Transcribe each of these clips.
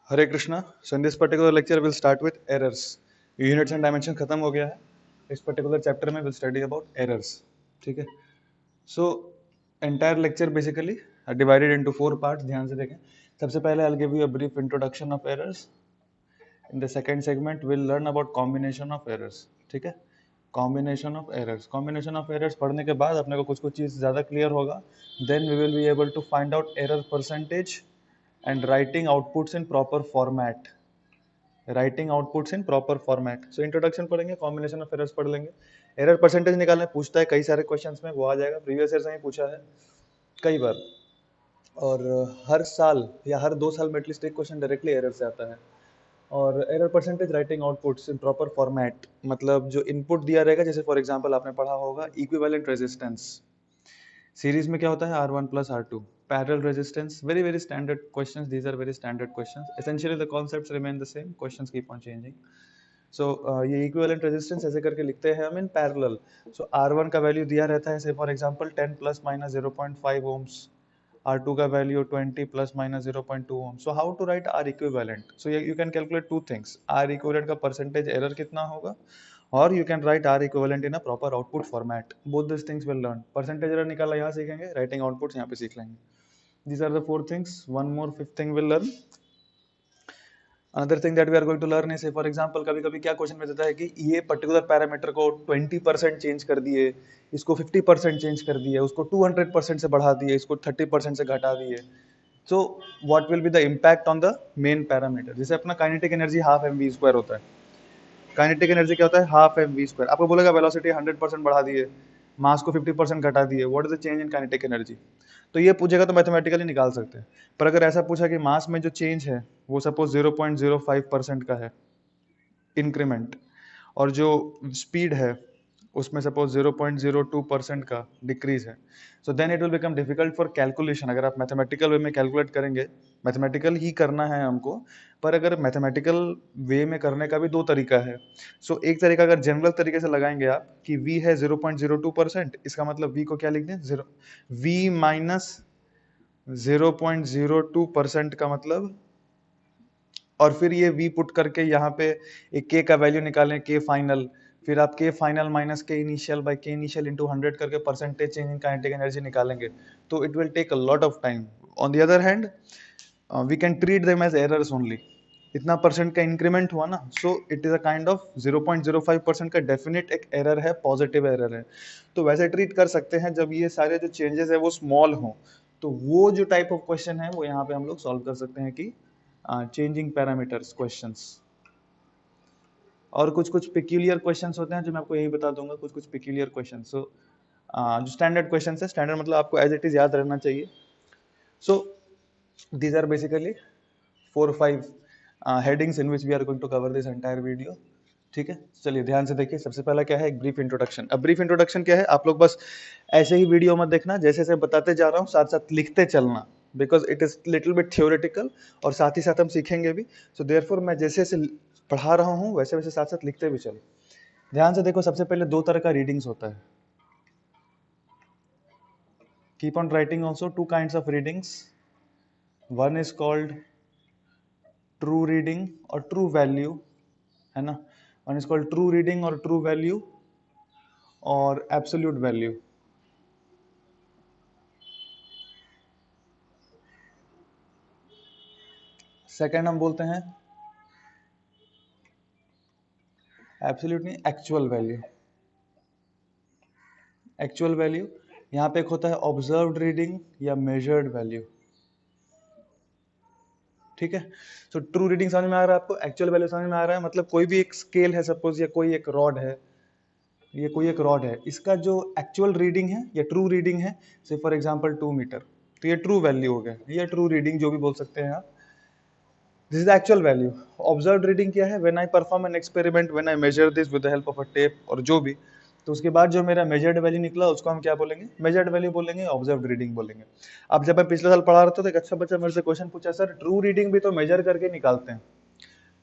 Hare Krishna. So in this particular lecture we'll start with errors. Units and dimension खत्म हो गया है. इस particular chapter में we'll study about errors. ठीक है. So entire lecture basically are divided into 4 parts. ध्यान से देखें. सबसे पहले I'll give you a brief introduction of errors. In the second segment we'll learn about combination of errors. ठीक है. Combination of errors. Combination of errors पढ़ने के बाद अपने को कुछ चीज़ ज़्यादा clear होगा. Then we will be able to find out error percentage and writing outputs in proper format. Writing outputs in proper format. So introduction पढ़ेंगे, कॉम्बिनेशन ऑफ एरर्स पढ़ लेंगे. एरर परसेंटेज निकालने पूछता है कई सारे क्वेश्चंस में, वो आ जाएगा. प्रीवियस ईयर से ही पूछा है कई बार, और हर साल या हर 2 साल में एटलीस्ट एक क्वेश्चन डायरेक्टली एरर से आता है. और error percentage writing outputs in proper format मतलब जो इनपुट दिया रहेगा, जैसे फॉर एग्जांपल आपने पढ़ा होगा इक्विवेलेंट रेजिस्टेंस. सीरीज में क्या होता है R1 plus R2. Parallel resistance, very standard questions. These are very standard questions. Essentially the concepts remain the same, questions keep on changing. So ये equivalent resistance ऐसे करके लिखते हैं हम in parallel. So R1 का वैल्यू दिया रहता है, say for example 10 plus minus 0.5 ohms. R2 का value 20 plus minus 0.2 ohms. So how to write R equivalent? So you can calculate two things. R equivalent का percentage error कितना होगा, or you can write R equivalent in a proper output format. Both these things will learn. Percentage error निकाला यहाँ सीखेंगे, writing outputs यहाँ पे सीख लेंगे. These are the 4 things. One more 5th thing we'll learn. Another thing that we are going to learn is, for example, कभी कभी क्या क्वेश्चन में देता है कि ये पर्टिकुलर पैरामीटर को 20% चेंज कर दिए, इसको 50% चेंज कर दिए, उसको 200% से बढ़ा दिए, इसको 30% से घटा दिए. So what will be the impact on the main parameter? जैसे अपना काइनेटिक एनर्जी हाफ mv² होता है. काइनेटिक एनर्जी क्या होता है? Half mv². आपको बोलेगा वेलोसिटी 100% बढ़ा दिए, मास को 50% घटा दिए, what is the change in kinetic energy? तो ये पूछेगा तो मैथमेटिकली निकाल सकते हैं. पर अगर ऐसा पूछा कि मास में जो चेंज है वो सपोज 0.05% का है इंक्रीमेंट, और जो स्पीड है उसमें सपोज 0.02% का डिक्रीज है, so then it will become difficult for calculation. अगर आप मैथमेटिकल वे में कैलकुलेट करेंगे, मैथमेटिकल ही करना है हमको, पर अगर मैथमेटिकल वे में करने का भी 2 तरीका है. सो एक तरीका अगर जनरल तरीके से लगाएंगे आप कि v है 0.02%, इसका मतलब v को क्या लिख दें, v माइनस 0.02% का मतलब, और फिर ये v पुट करके यहाँ पे एक k का वैल्यू निकालें, k फाइनल, फिर आप k final minus k initial by k initial into 100 करके percentage change in kinetic energy निकालेंगे, तो it will take a lot of time. On the other hand we can treat them as errors only. इतना percent का increment हुआ ना, so it is a kind of 0.05% का definite एक error है, positive error है. तो वैसे ट्रीट कर सकते हैं जब ये सारे जो चेंजेस है वो स्मॉल हों, तो वो जो टाइप ऑफ क्वेश्चन है वो यहाँ पे हम लोग सॉल्व कर सकते हैं कि चेंजिंग पैरामीटर्स क्वेश्चंस. और कुछ पिक्यूलियर क्वेश्चंस होते हैं जो मैं आपको यही बता दूंगा, कुछ पिक्यूलियर क्वेश्चंस. सो जो स्टैंडर्ड क्वेश्चंस है, स्टैंडर्ड मतलब आपको एज इट इज याद रहना चाहिए. So these are basically 4 or 5 headings in which we are going to cover this entire video. ठीक है, चलिए ध्यान से देखिए. सबसे पहला क्या है, एक ब्रीफ इंट्रोडक्शन. अब ब्रीफ इंट्रोडक्शन क्या है, आप लोग बस ऐसे ही वीडियो मत देखना, जैसे जैसे बताते जा रहा हूँ साथ साथ लिखते चलना, because it is little bit theoretical और साथ ही साथ हम सीखेंगे भी. सो देयरफॉर मैं जैसे जैसे पढ़ा रहा हूँ वैसे वैसे साथ साथ लिखते भी चलो. ध्यान से देखो, सबसे पहले 2 तरह का रीडिंग्स होता है. Keep on writing also 2 kinds of readings. One is called true reading और ट्रू वैल्यू, है ना. One is called true reading और ट्रू वैल्यू और एब्सोल्यूट वैल्यू. सेकंड हम बोलते हैं एब्सोल्यूट नहीं, एक्चुअल वैल्यू. एक्चुअल वैल्यू यहाँ पे एक होता है ऑब्जर्व्ड रीडिंग या मेजर्ड वैल्यू. ठीक है. सो ट्रू रीडिंग समझ में आ रहा है आपको, एक्चुअल वैल्यू समझ में आ रहा है. मतलब कोई भी एक स्केल है सपोज, या कोई एक रॉड है, ये कोई एक रॉड है, इसका जो एक्चुअल रीडिंग है या ट्रू रीडिंग है, से फॉर एग्जांपल 2 मीटर, तो ये ट्रू वैल्यू हो गया, ये ट्रू रीडिंग जो भी बोल सकते हैं आप. This is the actual value. Observed reading क्या है, when I perform an experiment, when I measure this with the help of a tape और जो भी, तो उसके बाद जो मेरा मेजर्ड वैल्यू निकला उसको हम क्या बोलेंगे, मेजर्ड वैल्यू बोलेंगे, ऑब्जर्व्ड रीडिंग बोलेंगे. अब जब मैं पिछले साल पढ़ा रहा था तो एक अच्छा बच्चा मेरे से क्वेश्चन पूछा, सर ट्रू रीडिंग भी तो मेजर करके निकालते हैं,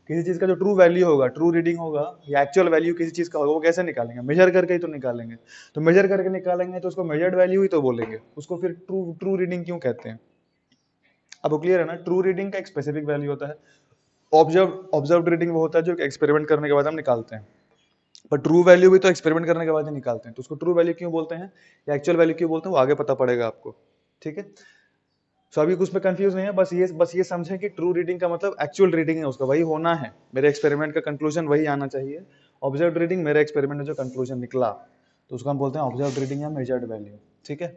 किसी चीज का जो ट्रू वैल्यू होगा, ट्रू रीडिंग होगा या एक्चुअल वैल्यू किसी चीज का होगा, वो कैसे निकालेंगे, मेजर करके ही तो निकालेंगे. तो मेजर करके निकालेंगे तो उसको मेजर्ड वैल्यू ही तो बोलेंगे, उसको फिर ट्रू रीडिंग क्यों कहते हैं. अब क्लियर है ना. ट्रू रीडिंग का एक स्पेसिफिक वैल्यू होता है, ऑब्जर्व्ड रीडिंग वो होता है जो एक्सपेरिमेंट करने के बाद हम निकालते हैं, पर ट्रू वैल्यू भी तो एक्सपेरिमेंट करने के बाद ही निकालते हैं, तो उसको ट्रू वैल्यू क्यों बोलते हैं या एक्चुअल वैल्यू क्यों बोलते हैं वो आगे पता पड़ेगा आपको, ठीक है। सो अभी कुछ में कंफ्यूज नहीं है, बस ये समझें कि ट्रू रीडिंग का मतलब एक्चुअल रीडिंग है, उसका वही होना है, मेरे एक्सपेरिमेंट का कंक्लूजन वही आना चाहिए। ऑब्जर्व्ड रीडिंग मेरे एक्सपेरिमेंट में जो कंक्लूजन निकला तो उसको हम बोलते हैं ऑब्जर्व्ड रीडिंग या मेजर्ड वैल्यू, ठीक है।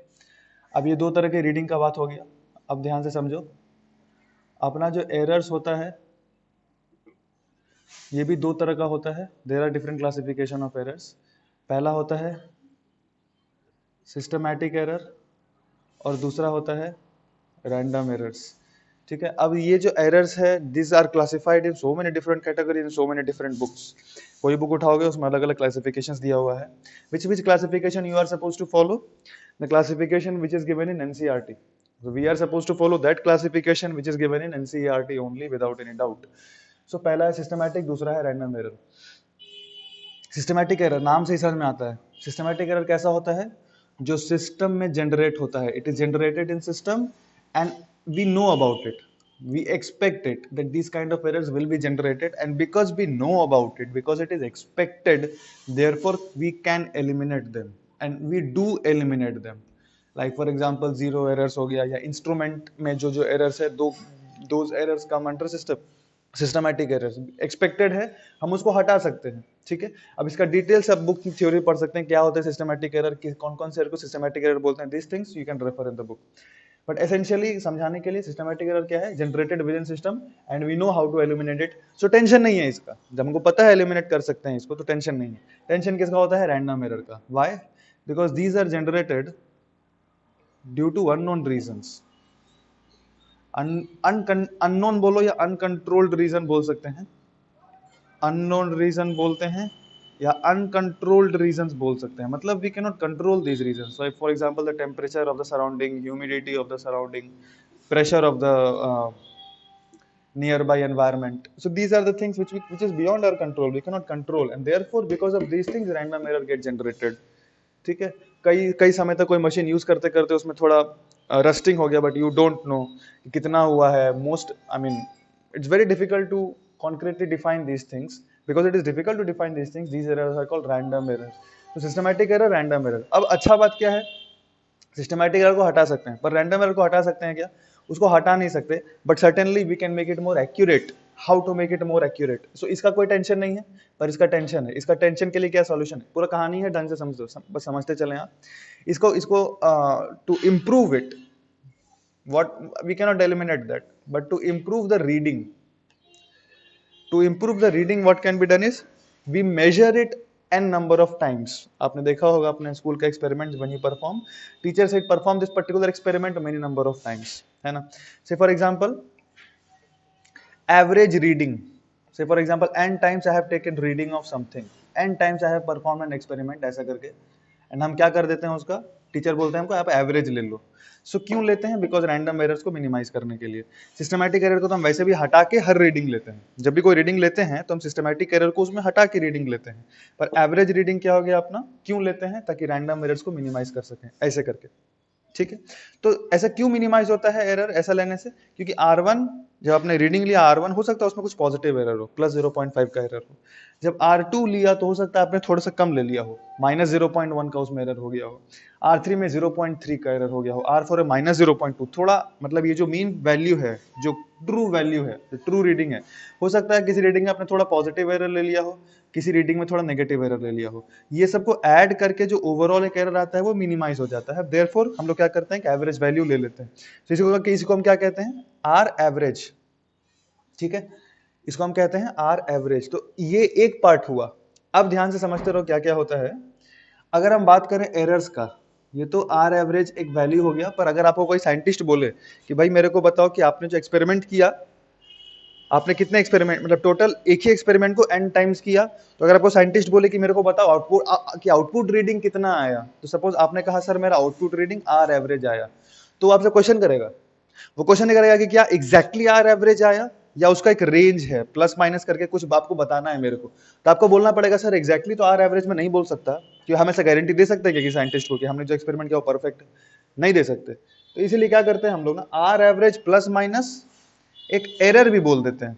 अब ये दो तरह के रीडिंग का बात हो गया। अब ध्यान से समझो, अपना जो एरर्स होता है ये भी दो तरह का होता है। There are different classification of errors. पहला होता है सिस्टमैटिक एरर और दूसरा होता है रैंडम एरर्स, ठीक है। अब ये जो एरर्स है this are classified in so many different category in so many different books. कोई बुक उठाओगे उसमें अलग अलग क्लासिफिकेशंस दिया हुआ है। Which classification you are suppose to follow? The classification which is given in NCERT. So we are supposed to follow that classification which is given in NCERT only without any doubt. So पहला है systematic, दूसरा है random error. Systematic error नाम से ही समझ में आता है। सिस्टमैटिक एरर कैसा होता है? जो सिस्टम में जनरेट होता है, it is generated in system and we know about it, we expect it that these kind of errors will be generated, and because we know about it, because it is expected, therefore we can eliminate them and we do eliminate them. Like for example zero errors हो गया, या instrument में जो errors है those errors come under systematic errors. Expected है, हम उसको हटा सकते हैं, ठीक है। अब इसका डिटेल्स आप बुक की थ्योरी पढ़ सकते हैं, क्या होता है सिस्टमैटिक एरर, कौन कौन से एरर को सिस्टमैटिक एरर बोलते हैं। This things you can refer in the book, but essentially समझाने के लिए सिस्टमैटिक एरर क्या है? Generated within system and we know how to eliminate it. So tension नहीं है इसका, जब हमको पता है एलिमिनेट कर सकते हैं इसको तो टेंशन नहीं है। टेंशन किसका होता है? रैंडम एरर का। Why? Because these are generated due to unknown reasons. Unknown बोलो या अनकंट्रोल्ड रीजन बोल सकते हैं, अननोन रीजन बोलते हैं या अनकंट्रोल्ड रीजंस बोल सकते हैं। मतलब we can not control these reasons. So for example the temperature of the surrounding, humidity of the surrounding, pressure of the nearby environment. So these are the things which is beyond our control, we cannot control, and therefore because of these things random error get generated, ठीक है। कई समय तक कोई machine use करते करते उसमें थोड़ा रस्टिंग हो गया, बट यू डोंट नो कितना हुआ है। Most I mean it's very difficult to concretely define these things. Because it is difficult to define these things, these errors are called random errors. So systematic error, random error. अब अच्छा बात क्या है, systematic error को हटा सकते हैं, पर रैंडम एरर को हटा सकते हैं क्या? उसको हटा नहीं सकते, but certainly we can make it more accurate. How to make it more accurate? So इसका कोई टेंशन नहीं है, पर इसका टेंशन है। इसका टेंशन के लिए क्या सॉल्यूशन है? पूरा कहानी है, ढंग से समझ दो, बस समझते चले आप इसको to improve it, what we can not eliminate that, but to improve the reading, to improve the reading what can be done is we measure it n number of times. आपने देखा होगा अपने स्कूल का experiment, when you perform, teacher said perform this particular experiment many number of times, है ना। say for example average reading, say for example n times I have taken reading of something, n times I have performed an experiment, ऐसा करके, and हम क्या कर देते हैं उसका, टीचर बोलते हैं हमको आप एवरेज ले लो। सो क्यों लेते हैं? बिकॉज रैंडम एरर्स को मिनिमाइज करने के लिए। सिस्टमैटिक एरर को तो हम वैसे भी हटा के हर रीडिंग लेते हैं, जब भी कोई रीडिंग लेते हैं तो हम सिस्टमैटिक एरर को उसमें हटा के रीडिंग लेते हैं, पर एवरेज रीडिंग क्या हो गया अपना, क्यों लेते हैं? ताकि रैंडम एरर्स को मिनिमाइज कर सकें, ऐसे करके, ठीक है। तो ऐसा क्यों मिनिमाइज होता है एरर ऐसा लेने से? क्योंकि R1 जब आपने रीडिंग लिया, R1 हो सकता है उसमें कुछ पॉजिटिव एरर हो, प्लस 0.5 का एरर हो। जब R2 लिया तो हो सकता है आपने थोड़ा सा कम ले लिया हो, माइनस 0.1 का उसमें एरर हो गया हो। R3 में 0.3 का एरर हो गया हो, R4 में माइनस 0.2। थोड़ा मतलब ये जो मीन वैल्यू है, जो ट्रू वैल्यू है, जो ट्रू रीडिंग है, हो सकता है किसी रीडिंग में आपने थोड़ा पॉजिटिव एरर ले लिया हो, किसी रीडिंग में थोड़ा नेगेटिव एरर ले लिया हो। ये सबको ऐड करके जो ओवरऑल एक एरर आता है वो मिनिमाइज हो जाता है। देयरफॉर हम लोग क्या करते हैं कि एवरेज वैल्यू ले लेते हैं। तो इसको हम क्या कहते हैं? आर एवरेज, ठीक है, इसको हम कहते हैं आर एवरेज। तो ये एक पार्ट हुआ। अब ध्यान से समझते रहो क्या क्या होता है। अगर हम बात करें एरर्स का, ये तो आर एवरेज एक वैल्यू हो गया, पर अगर आपको कोई साइंटिस्ट बोले कि भाई मेरे को बताओ कि आपने जो एक्सपेरिमेंट किया, आपने कितने एक्सपेरिमेंट, मतलब टोटल एक ही एक्सपेरिमेंट को n टाइम्स किया, तो अगर आपको साइंटिस्ट बोले कि मेरे को बताओ आउटपुट रीडिंग कितना आया, तो सपोज आपने कहा सर मेरा आउटपुट रीडिंग आर एवरेज आया, तो आपसे क्वेश्चन करेगा, वो क्वेश्चन करेगा कि क्या एग्जैक्टली आर एवरेज आया या उसका एक रेंज है, प्लस माइनस करके कुछ आपको बताना है मेरे को। तो आपको बोलना पड़ेगा सर एग्जैक्टली तो आर एवरेज में नहीं बोल सकता, क्योंकि हम ऐसा गारंटी दे सकते हैं कि साइंटिस्ट को कि हमने जो एक्सपेरिमेंट किया वो परफेक्ट है, नहीं दे सकते। तो इसीलिए क्या करते हैं हम लोग ना, आर एवरेज प्लस माइनस एक एरर भी बोल देते हैं,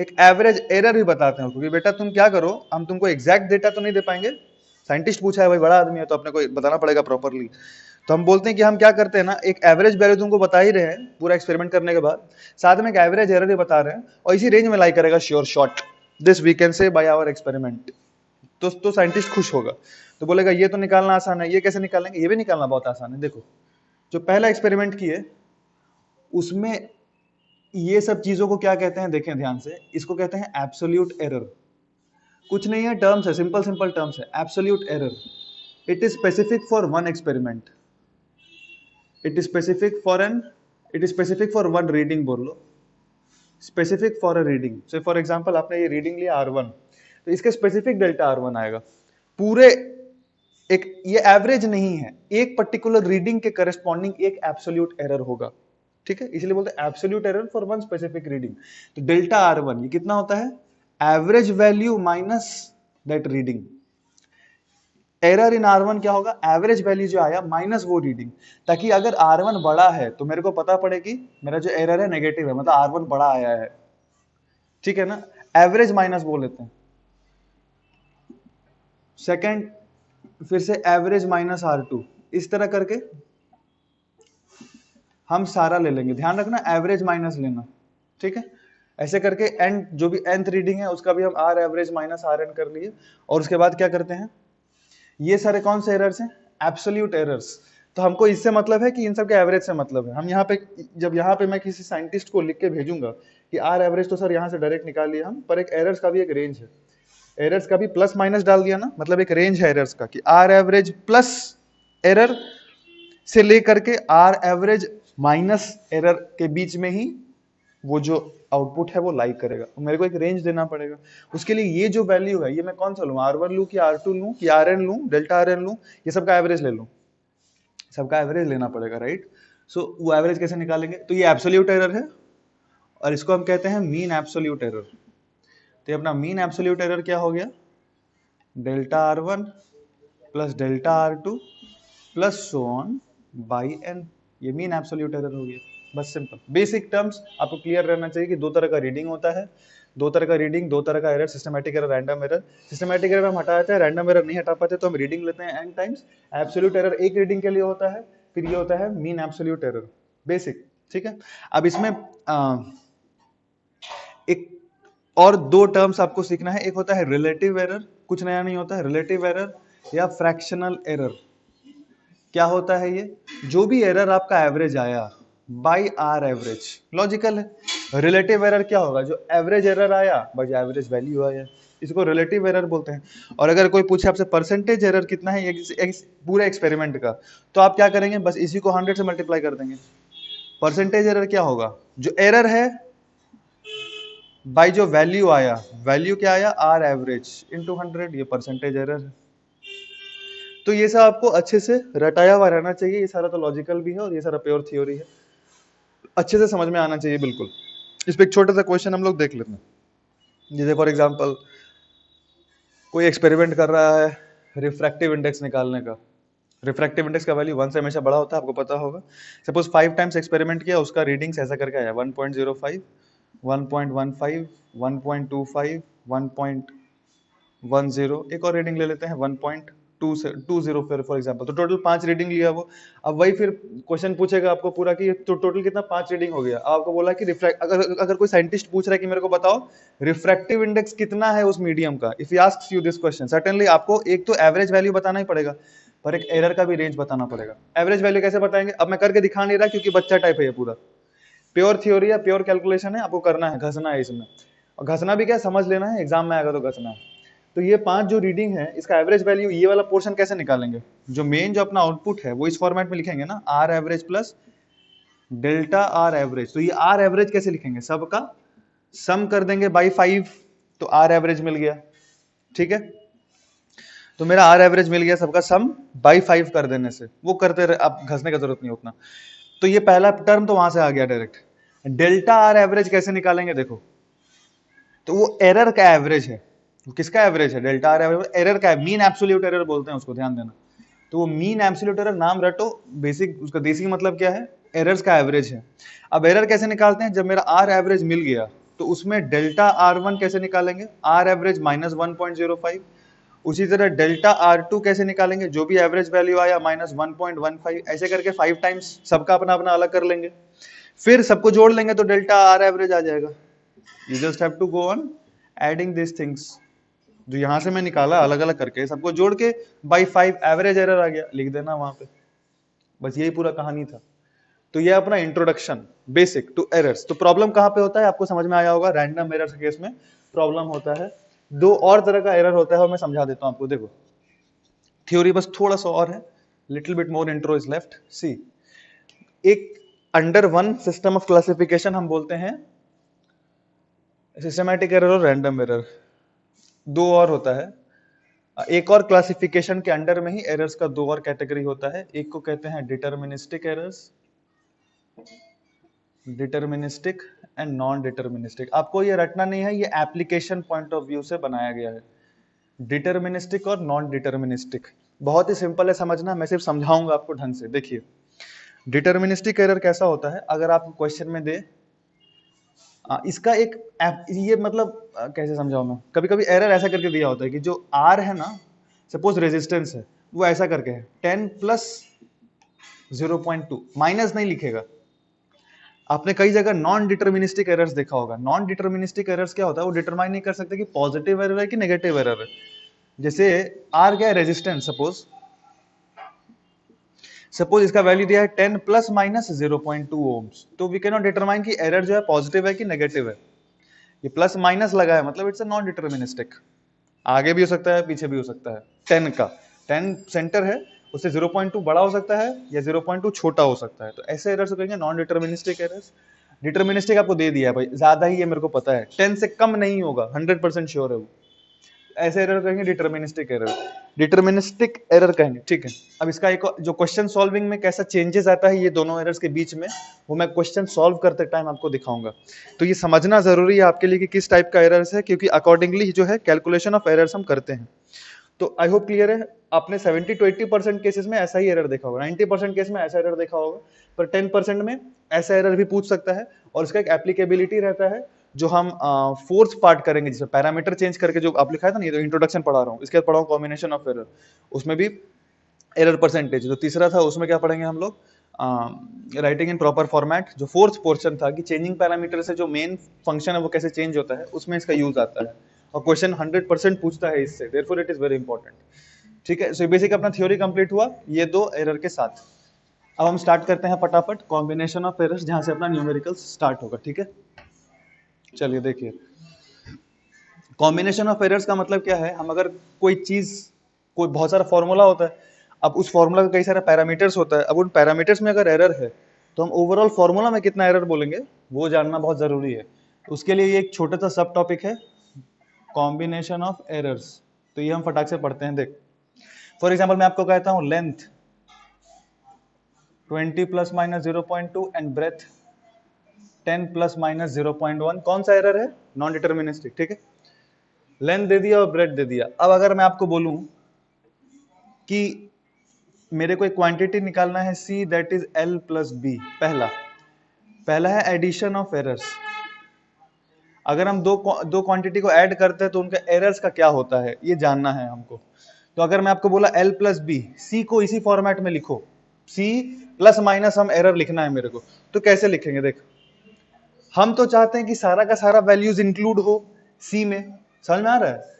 एक एवरेज एरर भी बताते हैं उसको कि बेटा तुम क्या करो, हम तुमको एग्जैक्ट डेटा तो नहीं दे पाएंगे, साइंटिस्ट पूछा है भाई, बड़ा आदमी है तो अपने को बताना पड़ेगा प्रॉपरली, तो हम बोलते हैं कि हम क्या करते हैं ना, एक एवरेज वैल्यू तुमको बता ही रहे हैं पूरा एक्सपेरिमेंट करने के बाद, साथ में एक एवरेज एरर भी बता रहे हैं और इसी रेंज में लाई करेगा sure shot, this we can say by our experiment. तो साइंटिस्ट खुश होगा, तो बोलेगा ये तो निकालना आसान है, ये कैसे निकालेंगे, ये भी निकालना बहुत आसान है। देखो जो पहला एक्सपेरिमेंट किए उसमें ये सब चीजों को क्या कहते हैं, देखें ध्यान से, इसको कहते हैं एब्सोल्यूट एरर। कुछ नहीं है, टर्म्स है, सिंपल सिंपल टर्म्स है। Absolute error, it is specific for one experiment, it is specific for it is specific for one reading, बोल लो specific for a reading. So for example आपने ये reading लिया R1, तो इसके specific delta R1 आएगा पूरे, एक ये एवरेज नहीं है, एक पर्टिकुलर रीडिंग के करस्पॉन्डिंग एक एब्सोल्यूट एरर होगा, ठीक है, इसलिए बोलते हैं absolute error for one specific reading. तो डेल्टा R1 ये कितना होता है, average value minus that reading. Error in R1 क्या होगा, एवरेज वैल्यू जो आया माइनस वो रीडिंग, ताकि अगर R1 बड़ा है तो मेरे को पता पड़े कि मेरा जो एरर है नेगेटिव है, मतलब R1 बड़ा आया है, ठीक है ना, एवरेज माइनस बोल लेते हैं। सेकंड फिर से एवरेज माइनस R2, इस तरह करके हम सारा ले लेंगे, ध्यान रखना एवरेज माइनस लेना, ठीक है। ऐसे करके एंड जो भी nth रीडिंग है उसका भी हम R एवरेज माइनस RN कर लिए, और उसके बाद क्या करते हैं, ये सारे कौन से एरर्स हैं, एब्सोल्यूट एरर्स। तो हमको इससे मतलब है कि इन सब के एवरेज से मतलब है। हम यहाँ पे जब यहाँ पे मैं किसी साइंटिस्ट को लिख के भेजूंगा कि R एवरेज तो सर यहाँ से डायरेक्ट निकाल लिया हम, पर एक एरर्स का भी एक रेंज है, एरर्स का भी प्लस माइनस डाल दिया ना, मतलब एक रेंज है एरर्स का कि R एवरेज प्लस एरर से लेकर के R एवरेज माइनस एरर के बीच में ही वो जो आउटपुट है वो लाई करेगा, तो मेरे को एक रेंज देना पड़ेगा। उसके लिए ये जो वैल्यू है ये मैं कौन सा लूं, R1 लूं कि R2 लूं कि RN लूं, डेल्टा RN लूं, ये सबका एवरेज ले लूं, सबका एवरेज लेना पड़ेगा, राइट। सो वो एवरेज कैसे निकालेंगे, तो ये एब्सोल्यूट एरर है और इसको हम कहते हैं मीन एब्सोल्यूट एरर। तो अपना मीन एब्सोल्यूट एरर क्या हो गया, delta R1 plus delta R2 plus so on by n, ये मीन एब्सोल्यूट एरर हो गया। बस सिंपल बेसिक टर्म्स आपको क्लियर रहना चाहिए कि दो तरह का रीडिंग होता है, दो तरह का रीडिंग, दो तरह का error, systematic error, random error. Systematic error हम हटा देते हैं, रैंडम एरर नहीं हटा पाते तो हम रीडिंग लेते हैं n टाइम्स। एब्सोल्यूट एरर एक रीडिंग के लिए होता है, फिर ये होता है मीन एब्सोल्यूट एरर, बेसिक, ठीक है। अब इसमें एक और दो टर्म्स आपको सीखना है, एक होता है रिलेटिव एरर, कुछ नया नहीं होता है, रिलेटिव एरर या फ्रैक्शनल एरर। क्या होता है ये, जो भी एरर आपका एवरेज आया बाय R एवरेज, लॉजिकल है। रिलेटिव एरर क्या होगा, जो एवरेज एरर आया बाय एवरेज वैल्यू आया, इसको रिलेटिव एरर बोलते हैं। और अगर कोई पूछे आपसे परसेंटेज एरर कितना है पूरे एक्सपेरिमेंट का, तो आप क्या करेंगे, बस इसी को 100 से मल्टीप्लाई कर देंगे। परसेंटेज एरर क्या होगा, जो एरर है बाय जो वैल्यू आया, वैल्यू क्या आया R एवरेज इंटू 100, ये परसेंटेज एरर है। तो ये सब आपको अच्छे से रटाया हुआ रहना चाहिए, ये सारा तो लॉजिकल भी है और ये सारा प्योर थ्योरी है, अच्छे से समझ में आना चाहिए बिल्कुल। इस पे एक छोटा सा क्वेश्चन हम लोग देख लेते हैं, जैसे फॉर एग्जांपल कोई एक्सपेरिमेंट कर रहा है रिफ्रैक्टिव इंडेक्स निकालने का। रिफ्रैक्टिव इंडेक्स का वैल्यू 1 से हमेशा बड़ा होता है, आपको पता होगा। सपोज 5 टाइम्स एक्सपेरिमेंट किया, उसका रीडिंग्स ऐसा करके आया 1.05, 1.15, 1.25, 1.10, एक और रीडिंग ले लेते हैं 1.20 फॉर एग्जांपल, तो टोटल 5 रीडिंग लिया वो। अब वही फिर क्वेश्चन पूछेगा आपको पूरा कि तो टोटल कितना, 5 रीडिंग हो गया। आपको बोला कि अगर कोई साइंटिस्ट पूछ रहा है कि मेरे को बताओ रिफ्रैक्टिव इंडेक्स कितना है उस मीडियम का, if he asks you this question, certainly आपको एक तो एवरेज वैल्यू बताना ही पड़ेगा, पर एक एरर का भी रेंज बताना पड़ेगा। एवरेज वैल्यू कैसे बताएंगे, अब मैं करके दिखा नहीं रहा क्योंकि बच्चा टाइप है, ये पूरा प्योर थ्योरी है, प्योर कैलकुलेशन है, आपको करना है, घसना है इसमें। और घसना भी क्या, समझ लेना है, एग्जाम में आएगा तो घसना है। तो ये 5 जो रीडिंग है, इसका एवरेज वैल्यू, ये वाला पोर्शन कैसे निकालेंगे, जो मेन जो अपना आउटपुट है वो इस फॉर्मेट में लिखेंगे ना, R average plus delta R average. तो ये R एवरेज कैसे लिखेंगे, सबका सम कर देंगे बाई 5, तो R एवरेज मिल गया, ठीक है। तो मेरा R एवरेज मिल गया, सबका सम बाई 5 कर देने से, वो करते रहे, आप घसने का जरूरत नहीं उतना। तो ये पहला टर्म तो वहां से आ गया डायरेक्ट। डेल्टा R एवरेज कैसे निकालेंगे, देखो, तो वो एरर का एवरेज है, वो किसका एवरेज है, डेल्टा R एवरेज, एरर का है, मीन एब्सोल्यूट एरर बोलते हैं उसको, ध्यान देना। तो वो मीन एब्सोल्यूट एरर नाम रटो, बेसिक उसका देसी मतलब क्या है, एरर्स का एवरेज है। अब एरर कैसे निकालते हैं, जब मेरा R एवरेज मिल गया तो उसमें डेल्टा R1 कैसे निकालेंगे, R एवरेज माइनस 1.05। उसी तरह डेल्टा R2 कैसे निकालेंगे, जो भी एवरेज वैल्यू आया माइनस 1.15, ऐसे करके 5 टाइम्स सबका अपना अपना अलग कर लेंगे, फिर सबको जोड़ लेंगे तो डेल्टा R एवरेज आ जाएगा। You just have to go on adding this things, जो यहां से मैं निकाला अलग अलग करके सबको जोड़ के बाई 5 एवरेज एरर आ गया, लिख देना वहां पे। बस यही पूरा कहानी था। तो ये अपना इंट्रोडक्शन बेसिक टू एरर्स। तो प्रॉब्लम कहां पे होता है आपको समझ में आया होगा, रैंडम एरर के केस में प्रॉब्लम होता है। दो और तरह का एरर होता है और मैं समझा देता हूं आपको। देखो थ्योरी बस थोड़ा सा और है, little bit more intro is left. See, एक under one system of classification हम बोलते हैं सिस्टमैटिक एरर और रैंडम एरर। दो और होता है, एक और क्लासिफिकेशन के अंडर में ही एरर्स का दो और कैटेगरी होता है। एक को कहते हैं deterministic errors, deterministic and non deterministic. आपको ये रटना नहीं है, ये एप्लीकेशन पॉइंट ऑफ व्यू से बनाया गया है। डिटर्मिनिस्टिक और नॉन डिटर्मिनिस्टिक बहुत ही सिंपल है समझना, मैं सिर्फ समझाऊंगा आपको ढंग से। देखिए डिटर्मिनिस्टिक एरर कैसा होता है, अगर आप क्वेश्चन में दे इसका एक ये मतलब कैसे समझाऊं मैं, कभी कभी एरर ऐसा करके दिया होता है कि जो आर है ना, सपोज रेजिस्टेंस है, वो ऐसा करके है 10 प्लस 0.2, माइनस नहीं लिखेगा। आपने कई जगह नॉन डिटर्मिनिस्टिक एरर्स देखा होगा। नॉन डिटर्मिनिस्टिक एरर्स क्या होता है, वो डिटरमाइन नहीं कर सकते कि पॉजिटिव एरर है कि नेगेटिव एरर है। जैसे आर क्या है, रेजिस्टेंस, सपोज इसका वैल्यू दिया है 10 प्लस माइनस 0.2 ओम्स, तो वी कैन नॉट डिटरमाइन कि एरर जो है पॉजिटिव है कि नेगेटिव है। ये प्लस माइनस लगा है मतलब इट्स अ नॉन डिटर्मिनिस्टिक, आगे भी हो सकता है पीछे भी हो सकता है। 10 का 10 सेंटर है, उससे 0.2 बड़ा हो सकता है या 0.2 छोटा हो सकता है, तो ऐसे एरर्स कहेंगे नॉन डिटर्मिनिस्टिक एरर्स। डिटर्मिनिस्टिक आपको दे दिया है भाई, ज्यादा ही है मेरे को पता है, 10 से कम नहीं होगा, 100% श्योर है वो, ऐसे एरर कहेंगे डिटर्मिनिस्टिक एरर, डिटर्मिनिस्टिक एरर कहेंगे। ठीक है, अब इसका एक जो क्वेश्चन सॉल्विंग में कैसा चेंजेस आता है ये दोनों एरर्स के बीच में, वो मैं क्वेश्चन सॉल्व करते टाइम आपको दिखाऊंगा। तो ये समझना जरूरी है आपके लिए कि किस टाइप का एरर्स है, क्योंकि अकॉर्डिंगली जो है कैलकुलेशन ऑफ एरर्स हम करते हैं। तो आई होप क्लियर है। आपने 70 to 80% केसेस में ऐसा ही एरर देखा होगा, 90% केस में ऐसा एरर देखा होगा, पर 10% में ऐसा एरर भी पूछ सकता है। और इसका एक एप्लीकेबिलिटी रहता है जो हम फोर्थ पार्ट करेंगे, जिसमें पैरामीटर चेंज करके जो आप लिखा है था, नहीं तो इंट्रोडक्शन पढ़ा रहा हूँ, इसके बाद पढ़ा हूँ कॉम्बिनेशन ऑफ एरर, उसमें भी एरर परसेंटेज। जो तीसरा था उसमें क्या पढ़ेंगे हम लोग, राइटिंग इन प्रॉपर फॉर्मेट। जो फोर्थ पोर्शन था कि चेंजिंग पैरामीटर से जो मेन फंक्शन है वो कैसे चेंज होता है, उसमें इसका यूज आता है और क्वेश्चन 100% पूछता है इससे, therefore it is very important. ठीक है, सो बेसिक अपना थ्योरी कंप्लीट हुआ ये दो एरर के साथ। अब हम स्टार्ट करते हैं फटाफट कॉम्बिनेशन ऑफ एरर्स, जहां से अपना न्यूमेरिकल स्टार्ट होगा। ठीक है, चलिए देखिए कॉम्बिनेशन ऑफ एरर्स का मतलब क्या है। हम अगर कोई चीज, कोई बहुत सारा फॉर्मूला होता है, अब उस फॉर्मूला का कई सारे पैरामीटर्स होता है, अब उन पैरामीटर्स में अगर एरर है तो हम ओवरऑल फॉर्मूला में कितना एरर बोलेंगे वो जानना बहुत जरूरी है। उसके लिए ये एक छोटा सा सब टॉपिक है, कॉम्बिनेशन ऑफ एरर्स। तो ये हम फटाक से पढ़ते हैं। देख फॉर एग्जाम्पल मैं आपको कहता हूं length 20 plus minus 0.2 and breadth 10 plus minus 0.1, कौन सा एरर है, नॉन डिटर्मिनिस्टिक। ठीक है, लेंथ दे दिया और ब्रेथ दे दिया। अब अगर मैं आपको बोलूं कि मेरे को एक क्वांटिटी निकालना है C that is L plus B, पहला है एडिशन ऑफ एरर्स। अगर हम दो क्वांटिटी को ऐड करते हैं तो उनका एरर्स का क्या होता है ये जानना है हमको। तो अगर मैं आपको बोला L प्लस B, C को इसी फॉर्मेट में लिखो, C प्लस माइनस हम एरर लिखना है मेरे को, तो कैसे लिखेंगे। देख हम तो चाहते हैं कि सारा का सारा वैल्यूज इंक्लूड हो C में, समझ में आ रहा है।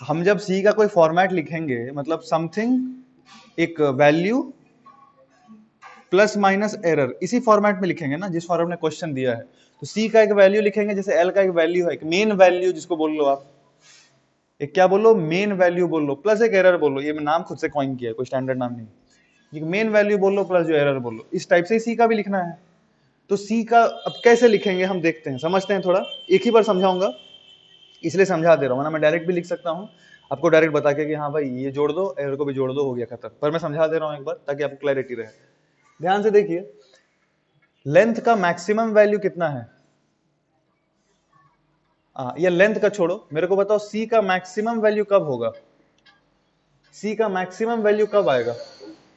हम जब C का कोई फॉर्मेट लिखेंगे मतलब समथिंग, एक वैल्यू प्लस माइनस एरर, इसी फॉर्मेट में लिखेंगे ना जिस फॉर्मेट में क्वेश्चन दिया है। तो C का एक वैल्यू लिखेंगे, जैसे L का एक वैल्यू है, एक मेन वैल्यू जिसको बोल लो आप, एक क्या बोलो, मेन वैल्यू बोल लो, प्लस एक एरर बोल लो। ये मैं नाम खुद से कॉइन किया है, कोई स्टैंडर्ड नाम नहीं। ये मेन वैल्यू बोल लो प्लस जो एरर बोल लो, इस टाइप से C का भी लिखना है। तो C का अब कैसे लिखेंगे हम देखते हैं, समझते हैं थोड़ा। एक ही बार समझाऊंगा इसलिए समझा दे रहा हूँ ना, मैं डायरेक्ट भी लिख सकता हूँ आपको, डायरेक्ट बता के कि हाँ भाई ये जोड़ दो, एरर को भी जोड़ दो, हो गया खत्म। पर मैं समझा दे रहा हूँ एक बार ताकि आपको क्लैरिटी रहे। ध्यान से देखिए, लेंथ का मैक्सिमम वैल्यू कितना है, या लेंथ का छोड़ो, मेरे को बताओ C का मैक्सिमम वैल्यू कब होगा। C का मैक्सिमम वैल्यू कब आएगा,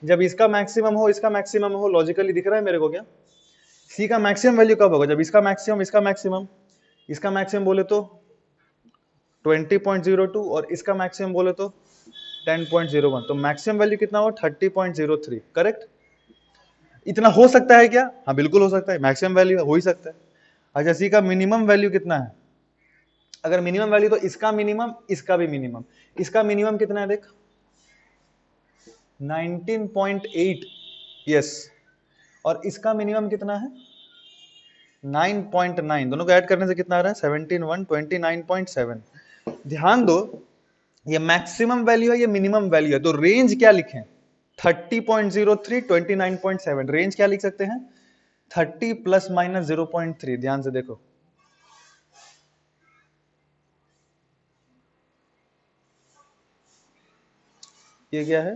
जब इसका मैक्सिमम हो इसका मैक्सिमम हो। लॉजिकली दिख रहा है मेरे को क्या, C का मैक्सिमम वैल्यू कब होगा, जब इसका मैक्सिमम इसका मैक्सिमम। इसका मैक्सिमम बोले तो 20.02 और इसका मैक्सिमम बोले तो 10.01, तो मैक्सिमम वैल्यू कितना हुआ 30.03, करेक्ट। इतना हो सकता है क्या? हाँ बिल्कुल हो सकता है, मैक्सिमम वैल्यू हो ही सकता है। अच्छा, सी का मिनिमम वैल्यू कितना है? अगर मिनिमम वैल्यू तो इसका मिनिमम, इसका भी मिनिमम। इसका मिनिमम कितना है देख, 19.8, यस, और इसका मिनिमम कितना है 9.9, दोनों को ऐड करने से कितना आ रहा है 17,129.7। ध्यान दो, ये मैक्सिमम वैल्यू है, ये मिनिमम वैल्यू है, तो रेंज क्या लिखें 30.03, 29.7, रेंज क्या लिख सकते हैं 30 प्लस माइनस 0.3। ध्यान से देखो, ये क्या है,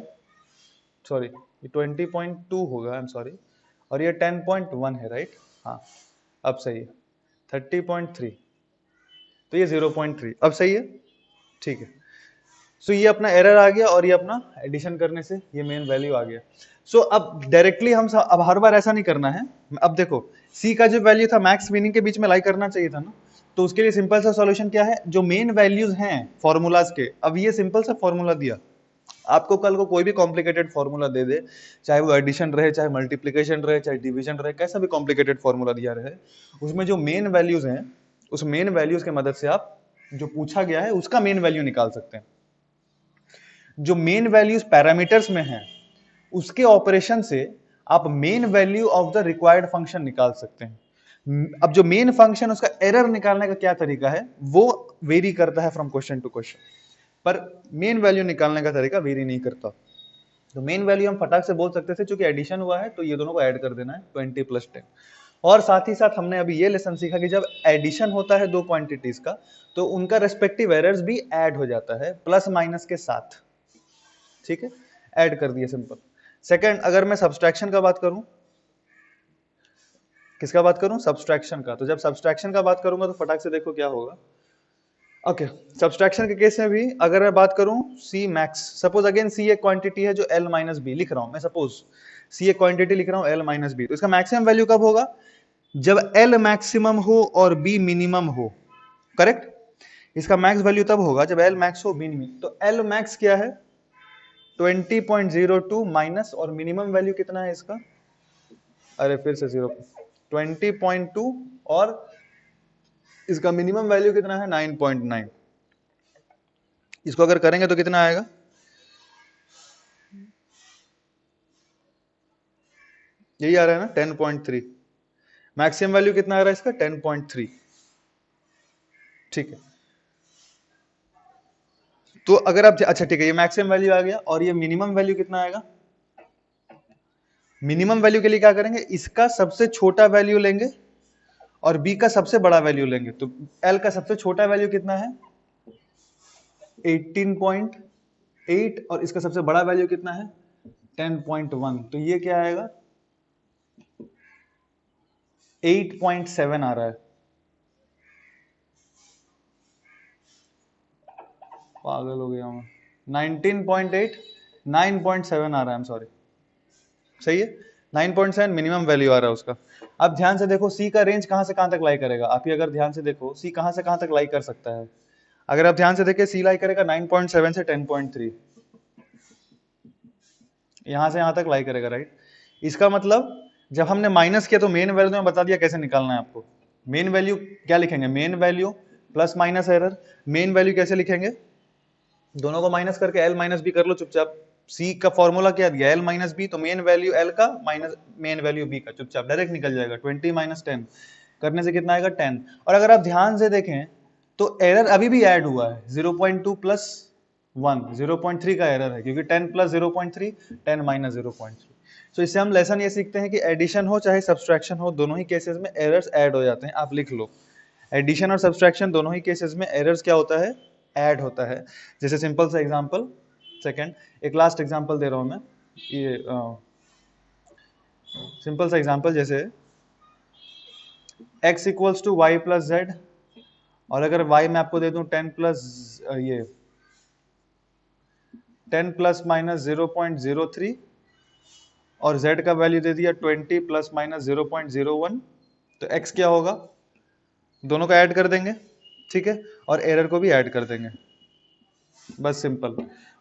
सॉरी ये 20.2 होगा, आई एम सॉरी, और ये 10.1 है, राइट, हाँ अब सही है 30.3, तो ये 0.3 अब सही है, ठीक है। सो ये अपना एरर आ गया और ये अपना एडिशन करने से ये मेन वैल्यू आ गया। सो अब डायरेक्टली हम अब हर बार ऐसा नहीं करना है। अब देखो सी का जो वैल्यू था मैक्स मीनिंग के बीच में लाई करना चाहिए था ना, तो उसके लिए सिंपल सा सॉल्यूशन क्या है, जो मेन वैल्यूज हैं फॉर्मूलाज के, अब ये सिंपल सा फॉर्मूला दिया, आपको कल को कोई भी कॉम्प्लिकेटेड फॉर्मूला दे दे, चाहे वो एडिशन रहे, चाहे मल्टीप्लीकेशन रहे, चाहे डिवीजन रहे, कैसा भी कॉम्प्लिकेटेड फॉर्मूला दिया रहे, उसमें जो मेन वैल्यूज हैं उस मेन वैल्यूज की मदद से आप जो पूछा गया है उसका मेन वैल्यू निकाल सकते हैं। जो मेन वैल्यूज पैरामीटर्स में है उसके ऑपरेशन से आप main value of the required function निकाल सकते हैं। अब जो मेन फंक्शन उसका एरर निकालने का क्या तरीका है वो वेरी करता है फ्रॉम क्वेश्चन टू क्वेश्चन, पर मेन वैल्यू निकालने का तरीका वेरी नहीं करता। तो मेन वैल्यू हम फटाक से बोल सकते थे, क्योंकि एडिशन हुआ है तो ये दोनों को ऐड कर देना है 20 प्लस 10। और साथ ही साथ हमने अभी ये लेसन सीखा कि जब एडिशन होता है दो क्वांटिटीज का तो उनका रेस्पेक्टिव एरर्स भी ऐड हो जाता है प्लस माइनस के साथ, ठीक है, ऐड कर दिया, सिंपल। सेकंड, अगर मैं सब्सट्रैक्शन का बात करूं, किसका बात करूं, सब्सट्रैक्शन का, तो जब सब्सट्रैक्शन का बात करूंगा तो फटाक से देखो क्या होगा। ओके, सब्सट्रैक्शन के केस में भी अगर मैं बात करूं सी मैक्स, सपोज अगेन सी एक क्वांटिटी है जो एल माइनस बी लिख रहा हूं मैं, सपोज सी एक क्वांटिटी लिख रहा हूं एल माइनस बी, तो इसका मैक्सिमम वैल्यू कब होगा, जब एल मैक्सिमम हो और बी मिनिमम हो, करेक्ट। इसका मैक्स वैल्यू तब होगा जब एल मैक्स हो बी मिनिमम, तो एल मैक्स क्या है 20.02 माइनस, और मिनिमम वैल्यू कितना है इसका, अरे फिर से 20.2, और इसका मिनिमम वैल्यू कितना है 9.9। इसको अगर करेंगे तो कितना आएगा, यही आ रहा है ना 10.3, मैक्सिमम वैल्यू कितना आ रहा है इसका 10.3, ठीक है। तो अगर आप, अच्छा ठीक है, ये मैक्सिमम वैल्यू आ गया, और ये मिनिमम वैल्यू कितना आएगा, मिनिमम वैल्यू के लिए क्या करेंगे, इसका सबसे छोटा वैल्यू लेंगे और बी का सबसे बड़ा वैल्यू लेंगे, तो एल का सबसे छोटा वैल्यू कितना है 18.8 और इसका सबसे बड़ा वैल्यू कितना है 10.1, तो ये क्या आएगा 8.7 आ रहा है, पागल हो गया मैं, 19.8 9.7 आ रहा है, आई एम सॉरी, सही है 9.7 मिनिमम वैल्यू आ रहा है उसका। अब ध्यान से देखो सी का रेंज कहां से कहां तक लाई करेगा, आप ही अगर ध्यान से देखो सी कहां से कहां तक लाई कर सकता है, अगर आप ध्यान से देखें सी लाई करेगा 9.7 से 10.3, यहां से यहां तक लाई करेगा, राइट। इसका मतलब जब हमने माइनस किया तो मेन वैल्यू में बता दिया कैसे निकालना है आपको, मेन वैल्यू क्या लिखेंगे, main value plus minus error, main value कैसे लिखेंगे, दोनों को माइनस करके एल माइनस बी कर लो चुपचाप, सी का फॉर्मूला क्या दिया एल माइनस बी, तो मेन वैल्यू एल का माइनस मेन वैल्यू बी का, चुपचाप डायरेक्ट निकल जाएगा, 20 माइनस 10 करने से कितना आएगा 10। और अगर आप ध्यान से देखें तो एरर अभी भी ऐड हुआ है 0.2 प्लस 1, 0.3 का एरर है, क्योंकि 10 प्लस 0.3 10 माइनस 0.3। तो इससे हम लेसन ये सीखते हैं कि एडिशन हो चाहे सब्सट्रैक्शन हो, दोनों ही केसेस में एरर्स ऐड हो जाते हैं, आप लिख लो एडिशन और सब्सट्रैक्शन दोनों ही केसेस में एरर्स क्या होता है, ऐड होता है। जैसे सिंपल सा एग्जांपल, सेकंड एक लास्ट एग्जांपल दे रहा हूं मैं, ये सिंपल सा एग्जांपल, जैसे x equals to Y plus Z, और अगर y मैं आपको दे दूं 10 प्लस ये 10 प्लस माइनस 0.03 और z का वैल्यू दे दिया 20 प्लस माइनस 0.01, तो x क्या होगा दोनों को ऐड कर देंगे, ठीक है, और एरर को भी ऐड कर देंगे, बस सिंपल।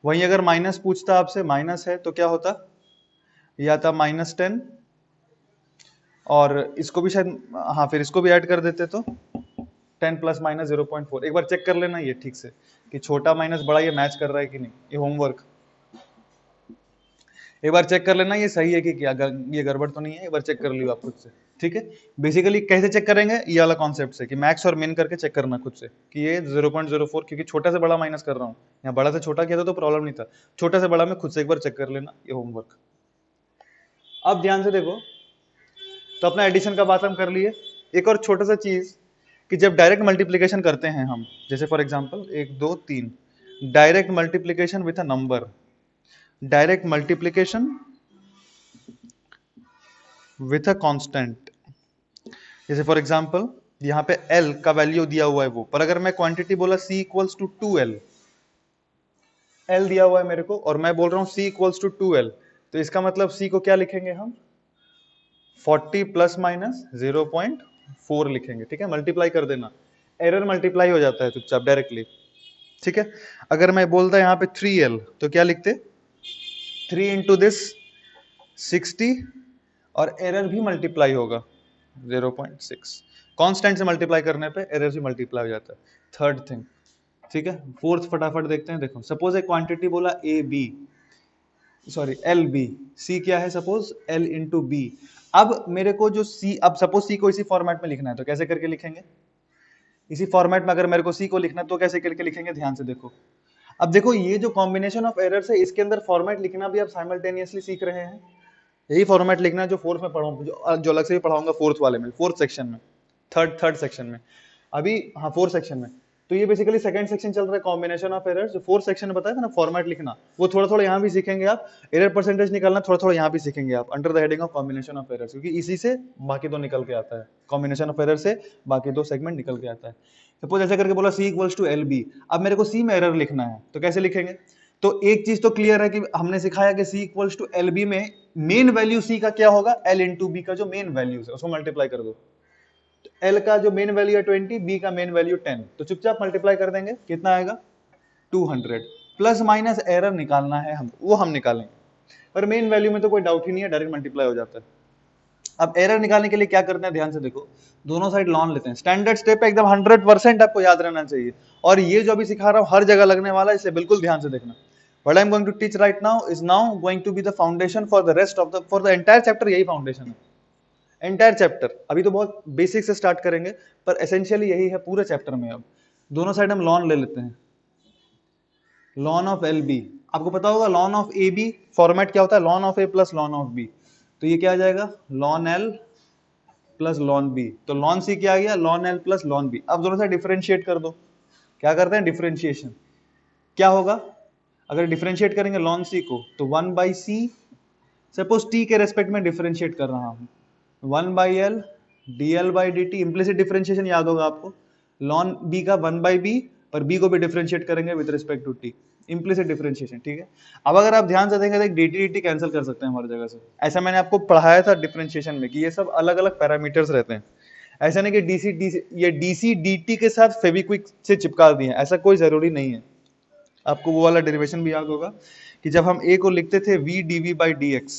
वहीं अगर माइनस पूछता आपसे, माइनस है तो क्या होता, ये आता -10, और इसको भी शायद, हाँ फिर इसको भी ऐड कर देते तो 10 प्लस माइनस 0.4। एक बार चेक कर लेना ये ठीक से कि छोटा माइनस बड़ा ये मैच कर रहा है कि नहीं, ये होमवर्क एक बार चेक कर लेना ये सही है कि क्या, ये गड़बड़ तो नहीं है, एक बार चेक कर लियो आप खुद से, ठीक है। बेसिकली कैसे चेक करेंगे, ये वाला कॉन्सेप्ट से कि मैक्स और मिन करके चेक करना खुद से कि ये 0.04, क्योंकि छोटा से बड़ा माइनस कर रहा हूँ, यहाँ बड़ा से छोटा किया था तो प्रॉब्लम नहीं था, छोटा से बड़ा में खुद से एक बार चेक कर लेना, ये होमवर्क। अब ध्यान से देखो, तो अपना एडिशन का बात हम कर लिए। एक और छोटा सा चीज कि जब डायरेक्ट मल्टीप्लीकेशन करते हैं हम, जैसे for example 1 2 3, direct multiplication with a number, direct multiplication with a constant, जैसे फॉर एग्जांपल यहाँ पे L का वैल्यू दिया हुआ है वो, पर अगर मैं क्वांटिटी बोला C equals to 2L, L दिया हुआ है मेरे को और मैं बोल रहा हूँ C इक्वल्स टू 2L, तो इसका मतलब C को क्या लिखेंगे हम, 40 प्लस माइनस 0.4 लिखेंगे, ठीक है, मल्टीप्लाई कर देना, एरर मल्टीप्लाई हो जाता है चुपचाप डायरेक्टली, ठीक है। अगर मैं बोलता यहाँ पे 3L तो क्या लिखते, 3 इंटू दिस 60, और एरर भी मल्टीप्लाई होगा 0.6, कांस्टेंट से मल्टीप्लाई करने पे एरर भी मल्टीप्लाई हो जाता है, थर्ड थिंग, ठीक है। फोर्थ फटाफट देखते हैं, देखो सपोज एक क्वांटिटी बोला A B, sorry L B, C क्या है सपोज एल इंटू बी। अब मेरे को जो सी, अब सपोज सी को इसी फॉर्मेट में लिखना है तो कैसे करके लिखेंगे, इसी फॉर्मेट में अगर मेरे को सी को लिखना है तो कैसे करके लिखेंगे, ध्यान से देखो। अब देखो ये जो कॉम्बिनेशन ऑफ एरर्स है इसके अंदर फॉर्मेट लिखना भी आप साइमल्टेनियसली सीख रहे हैं, यही फॉर्मेट लिखना है जो फोर्थ में पढ़ाऊंगा, जो अलग से भी पढ़ाऊंगा फोर्थ वाले में, फोर्थ सेक्शन में, थर्ड सेक्शन में, अभी हाँ फोर्थ सेक्शन में। तो ये बेसिकली सेकंड सेक्शन चल रहा है कॉम्बिनेशन ऑफ एरर्स, जो फोर्थ सेक्शन में बताया था ना फॉर्मेट लिखना, वो थोड़ा थोड़ा यहाँ भी सीखेंगे आप, एरर परसेंटेज निकालना थोड़ा थोड़ा यहाँ भी सीखेंगे आप under the heading of combination of errors, क्योंकि इसी से बाकी दो निकल के आता है, कॉम्बिनेशन ऑफ एरर से बाकी दो सेगमेंट निकल के आता है। सपोज ऐसे करके बोला C equals to L B, अब मेरे को C में एरर लिखना है तो कैसे लिखेंगे, तो एक चीज तो क्लियर है कि हमने सिखाया कि C equals to L B में मेन वैल्यू C का क्या होगा, L इंटू बी का जो मेन वैल्यूज है उसको मल्टीप्लाई कर दो, L का जो मेन वैल्यू है 20, B का मेन वैल्यू 10, तो चुपचाप मल्टीप्लाई कर देंगे, कितना आएगा 200, प्लस माइनस एरर निकालना है हम, वो हम निकालेंगे, पर मेन वैल्यू में तो कोई डाउट ही नहीं है, डायरेक्ट मल्टीप्लाई हो जाता है। अब एरर निकालने के लिए क्या करना है, ध्यान से देखो, दोनों साइड लॉन लेते हैं, स्टैंडर्ड स्टेप एकदम 100% आपको याद रहना चाहिए, और ये जो अभी सिखा रहा हूं हर जगह लगने वाला है, इसलिए बिल्कुल ध्यान से देखना। What I'm going to teach right now is now going to be the foundation for the rest of the, for the entire chapter, यही फाउंडेशन है एंटायर चैप्टर। अभी तो बहुत बेसिक से स्टार्ट करेंगे पर एसेंशियली यही है पूरे चैप्टर में। अब दोनों साइड हम लॉन ले लेते हैं, लॉन ऑफ एल बी, आपको पता होगा ln of A B format क्या होता है, ln of A plus ln of B, तो ये क्या आ जाएगा ln L plus ln B, तो लॉन सी क्या आ गया ln L plus ln B. अब दोनों साइड डिफरेंशिएट कर दो, क्या करते हैं डिफरेंशिएशन, क्या होगा अगर डिफरेंशिएट करेंगे लॉन सी को तो 1 बाई सी, सपोज टी के रेस्पेक्ट में डिफरेंशिएट कर रहा हूं, 1 by L D L by D T, implicit differentiation याद होगा आपको, लॉन बी का 1 बाई बी, पर बी को भी डिफरेंशिएट करेंगे with respect to T, implicit differentiation, ठीक है। अब अगर आप ध्यान से देखेंगे तो D T D T cancel कर सकते हैं हर जगह से, ऐसा मैंने आपको पढ़ाया था डिफरेंशिएशन में कि ये सब अलग अलग पैरामीटर्स रहते हैं, ऐसा नहीं कि डीसी डीसी ये डीसी डी के साथ फेविक्विक से चिपका दिए, ऐसा कोई जरूरी नहीं है। आपको वो वाला डेरिवेशन भी याद होगा कि जब हम ए को लिखते थे V D V by D X,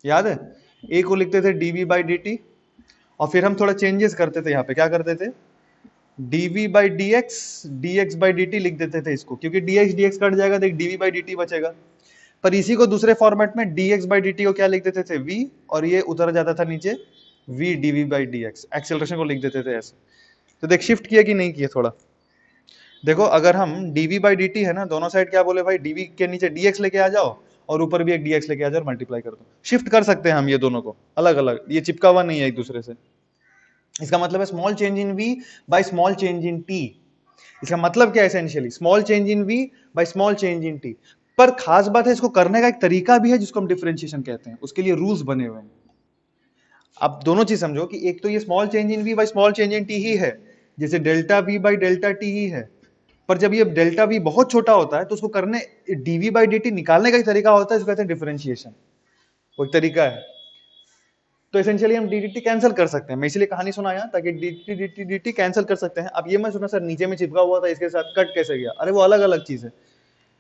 याद है, ए को लिखते थे dv बाई डी टी, और फिर हम थोड़ा चेंजेस करते थे, यहाँ पे क्या करते थे dv by D x by D T लिख देते थे इसको, क्योंकि dx कट जाएगा तो एक dv बाई डी टी बचेगा। पर इसी को दूसरे फॉर्मेट में dx बाई डी टी को क्या लिख देते थे v, और ये उतर जाता था नीचे v dv by D x, acceleration को लिख देते थे ऐसे। तो देख शिफ्ट किया कि नहीं किया थोड़ा, देखो अगर हम dv बाई डी टी है ना, दोनों साइड क्या बोले भाई dv के नीचे dx लेके आ जाओ और ऊपर भी एक dx लेके आ जाओ और मल्टीप्लाई कर दो, शिफ्ट कर सकते हैं हम ये दोनों को अलग अलग, ये चिपका हुआ नहीं है एक दूसरे से। इसका मतलब है small change in v by small change in t, इसका मतलब क्या है essentially small change in v by small change in t। पर खास बात है इसको करने का एक तरीका भी है जिसको हम डिफरेंशिएशन कहते हैं, उसके लिए रूल्स बने हुए हैं। आप दोनों चीज समझो कि एक तो ये small change in v by small change in t ही है, जैसे delta v by delta t ही है, पर जब ये डेल्टा v बहुत छोटा होता है तो उसको करने dv बाई डी टी निकालने का एक तरीका होता है, इसको कहते हैं डिफरेंशिएशन, वो एक तरीका है। तो एसेंशियली हम डी कैंसिल कर सकते हैं। मैं इसलिए कहानी सुनाया ताकि डी कैंसिल कर सकते हैं। अब ये मैं सुना सर नीचे में चिपका हुआ था इसके साथ कट कैसे गया, अरे वो अलग अलग चीज है,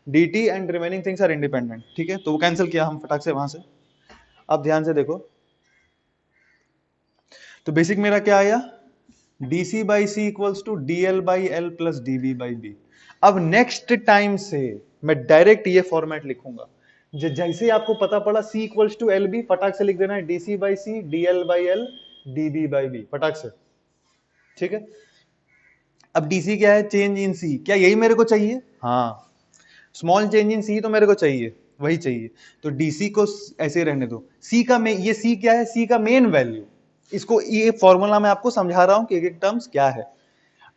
dt and remaining things are independent, ठीक है। तो वो कैंसिल किया हम फटाक से वहां से। अब ध्यान से देखो, तो बेसिक मेरा क्या आया, dc by c equals to dl by l plus dv by b. अब नेक्स्ट टाइम से मैं डायरेक्ट ये फॉर्मेट लिखूंगा, जैसे आपको पता पड़ा c equals to L b, फटाक से लिख देना है dc by c dl by l db by b, फटाक से, ठीक है। अब dc क्या है, चेंज इन c, क्या यही मेरे को चाहिए, हाँ स्मॉल चेंज इन सी तो मेरे को चाहिए, वही चाहिए। तो डीसी को ऐसे रहने दो, सी का ये सी क्या है, सी का मेन वैल्यू, इसको ये फॉर्मूला मैं आपको समझा रहा हूं कि एक टर्म्स क्या है।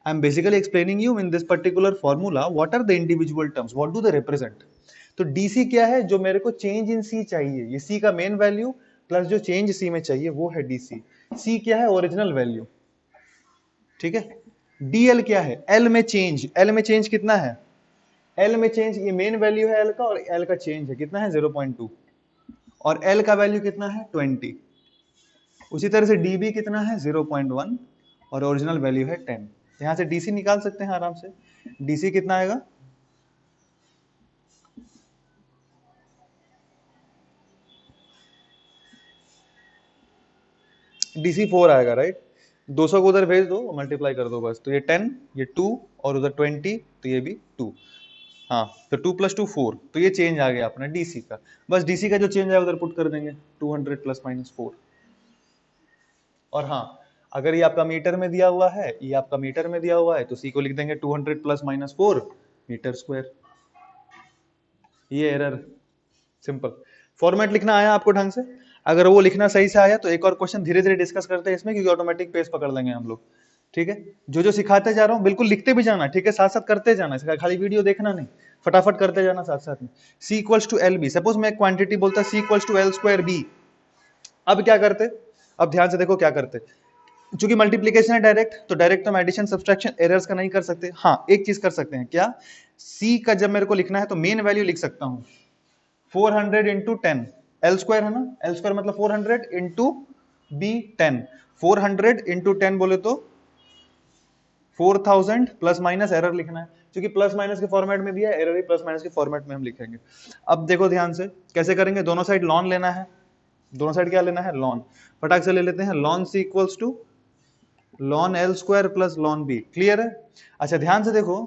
I am basically explaining you in this particular formula what are the individual terms, what do they represent. तो डीसी क्या है, जो मेरे को चेंज इन सी चाहिए, ये सी का मेन वैल्यू प्लस जो चेंज सी में चाहिए वो है डीसी। सी क्या है, ओरिजिनल वैल्यू, ठीक है। डीएल क्या है, एल में चेंज, एल में चेंज कितना है, एल में चेंज ये मेन वैल्यू है एल का, और एल का चेंज है कितना है 0.2, और एल का वैल्यू कितना है 20। उसी तरह से डीबी कितना है 0.1 और ओरिजिनल वैल्यू है 10। यहां से डीसी निकाल सकते हैं आराम से, डीसी कितना आएगा, डीसी 4 आएगा, राइट। 200 को उधर भेज दो, मल्टीप्लाई कर दो बस, तो ये 10, ये 2 और उधर 20, तो ये भी 2, हाँ तो 2 + 2 4, तो ये चेंज आ गया अपना डीसी का। बस डीसी का जो चेंज है उधर पुट कर देंगे 200 ± 4। और हाँ, अगर ये आपका मीटर में दिया हुआ है, ये आपका मीटर में दिया हुआ है, तो सी को लिख देंगे 200 ± 4 मीटर स्क्वायर। ये एरर, सिंपल फॉर्मेट लिखना आया आपको ढंग से। अगर वो लिखना सही से आया तो एक और क्वेश्चन धीरे धीरे डिस्कस करते हैं इसमें, क्योंकि ऑटोमेटिक पेस पकड़ लेंगे हम लोग, ठीक है। जो जो सिखाते जा रहा हूँ बिल्कुल लिखते भी जाना, ठीक है, साथ साथ करते जाना, इसका खाली वीडियो देखना नहीं, फटाफट करते जाना साथ साथ में। C equals to L B, suppose मैं क्वांटिटी बोलता C equals to L square B, अब क्या करते, अब ध्यान से देखो क्या करते, चूंकि मल्टीप्लीकेशन है डायरेक्ट, तो डायरेक्ट हम एडिशन सब्सट्रैक्शन एरर्स का नहीं कर सकते। हाँ एक चीज कर सकते हैं, क्या, सी का जब मेरे को लिखना है तो मेन वैल्यू लिख सकता हूं 400 इंटू 10, एल स्क्वायर है ना, एल स्क्वायर मतलब 400 इंटू बी 10, 400 इंटू 10 बोले तो 4000 प्लस माइनस एरर लिखना है, क्योंकि प्लस माइनस के फॉर्मेट में दिया है, एरर भी प्लस माइनस के फॉर्मेट में हम लिखेंगे। अब देखो ध्यान से कैसे करेंगे, दोनों साइड लॉन लेना है, दोनों साइड क्या लेना है, लॉन, फटाक से ले लेते हैं, ln c equals to ln l square plus ln b, clear है। अच्छा ध्यान से देखो,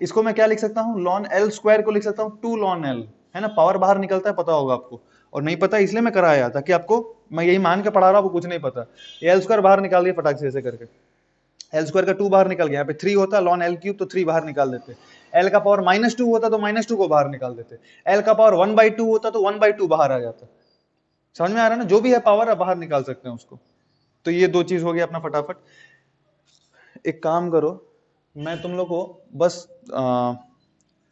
इसको मैं क्या लिख सकता हूं, लॉन एल स्क्वायर को लिख सकता हूं 2 लॉन एल, है ना, पावर बाहर निकलता है, पता होगा आपको, और नहीं पता इसलिए मैं कराया ताकि आपको, मैं यही मान के पढ़ा रहा हूं, कुछ नहीं पता। एल स्क्वायर बाहर निकाल दिया फटाक से ऐसे करके, एल स्क्वायर का 2 बाहर निकल गया, यहाँ पे 3 होता लॉन एल क्यूब, तो 3 बाहर निकाल देते, एल का पावर -2 होता तो -2 को बाहर निकाल देते, एल का पावर 1/2 होता तो 1/2 बाहर आ जाता। समझ में आ रहा है ना, जो भी है पावर आप बाहर निकाल सकते हैं उसको। तो ये दो चीज हो गया अपना फटाफट। एक काम करो, मैं तुम लोग को बस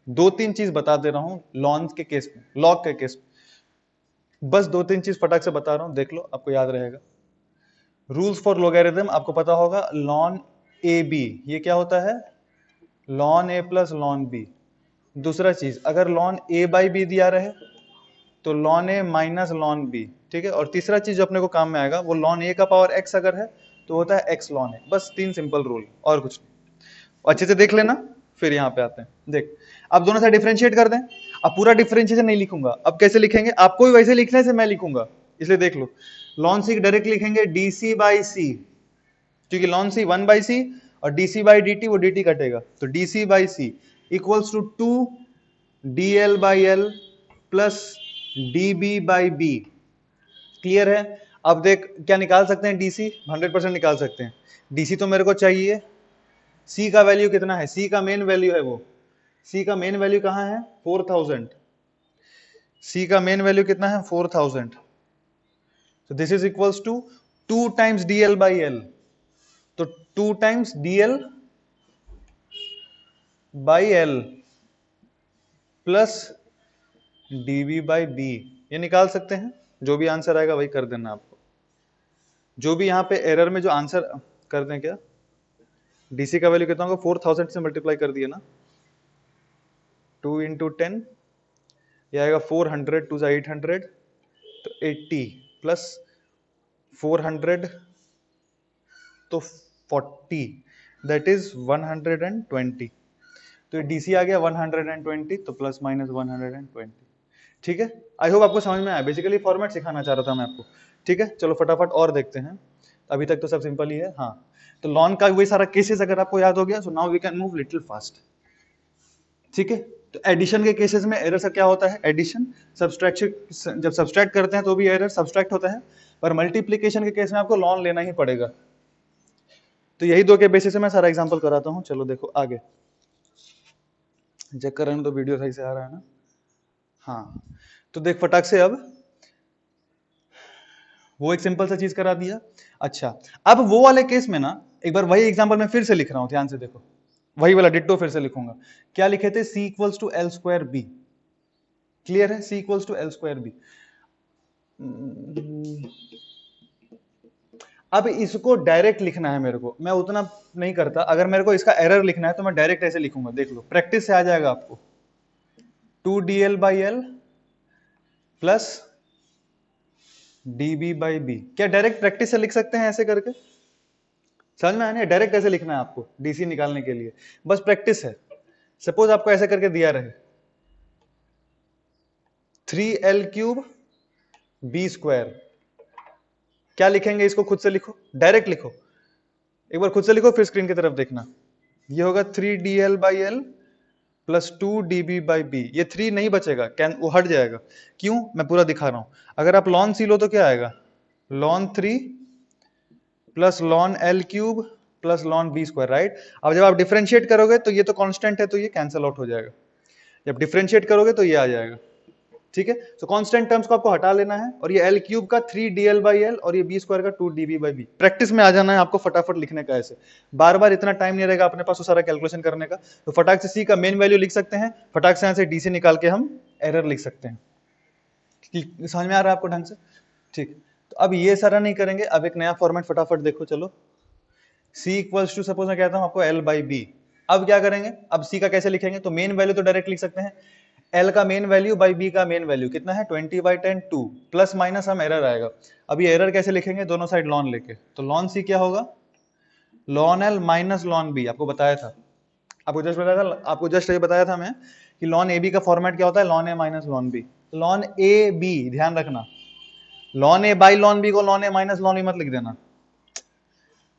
2-3 चीज बता दे रहा हूं लॉन के केस में, लॉग के केस में, बस 2-3 चीज फटाक से बता रहा हूं, देख लो आपको याद रहेगा। रूल्स फॉर लोगैरिथम आपको पता होगा, लॉन ए बी, ये क्या होता है, लॉन ए प्लस लॉन बी। दूसरा चीज, अगर लॉन ए बाई बी दिया रहे तो lawn a minus ln B, ठीक है। और तीसरा चीज जो अपने को काम में आएगा, वो लॉन ए का पावर एक्स अगर है तो होता है एक्स लॉन ए। बस 3 सिंपल रूल, और कुछ नहीं, अच्छे से देख लेना, फिर यहाँ पे आते हैं। देख, अब दोनों से डिफरेंशिएट कर दें। अब पूरा डिफरेंशिएशन नहीं लिखूंगा, अब कैसे लिखेंगे, आपको भी वैसे लिखने से मैं लिखूंगा, इसलिए देख लो, लॉन सी डायरेक्ट लिखेंगे डीसी बाई सी, क्योंकि लॉन सी 1/c और डीसी बाई dt, वो dt कटेगा, तो dc by c equals to 2 dl by l plus db by b, clear है। अब देख क्या निकाल सकते हैं, डीसी 100% निकाल सकते हैं, डीसी तो मेरे को चाहिए, सी का वैल्यू कितना है, सी का मेन वैल्यू है वो, सी का मेन वैल्यू कहां है 4000, सी का मेन वैल्यू कितना है 4000, तो this is equals to 2 times dl by l, तो 2 times dl by l plus dv by b, ये निकाल सकते हैं। जो भी आंसर आएगा वही कर देना आपको, जो भी यहाँ पे एरर में जो आंसर कर दें, क्या डीसी का वैल्यू कितना होगा 4000 से मल्टीप्लाई कर दिए ना, 2 इंटू 10, ये आएगा 400, 2 800, तो 80 प्लस 400 तो 40 दैट इज 120। तो ये डीसी आ गया 120 तो प्लस माइनस 120। ठीक है, आई होप आपको समझ में आया। बेसिकली फॉर्मेट सिखाना चाह रहा था मैं आपको। ठीक है, चलो फटाफट और देखते हैं। अभी तक तो सब सिंपल ही है। हाँ, तो लॉन का वही सारा केसेस अगर आपको याद हो गया, so now we can move little fast. ठीक है, तो एडिशन के केसेस में एरर से क्या होता है, एडिशन सब्सट्रैक्शन, जब सब्सट्रैक्ट करते हैं तो भी एरर सब्सट्रैक्ट होता है, पर मल्टीप्लीकेशन के केस में आपको लॉन लेना ही पड़ेगा। तो यही दो के बेसिस से मैं सारा एग्जांपल कराता हूं। चलो देखो आगे, चेक कर रहे हैं तो वीडियो सही से आ रहा है ना। हाँ, तो देख फटाक से, अब वो एक सिंपल सा चीज करा दिया। अच्छा, अब वो वाले केस में ना, एक बार वही एग्जांपल मैं फिर से लिख रहा हूं, ध्यान से देखो, वही वाला डिट्टो फिर से लिखूंगा। क्या लिखे थे, C equals to L square B. Clear है, C equals to L square B. अब इसको डायरेक्ट लिखना है मेरे को, मैं उतना नहीं करता। अगर मेरे को इसका एरर लिखना है तो मैं डायरेक्ट ऐसे लिखूंगा, देख लो प्रैक्टिस से आ जाएगा आपको। 2dl/l plus db/b। क्या डायरेक्ट प्रैक्टिस से लिख सकते हैं ऐसे करके? समझ में आया ना? डायरेक्ट ऐसे लिखना है आपको डीसी निकालने के लिए, बस प्रैक्टिस है। सपोज आपको ऐसे करके दिया रहे 3l³ b²। क्या लिखेंगे इसको? खुद से लिखो, डायरेक्ट लिखो, एक बार खुद से लिखो फिर स्क्रीन की तरफ देखना। ये होगा 3dl/l प्लस 2db/b। ये 3 नहीं बचेगा, वो हट जाएगा। क्यों? मैं पूरा दिखा रहा हूं। अगर आप लॉन सी लो तो क्या आएगा, ln 3 plus ln l³ plus ln b², right. अब जब आप डिफरेंशिएट करोगे तो ये तो कांस्टेंट है, तो ये कैंसिल आउट हो जाएगा। जब डिफरेंशिएट करोगे तो ये आ जाएगा। ठीक है, तो कांस्टेंट टर्म्स को आपको हटा लेना है, और ये l³ का 3dl/l और ये b² का 2db/b। प्रैक्टिस में आ जाना है आपको, फटाफट लिखने का। ऐसे बार बार इतना टाइम नहीं रहेगा अपने पास वो सारा कैलकुलेशन करने का। तो फटाक से सी का मेन वैल्यू लिख सकते हैं, फटाक से यहाँ से डी से निकाल के हम एरर लिख सकते हैं। समझ में आ रहा है आपको ढंग से? ठीक, तो अब ये सारा नहीं करेंगे, अब एक नया फॉर्मेट फटाफट देखो। चलो, सी इक्वल्स टू, सपोज मैं कहता हूं आपको l/b। अब क्या करेंगे, अब सी का कैसे लिखेंगे? तो मेन वैल्यू तो डायरेक्ट लिख सकते हैं, L का मेन वैल्यू बाई बी का मेन वैल्यू कितना है, 20/10 2 प्लस माइनस हम एरर आएगा। अब ये एरर कैसे लिखेंगे, दोनों साइड लॉन लेके। तो लॉन सी क्या होगा, ln l minus ln b. आपको बताया था, आपको जस्ट ये बताया था मैं कि लॉन ए बी का फॉर्मेट क्या होता है, ln a minus ln b. Ln a b, ध्यान रखना, ln a by ln b को ln a minus ln b मत लिख देना।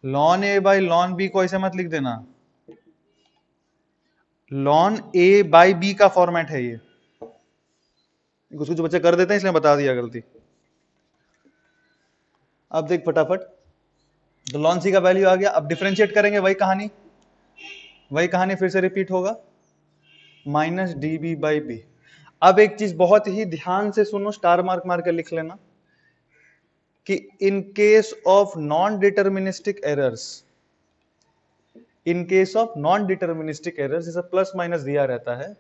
Ln a by ln b को ऐसे मत लिख देना, लॉन ए बाई बी का फॉर्मेट है ये। कुछ कुछ बच्चे कर देते हैं, इसलिए बता दिया गलती। अब देख फटाफट, तो लॉन सी का वैल्यू आ गया। अब डिफरेंशिएट करेंगे, वही कहानी फिर से रिपीट होगा, माइनस db/b। अब एक चीज बहुत ही ध्यान से सुनो, स्टार मार्क मार कर लिख लेना कि in case of non deterministic errors, in case of non deterministic errors, जैसा प्लस माइनस दिया रहता है,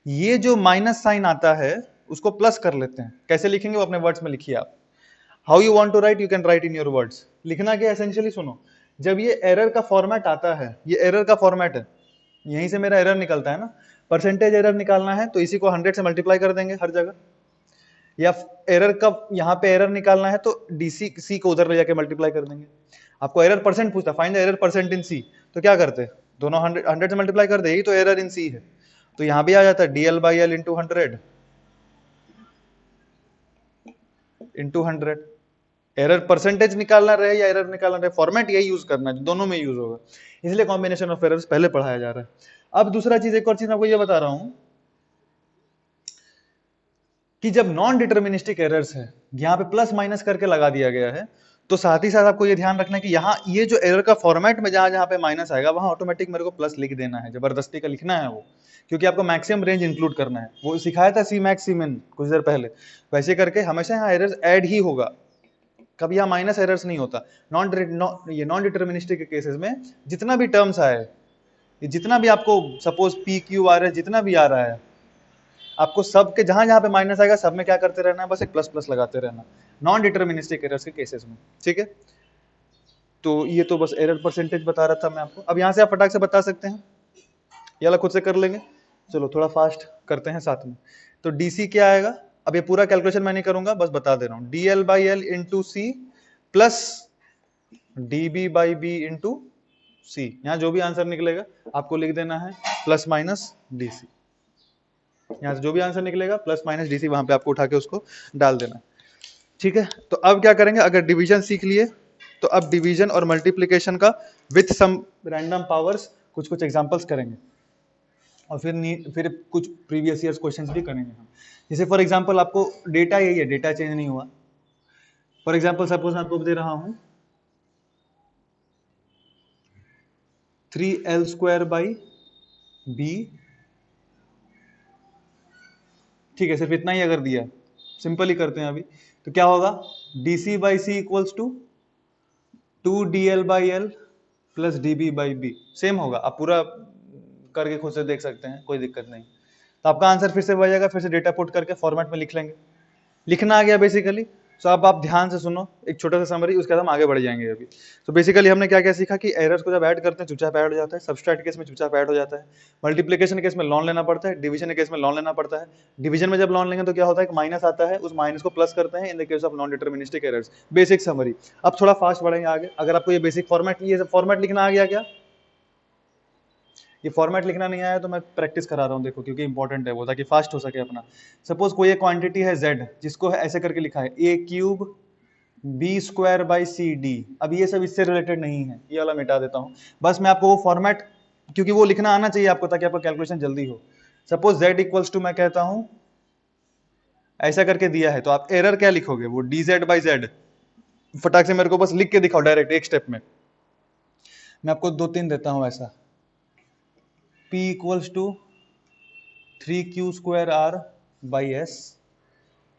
ये जो माइनस साइन आता है उसको प्लस कर लेते हैं। कैसे लिखेंगे वो अपने वर्ड्स में लिखिए आप। How you want to write, you can write in your words. लिखना क्या एसेंशियली, सुनो, जब ये एरर का फॉर्मेट आता है, ये एरर का फॉर्मेट है, यहीं से मेरा एरर निकलता है ना। परसेंटेज एरर निकालना है तो इसी को 100 से मल्टीप्लाई कर देंगे हर जगह, या एरर का यहाँ पे एरर निकालना है तो डीसी सी को उधर ले जाके मल्टीप्लाई कर देंगे। आपको एरर परसेंट पूछता, find the error percent in C, तो क्या करते, दोनों 100 से मल्टीप्लाई कर दे, यही तो एरर इन सी है। तो यहाँ भी आ जाता है dl/l into 100 into 100। Error percentage निकालना रहे या एरर निकालना रहे, फॉर्मेट यही यूज करना है, दोनों में यूज होगा, इसलिए कॉम्बिनेशन ऑफ एरर्स पहले पढ़ाया जा रहा है। अब दूसरा चीज, एक और चीज आपको ये बता रहा हूं कि जब नॉन डिटर्मिनिस्टिक एरर्स है, यहां पे प्लस माइनस करके लगा दिया गया है, तो साथ ही साथ आपको ये ध्यान रखना है कि यहाँ ये जो एरर का फॉर्मेट में जहां जहां पे माइनस आएगा वहां ऑटोमेटिक मेरे को प्लस लिख देना है, जबरदस्ती का लिखना है वो, क्योंकि आपको मैक्सिमम रेंज इंक्लूड करना है। वो सिखाया था सी मैक्स सी मिन कुछ देर पहले, वैसे करके हमेशा यहाँ एरर्स ऐड ही होगा, कभी यहाँ माइनस एरर्स नहीं होता। ये नॉन डिटर्मिनिस्टिक के केसेस में जितना भी टर्म्स आए, जितना भी आपको सपोज पी क्यू आर है, जितना भी आ रहा है, आपको सब के जहां जहां पे माइनस आएगा सब में क्या करते रहना है, बस एक प्लस प्लस लगाते रहना, नॉन डिटर्मिनिस्टिक एरर्स के केसेस में। ठीक है, तो ये तो बस एरर परसेंटेज बता रहा था मैं आपको। अब यहां से आप फटाक से बता सकते हैं, ये वाला खुद से कर लेंगे। चलो थोड़ा फास्ट करते हैं साथ में। तो डीसी क्या आएगा, अब ये पूरा कैलकुलेशन मैं नहीं करूंगा, बस बता दे रहा हूं, dl/l into C plus dB by B into C. यहां जो भी आंसर निकलेगा आपको लिख देना है प्लस माइनस डीसी। यहां से जो भी आंसर निकलेगा प्लस माइनस डीसी वहां पे आपको उठा के उसको डाल देना। ठीक है, तो अब क्या करेंगे, अगर डिवीजन सीख लिए तो अब डिवीजन और मल्टीप्लिकेशन का विथ सम रैंडम पावर्स कुछ कुछ एग्जांपल्स करेंगे, और फिर कुछ प्रीवियस ईयर्स क्वेश्चंस भी करेंगे हम। जैसे फॉर एग्जांपल आपको डेटा यही है, डेटा चेंज नहीं हुआ। फॉर एग्जांपल सपोज मैं आपको दे रहा हूं 3l स्क्वायर बाई बी, ठीक है, सिर्फ इतना ही अगर दिया, सिंपल ही करते हैं अभी, तो क्या होगा, dc by c equals to 2dl by l plus db by b. Same होगा, आप पूरा करके खुद से देख सकते हैं, कोई दिक्कत नहीं। तो आपका आंसर फिर से वही जाएगा, फिर से डेटा पुट करके फॉर्मेट में लिख लेंगे। लिखना आ गया बेसिकली। सो अब आप ध्यान से सुनो एक छोटा सा समरी, उसके बाद हम आगे बढ़ जाएंगे अभी। तो बेसिकली हमने क्या क्या सीखा कि एरर्स को जब ऐड करते हैं चुपचाप ऐड हो जाता है, सबस्ट्रैक्ट केस में चुपचाप ऐड हो जाता है, मल्टीप्लिकेशन केस में लॉन लेना पड़ता है, डिवीजन के केस में लॉन लेना पड़ता है। डिवीजन में जब लॉन लेंगे तो क्या होता है, एक माइनस आता है, उस माइनस को प्लस करते हैं in the case of non deterministic errors. Basic summary. अब थोड़ा फास्ट बढ़ेंगे आगे। अगर आपको ये बेसिक फॉर्मेट, ये सब फॉर्मेट लिखना आ गया क्या, ये फॉर्मेट लिखना नहीं आया तो मैं प्रैक्टिस करा रहा हूँ, देखो, क्योंकि इंपॉर्टेंट है वो, ताकि फास्ट हो सके अपना। सपोज कोई एक क्वांटिटी है z, जिसको है ऐसे करके लिखा है a cube b square by c d. अब ये सब इससे रिलेटेड नहीं है, ये वाला मिटा देता हूँ। बस मैं आपको वो फॉर्मेट, क्योंकि वो लिखना आना चाहिए आपको ताकि आपका कैलकुलेशन जल्दी हो। सपोज z इक्वल्स टू, मैं कहता हूं ऐसा करके दिया है, तो आप एरर क्या लिखोगे, वो dz बाई जेड। फटाक से मेरे को बस लिख के दिखाओ डायरेक्ट एक स्टेप में। मैं आपको 2-3 देता हूं ऐसा, p equals to 3q square r by s।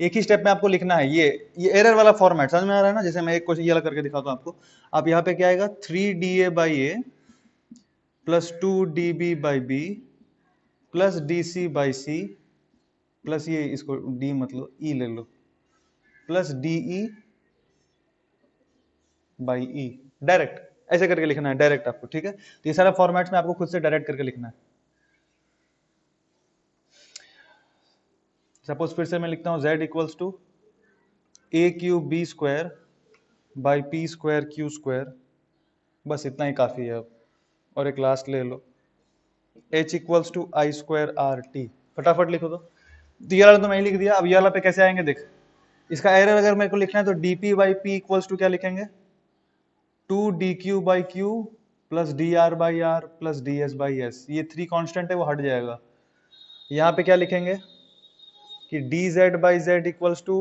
एक ही स्टेप में आपको लिखना है। ये एरर वाला फॉर्मेट समझ में आ रहा है ना। जैसे मैं एक क्वेश्चन ये वाला करके दिखाता हूं आपको। आप यहाँ पे क्या आएगा, 3da by A plus 2db by B plus dc by C plus ये, इसको d मतलब e ले लो, plus de by e। Direct ऐसे करके लिखना है डायरेक्ट आपको, ठीक है। तो ये सारा फॉर्मेट्स में आपको खुद से डायरेक्ट करके लिखना है। सपोज फिर से मैं लिखता हूं z equals to a cube b square by p square q square. बस इतना ही काफी है अब। और एक लास्ट ले लो, h equals to I square are t. फटाफट लिखो तो ये वाला तो मैं ही लिख दिया। अब ये वाला पे कैसे आएंगे देख। इसका एरर अगर मेरे को लिखना है तो dp by p equals to क्या लिखेंगे, 2dq by q plus dr by r plus ds by s. ये 3 कांस्टेंट है, वो हट जाएगा। यहाँ पे क्या लिखेंगे कि dz by z equals to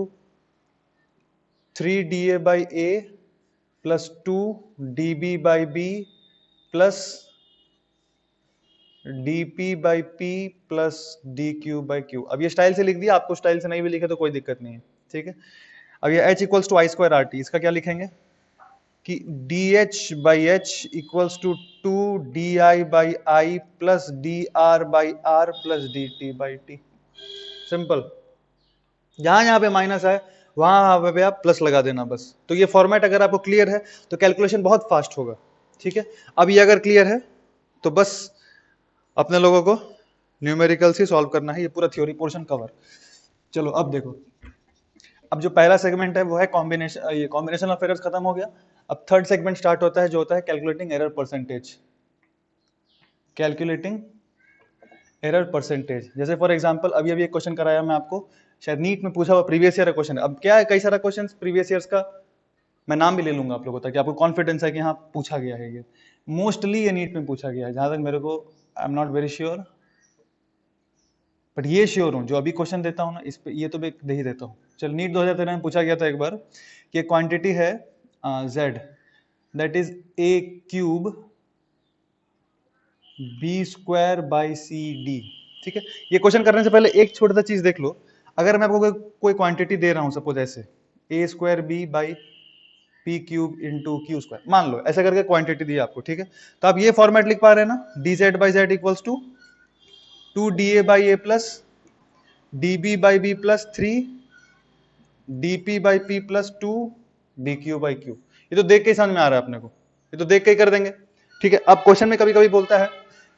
3da by a plus 2db by b plus dp by p plus dq by q। अब ये स्टाइल से लिख दिया, आपको स्टाइल से नहीं भी लिखे तो कोई दिक्कत नहीं है, ठीक है। अब ये h equals to I square are t, इसका क्या लिखेंगे कि dh by h equals to 2di by i plus dr by r plus dt by t. Simple. जहां पे माइनस है वहां पे आप प्लस लगा देना बस। तो ये फॉर्मेट अगर आपको क्लियर है तो कैलकुलेशन बहुत फास्ट होगा, ठीक है। अब ये अगर क्लियर है तो बस अपने लोगों को न्यूमेरिकल्स ही सॉल्व करना है, ये पूरा थ्योरी पोर्शन कवर। चलो अब देखो, अब जो पहला सेगमेंट है वो है कॉम्बिनेशन, ये कॉम्बिनेशन ऑफ एरर्स खत्म हो गया। अब थर्ड सेगमेंट स्टार्ट होता है जो होता है calculating error percentage. Calculating error percentage, जैसे फॉर एग्जांपल अभी एक क्वेश्चन कराया मैं आपको, शायद नीट में पूछा हुआ प्रीवियस ईयर का क्वेश्चन है। अब क्या है, कई सारा क्वेश्चन प्रीवियस ईयर्स का मैं नाम भी ले लूंगा आप लोगों तक, आपको कॉन्फिडेंस है कि हाँ पूछा गया है। ये मोस्टली ये नीट में पूछा गया है, जहां तक मेरे को, I am not very sure, but ये श्योर हूं जो अभी क्वेश्चन देता हूं ना इस पे, ये तो मैं दे ही देता हूं। चल, नीट 2013 में पूछा गया था एक बार कि एक क्वांटिटी है z, that is a cube b square by c d, ठीक है। ये क्वेश्चन करने से पहले एक छोटा सा चीज देख लो। अगर मैं आपको कोई क्वांटिटी दे रहा हूं, सपोज ऐसे a square b by p cube into q square, मान लो ऐसा करके क्वांटिटी दी आपको, ठीक है। तो आप ये फॉर्मेट लिख पा रहे हैं ना, dz by z equals to 2da by A plus db by B plus 3 dp by p plus 2 dq by q। ये तो देख के ही समझ में आ रहा है अपने को, ये तो देख के ही कर देंगे, ठीक है। अब क्वेश्चन में कभी कभी बोलता है,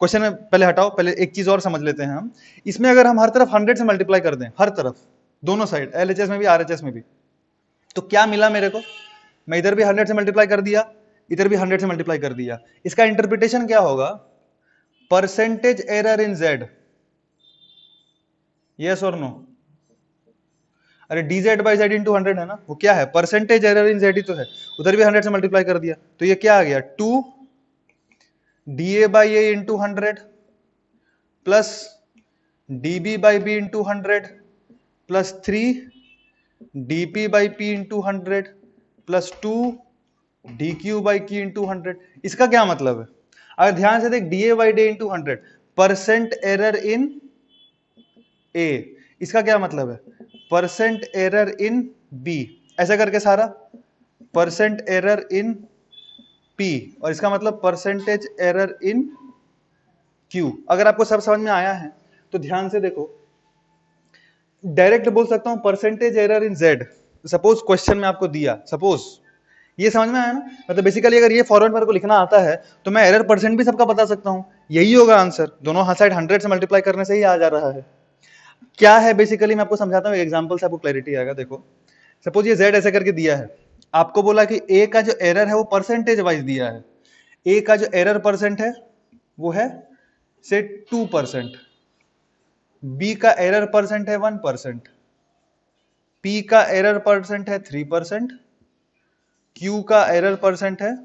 क्वेश्चन में पहले हटाओ, पहले एक चीज और समझ लेते हैं हम। इसमें अगर हम हर तरफ 100 से मल्टीप्लाई कर दें, हर तरफ दोनों साइड, LHS में भी RHS में भी, तो क्या मिला मेरे को मैं इधर भी 100 से मल्टीप्लाई कर दिया, इधर भी 100 से मल्टीप्लाई कर दिया। इसका इंटरप्रिटेशन क्या होगा? Percentage error in Z, yes और नो? अरे dz बाई जेड इंटू 100 है ना, वो क्या है? परसेंटेज एरर इन जेड ही तो है। उधर भी 100 से मल्टीप्लाई कर दिया, तो ये क्या आ गया? 2 da by a into 100 plus db by B into 100 plus 3 dp by p into 100 plus 2 dq by q into 100। इसका क्या मतलब है? अगर ध्यान से देख, da by day into 100, percent error in a, इसका क्या मतलब है? परसेंट एरर इन b, ऐसा करके सारा परसेंट एरर इन p, और इसका मतलब परसेंटेज एरर इन q। अगर आपको सब समझ में आया है तो ध्यान से देखो, डायरेक्ट बोल सकता हूं percentage error in z। Suppose question में आपको दिया, सपोज ये समझ में आया ना, मतलब बेसिकली अगर ये फॉर्मेट मेरे को लिखना आता है तो मैं एरर परसेंट भी सबका बता सकता हूं, यही होगा आंसर। दोनों साइड 100 से मल्टीप्लाई करने से ही आ जा रहा है। क्या है बेसिकली, मैं आपको समझाता हूं, एग्जांपल से आपको क्लैरिटी आएगा। देखो सपोज ये z ऐसे करके दिया है, आपको बोला कि a का जो एरर है वो परसेंटेज वाइज दिया है। a का जो एरर परसेंट है वो है से 2%, b का एरर परसेंट है 1%, p का एरर परसेंट है 3%, q का एरर परसेंट है,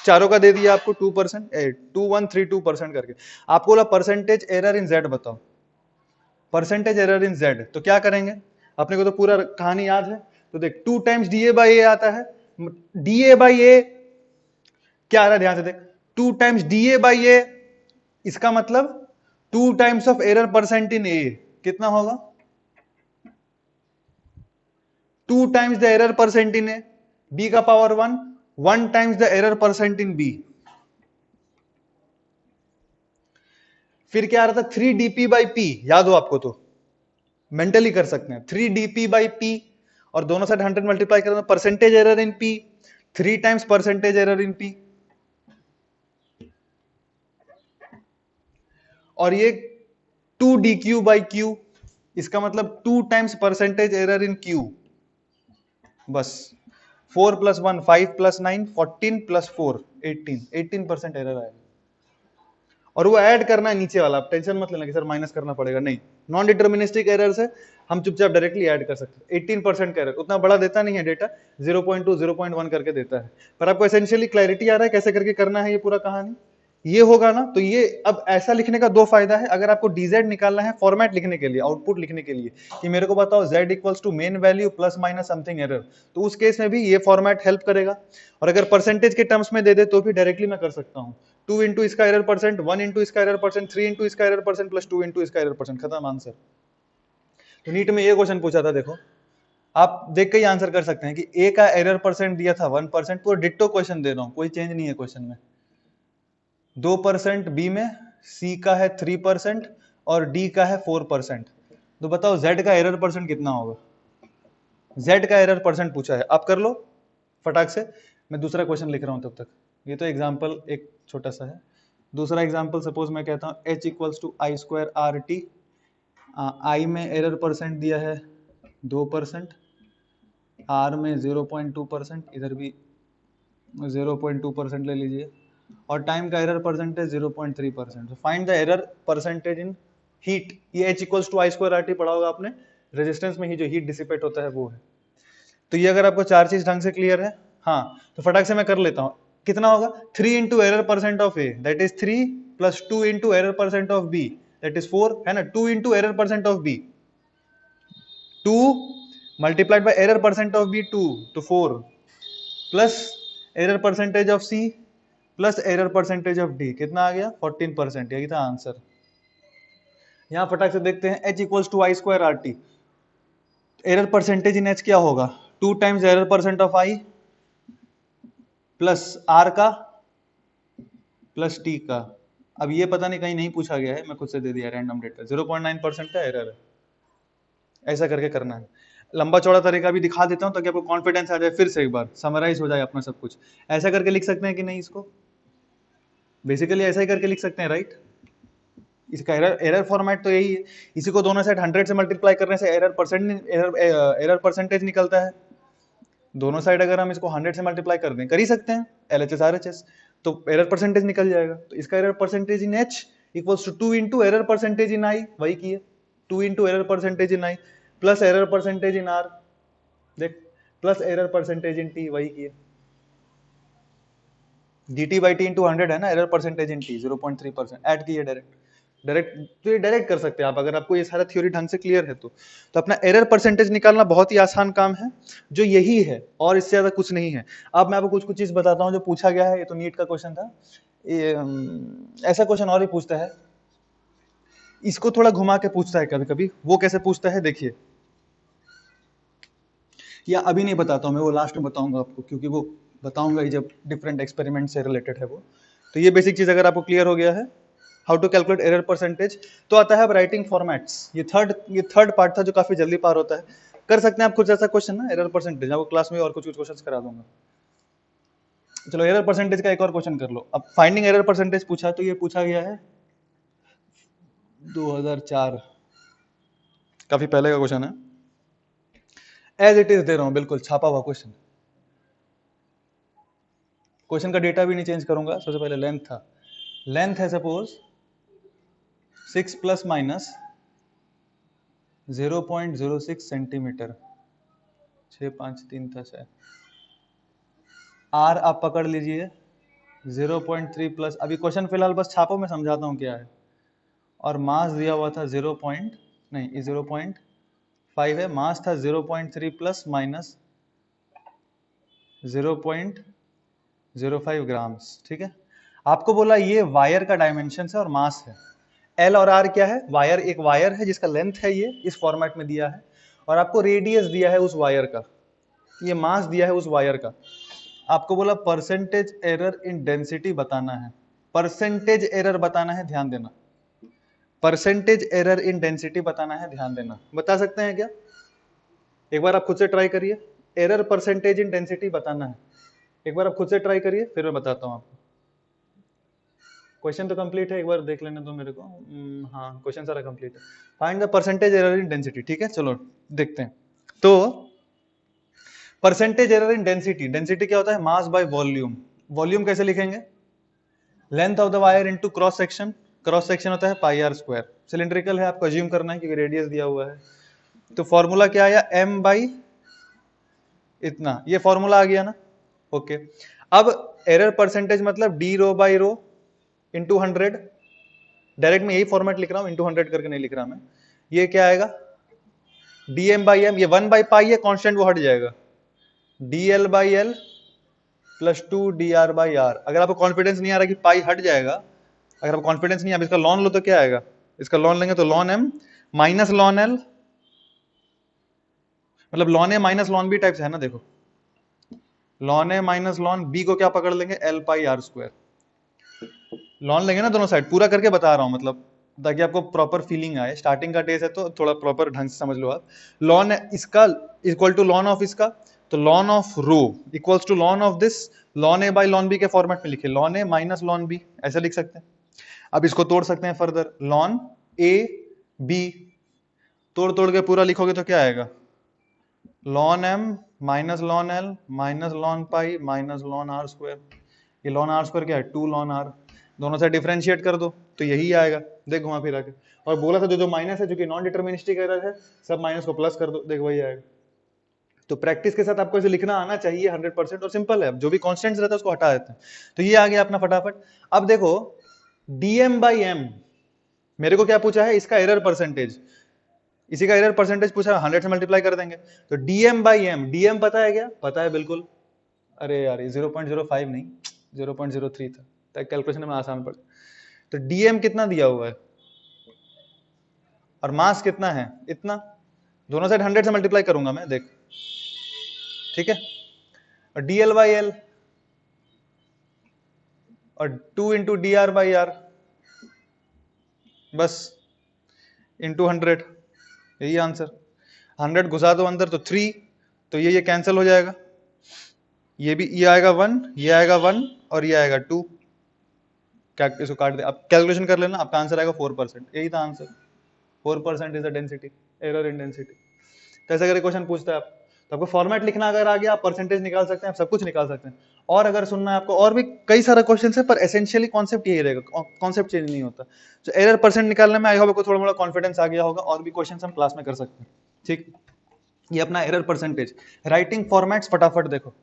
चारों का दे दिया आपको 2%, 2132% करके। आपको बोला परसेंटेज एरर इन z बताओ, परसेंटेज एरर इन z, तो क्या करेंगे? अपने को तो पूरा कहानी याद है, तो देख 2 टाइम्स डी ए बाई ए आता है। डी ए बाई ए क्या आ रहा है? ध्यान से देख, 2 times D A by A, इसका मतलब 2 times of error percent in A, कितना होगा? 2 times the error percent in A, B का power 1, 1 times the error percent in B. फिर क्या आ रहा था? 3 डीपी बाई पी, याद हो आपको तो मेंटली कर सकते हैं। 3 डीपी बाई पी, और दोनों साइड 100 मल्टीप्लाई करें तो percentage error in P, 3 times percentage error in P, और ये 2 डी क्यू बाई क्यू, इसका मतलब 2 times percentage error in Q. बस 4 प्लस 1 5 प्लस 9 14 प्लस 4 18% एरर आएगा। और वो ऐड करना है नीचे वाला, आप टेंशन मत लेना कि सर माइनस करना पड़ेगा, नहीं। नॉन डिटर्मिनिस्टिक एरर से हम चुपचाप डायरेक्टली ऐड कर सकते हैं। 18% का एरर उतना बड़ा देता नहीं है डेटा, 0.2 0.1 करके देता है, पर आपको एसेंशियली क्लैरिटी आ रहा है कैसे करके करना है ये पूरा कहानी। ये होगा ना, तो ये अब ऐसा लिखने का दो फायदा है। अगर आपको dz निकालना है फॉर्मेट लिखने के लिए, आउटपुट लिखने के लिए, कि मेरे को बताओ z equals to main value plus minus something error, तो उस केस में भी ये फॉर्मेट हेल्प करेगा। और अगर परसेंटेज के टर्म्स में दे दे तो भी डायरेक्टली मैं कर सकता हूँ, 2 इंटू इसका एरर परसेंट, 1 इंटू इसका एरर परसेंट, 3 इंटू इसका एरर परसेंट प्लस 2 इंटू इसका एरर परसेंट, खत्म आंसर। तो नीट में ये क्वेश्चन पूछा था, देखो आप देख के ही आंसर कर सकते हैं कि ए का एरर परसेंट दिया था 1%, पूरा डिट्टो क्वेश्चन दे रहा हूं, कोई चेंज नहीं है क्वेश्चन में। 2% बी में, सी का है 3% और डी का है 4%। तो बताओ जेड का एरर परसेंट कितना होगा? जेड का एरर परसेंट पूछा है, आप कर लो फटाक से। मैं दूसरा क्वेश्चन लिख रहा हूं तब तक, ये तो एग्जाम्पल एक छोटा सा है। दूसरा एग्जाम्पल, सपोज मैं कहता हूं h equals to I square are T. I में एरर परसेंट दिया है 2%, आर में 0.2%, इधर भी 0.2% ले लीजिए, और टाइम का एरर परसेंटेज 0.3%। तो find the error percentage in heat. ये h equals to I square are t पढ़ा होगा आपने, रेजिस्टेंस में ही जो हीट डिसिपेट होता है वो है। तो ये अगर आपको चार चीज ढंग से क्लियर है, हाँ, तो फटाक से मैं कर लेता हूं। कितना होगा? 3 into error percent of a, that is 3 plus 2 into error percent of b, that is 4, है ना। 2 into error percent of b, 2 multiplied by error percent of b 2, तो 4 plus error percentage of c plus error percentage of d, कितना आ गया? 14%। यही था answer. यहां फटाक से देखते हैं, h equals to I square are t, error percentage in h क्या होगा? 2 times error percent of i plus r का प्लस t का। अब ये पता नहीं कहीं नहीं पूछा गया है, मैं खुद से दे दिया रैंडम डेटा, 0.9% का एरर है। ऐसा करके करना है। लंबा चौड़ा तरीका भी दिखा देता हूं ताकि आपको कॉन्फिडेंस आ जाए, फिर से एक बार समराइज हो जाए अपना सब कुछ। ऐसा करके लिख सकते हैं कि नहीं? इसको बेसिकली ऐसा ही करके लिख सकते हैं, राइट? इसका एरर फॉर्मेट तो यही है, इसी को दोनों साइड 100 से मल्टीप्लाई करने से एरर परसेंटेज निकलता है। दोनों साइड अगर हम इसको 100 से मल्टीप्लाई कर दें, कर ही सकते हैं, LHS RHS, तो एरर परसेंटेज निकल जाएगा। तो इसका error percentage in H equals to 2 into error percentage in I, वही की है 2 into error percentage in I plus error percentage in R, देख, plus error percentage in T, वही की है dt बाई टी इंटू 100 है ना, error percentage in T 0.3%, add किए डायरेक्ट तो ये डायरेक्ट कर सकते हैं आप, अगर आपको ये सारा थ्योरी ढंग से क्लियर है तो अपना एरर परसेंटेज निकालना बहुत ही आसान काम है, जो यही है और इससे ज्यादा कुछ नहीं है। अब मैं आपको कुछ चीज बताता हूँ जो पूछा गया है, ये तो नीट का क्वेश्चन था, ऐसा क्वेश्चन और ही पूछता है, इसको थोड़ा घुमा के पूछता है कभी कभी, वो कैसे पूछता है देखिए, या अभी नहीं बताता हूँ मैं, वो लास्ट में बताऊंगा आपको, क्योंकि वो बताऊंगा ही जब डिफरेंट एक्सपेरिमेंट से रिलेटेड है वो। तो ये बेसिक चीज अगर आपको क्लियर हो गया है, how to calculate error percentage, तो आता है अब राइटिंग फॉर्मेट्स। ये थर्ड पार्ट था जो काफी जल्दी पार होता है, कर सकते हैं आप कुछ ऐसा क्वेश्चन ना एरर परसेंटेज, आपको क्लास में और कुछ क्वेश्चन करा दूंगा। चलो एरर परसेंटेज का एक और क्वेश्चन कर लो। अब फाइंडिंग एरर परसेंटेज पूछा, तो ये पूछा गया है 2004, काफी पहले का क्वेश्चन है, एज इट इज दे रहा हूं, बिल्कुल छापा हुआ क्वेश्चन। क्वेश्चन का डेटा भी नहीं चेंज करूंगा। सबसे पहले लेंथ था, लेंथ है सपोज 6 प्लस माइनस 0.06 सेंटीमीटर, 6 5 3 था शायद। आर आप पकड़ लीजिए 0.3 प्लस, अभी क्वेश्चन फिलहाल बस छापो, मैं समझाता हूँ क्या है। और मास दिया हुआ था 0.5 है, मास था 0.3 प्लस माइनस 0.05 ग्राम्स, ठीक है। आपको बोला ये वायर का डायमेंशन है और मास है। एल और आर क्या है, वायर, एक वायर है जिसका लेंथ है, ये इस फॉर्मेट में दिया है, और आपको रेडियस दिया है उस वायर का, ये मास दिया है उस वायर का। आपको बोला परसेंटेज एरर इन डेंसिटी बताना है, परसेंटेज एरर बताना है, ध्यान देना, परसेंटेज एरर इन डेंसिटी बताना है, ध्यान देना। बता सकते हैं क्या, एक बार आप खुद से ट्राई करिए, एरर परसेंटेज इन डेंसिटी बताना है, एक बार आप खुद से ट्राई करिए, फिर मैं बताता हूं आपको। क्वेश्चन तो कंप्लीट है, एक बार देख लेने दो मेरे को। हाँ क्वेश्चन सारा कंप्लीट है। Find the percentage error in density, ठीक है, चलो देखते हैं। तो percentage error in density, density क्या होता है, मास बाय वॉल्यूम। वॉल्यूम कैसे लिखेंगे, length of the wire into cross section, cross section होता है पाई आर स्क्वायर, सिलिंड्रिकल है आपको अज्यूम करना है क्योंकि रेडियस दिया हुआ है। तो फॉर्मूला क्या आया, m बाई इतना, ये फॉर्मूला आ गया ना, ओके। अब एरर परसेंटेज मतलब d rho by rho into 100, direct में यही फॉर्मेट लिख रहा हूं, इंटू 100 करके नहीं लिख रहा मैं। ये क्या आएगा, dm बाई एम, ये 1 बाई पाई है, कांस्टेंट वो हट जाएगा, dl by l plus 2 dr by r. अगर आपको कॉन्फिडेंस नहीं आ रहा कि पाई हट जाएगा, अगर आपको कॉन्फिडेंस नहीं, आप इसका लॉन लो तो क्या आएगा, इसका लॉन लेंगे तो ln m minus ln l, मतलब ln a minus ln b type से है ना, देखो ln a minus ln b को क्या पकड़ लेंगे, l pi r square, ln लेंगे ना दोनों साइड, पूरा करके बता रहा हूं मतलब ताकि आपको प्रॉपर फीलिंग आए, स्टार्टिंग का डेज है तो थोड़ा प्रॉपर ढंग से समझ लो आप। लॉन इसका इक्वल टू लॉन ऑफ इसका, तो ln of rho equals to ln of this, ln a by ln b के फॉर्मेट में लिखे, ln a minus ln b, ऐसा लिख सकते हैं। अब इसको तोड़ सकते हैं फर्दर, लॉन ए बी, तोड़ तोड़ के पूरा लिखोगे तो क्या आएगा, ln m minus ln l minus ln pi minus ln r square. ये लॉन आर स्क्वायर क्या है, 2 लॉन आर, दोनों से डिफरेंशिएट कर दो तो यही आएगा, देख घुमा फिरा के। और बोला था जो माइनस है, जो कि नॉन डिटर्मिनिस्टिक एरर है, सब माइनस को प्लस कर दो, देख वही आएगा। तो प्रैक्टिस के साथ आपको ऐसे लिखना आना चाहिए 100%, और सिंपल है, जो भी कॉन्स्टेंट्स रहता है उसको हटा देते हैं। तो ये आ गया अपना फटाफट। अब देखो dm बाई एम, मेरे को क्या पूछा है, इसका एरर परसेंटेज, इसी का एरर परसेंटेज पूछा, 100 से मल्टीप्लाई कर देंगे। तो dm बाई एम, dm पता है क्या, पता है बिल्कुल, अरे यार ये 0.05 नहीं 0.03 था, कैलकुलेशन में आसान पड़। तो dm कितना दिया हुआ है और मास कितना है, इतना, दोनों साइड 100 से मल्टीप्लाई करूंगा मैं, देख, ठीक है। और dl बाई एल और 2 into d are by r, बस इंटू 100, यही आंसर। 100 घुसा दो अंदर तो 3, तो ये कैंसिल हो जाएगा, ये भी, ये आएगा 1, ये आएगा 1 और ये आएगा 2, क्या इसको काट दे, आप कैलकुलेशन कर लेना, आपका आंसर आएगा 4%, यही था answer, 4% is the density, error in density. तो ऐसे अगर क्वेश्चन पूछता है आप, तो आपको फॉर्मेट लिखना अगर आ गया, आप परसेंटेज निकाल सकते हैं, आप सब कुछ निकाल सकते हैं। और अगर सुनना है आपको, और भी कई सारे क्वेश्चन है, पर एसेंशियली कॉन्सेप्ट यही रहेगा, कॉन्सेप्ट चेंज नहीं होता। तो एरर परसेंट निकालने में आई होप आपको थोड़ा मोड़ा कॉन्फिडेंस आ गया होगा, और भी क्वेश्चन हम क्लास में कर सकते हैं। ठीक, ये अपना एरर परसेंटेज। राइटिंग फॉर्मेट्स फटाफट देखो,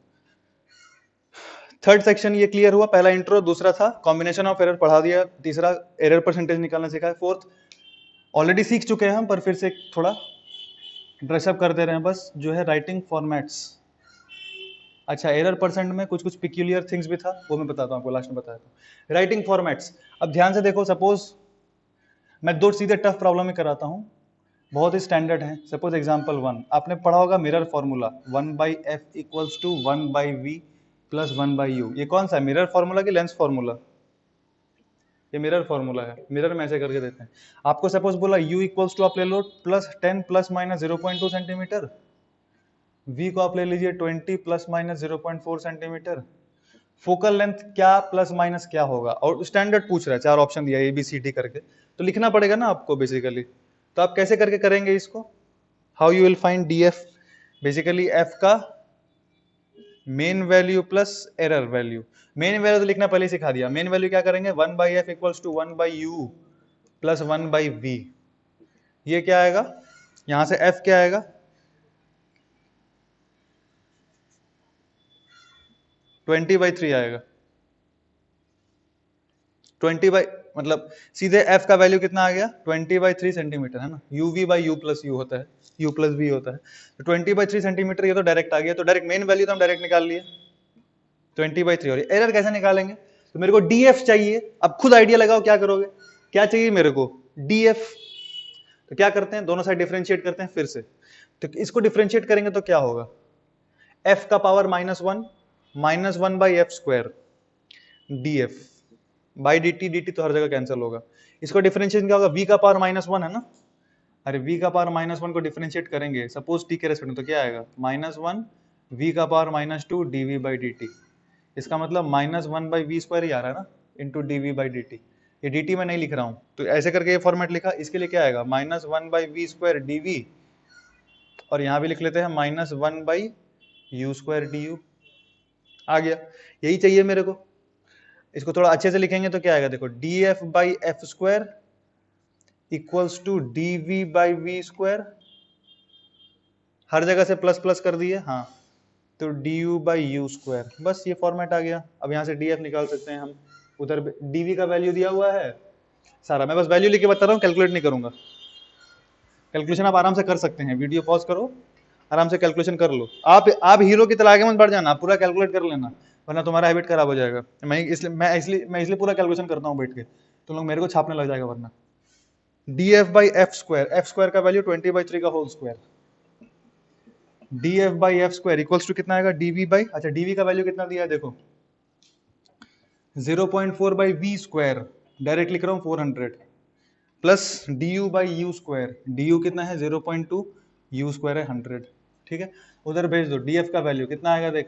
थर्ड सेक्शन ये क्लियर हुआ, पहला इंट्रो, दूसरा था कॉम्बिनेशन ऑफ एरर पढ़ा दिया, तीसरा एरर परसेंटेज निकालना सिखाया, फोर्थ ऑलरेडी सीख चुके हैं हम, पर फिर से थोड़ा ड्रेसअप कर दे रहे हैं बस, जो है राइटिंग फॉर्मेट्स। अच्छा, एरर परसेंट में कुछ कुछ पिक्यूलियर थिंग्स भी था, वो मैं बताता हूँ आपको, लास्ट में बताया था। राइटिंग फॉर्मेट्स, अब ध्यान से देखो, सपोज मैं दो सीधे टफ प्रॉब्लम ही कराता हूँ, बहुत ही स्टैंडर्ड है। सपोज एग्जांपल 1 आपने पढ़ा होगा, mirror formula 1/f equals to 1/v plus 1/u। ये कौन सा है, मिरर फॉर्मूला की लेंस फॉर्मूला? ये मिरर फॉर्मूला है, मिरर में ऐसे करके देते हैं। आपको सपोज बोला u इक्वल्स टू आप ले लो +10 ± 0.2 सेंटीमीटर, v को आप ले लीजिए 20 ± 0.4 सेंटीमीटर, फोकल लेंथ क्या प्लस माइनस क्या होगा, और स्टैंडर्ड पूछ रहा है, 4 ऑप्शन दिया ए बी सी डी करके, तो लिखना पड़ेगा ना आपको बेसिकली। तो आप कैसे करके करेंगे इसको, how you will find D F, basically F का main value plus error value. Main value तो लिखना पहले सिखा दिया, मेन वैल्यू क्या करेंगे, 1/f equals to 1/u plus 1/v। ये क्या आएगा, यहां से f क्या आएगा, 20/3 आएगा। 20 मतलब सीधे f का वैल्यू कितना आ गया, 20/3 सेंटीमीटर है ना, uv/u प्लस u होता है, u प्लस v होता है, तो 20/3 सेंटीमीटर, ये तो डायरेक्ट आ गया, तो डायरेक्ट मेन वैल्यू तो हम डायरेक्ट निकाल लिए 20/3। और एरर कैसे निकालेंगे, तो मेरे को df चाहिए। अब खुद आइडिया लगाओ क्या करोगे, क्या चाहिए मेरे को, df। तो क्या करते हैं, दोनों साइड डिफरेंशिएट करते हैं फिर से, तो इसको डिफरेंशिएट करेंगे तो क्या होगा, f का power -1 -1/f² df by dt, dt तो हर जगह कैंसिल होगा। इसको डिफरेंशिएट क्या होगा, v का पावर -1 है ना, अरे v का पावर -1 को डिफरेंशिएट करेंगे सपोज t के रेस्पेक्ट में, तो क्या आएगा, -1 v का पावर -2 dv/dt। इसका मतलब -1/v² ही आ रहा है ना, इंटू dv/dt। ये dt में नहीं लिख रहा हूं, तो ऐसे करके ये फॉर्मेट लिखा, इसके लिए क्या आएगा, -1/v² dv, और यहां भी लिख लेते हैं -1/u² du। आ गया, यही चाहिए मेरे को। इसको थोड़ा अच्छे से लिखेंगे तो क्या आएगा, देखो df/f² इक्वल्स टू dv/v², हर जगह से प्लस प्लस कर दिए, हाँ, तो du/u², बस ये फॉर्मेट आ गया। अब यहाँ से df निकाल सकते हैं हम, उधर dv का वैल्यू दिया हुआ है सारा, मैं बस वैल्यू लिख के बता रहा हूँ, कैलकुलेट नहीं करूंगा। कैलकुलेशन आप आराम से कर सकते हैं, वीडियो पॉज करो, आराम से कैलकुलेशन कर लो। आप हीरो की तरह आगे मत बढ़ जाना, पूरा कैलकुलेट कर लेना, वरना तुम्हारा हैबिट खराब हो जाएगा। मैं इसलिए पूरा कैलकुलेशन करता हूँ बैठ के, तुम लोग मेरे को छापने लग जाएगा वरना। df/f², f² का वैल्यू 20/3 का whole square, df/f² equals to कितना आएगा, dv, अच्छा dv का वैल्यू कितना दिया है देखो, 0.4/v², डायरेक्ट लिख रहा हूँ 400, प्लस du/u², du कितना है 0.2, u² है 100, ठीक है, उधर भेज दो। df का वैल्यू कितना आएगा देख,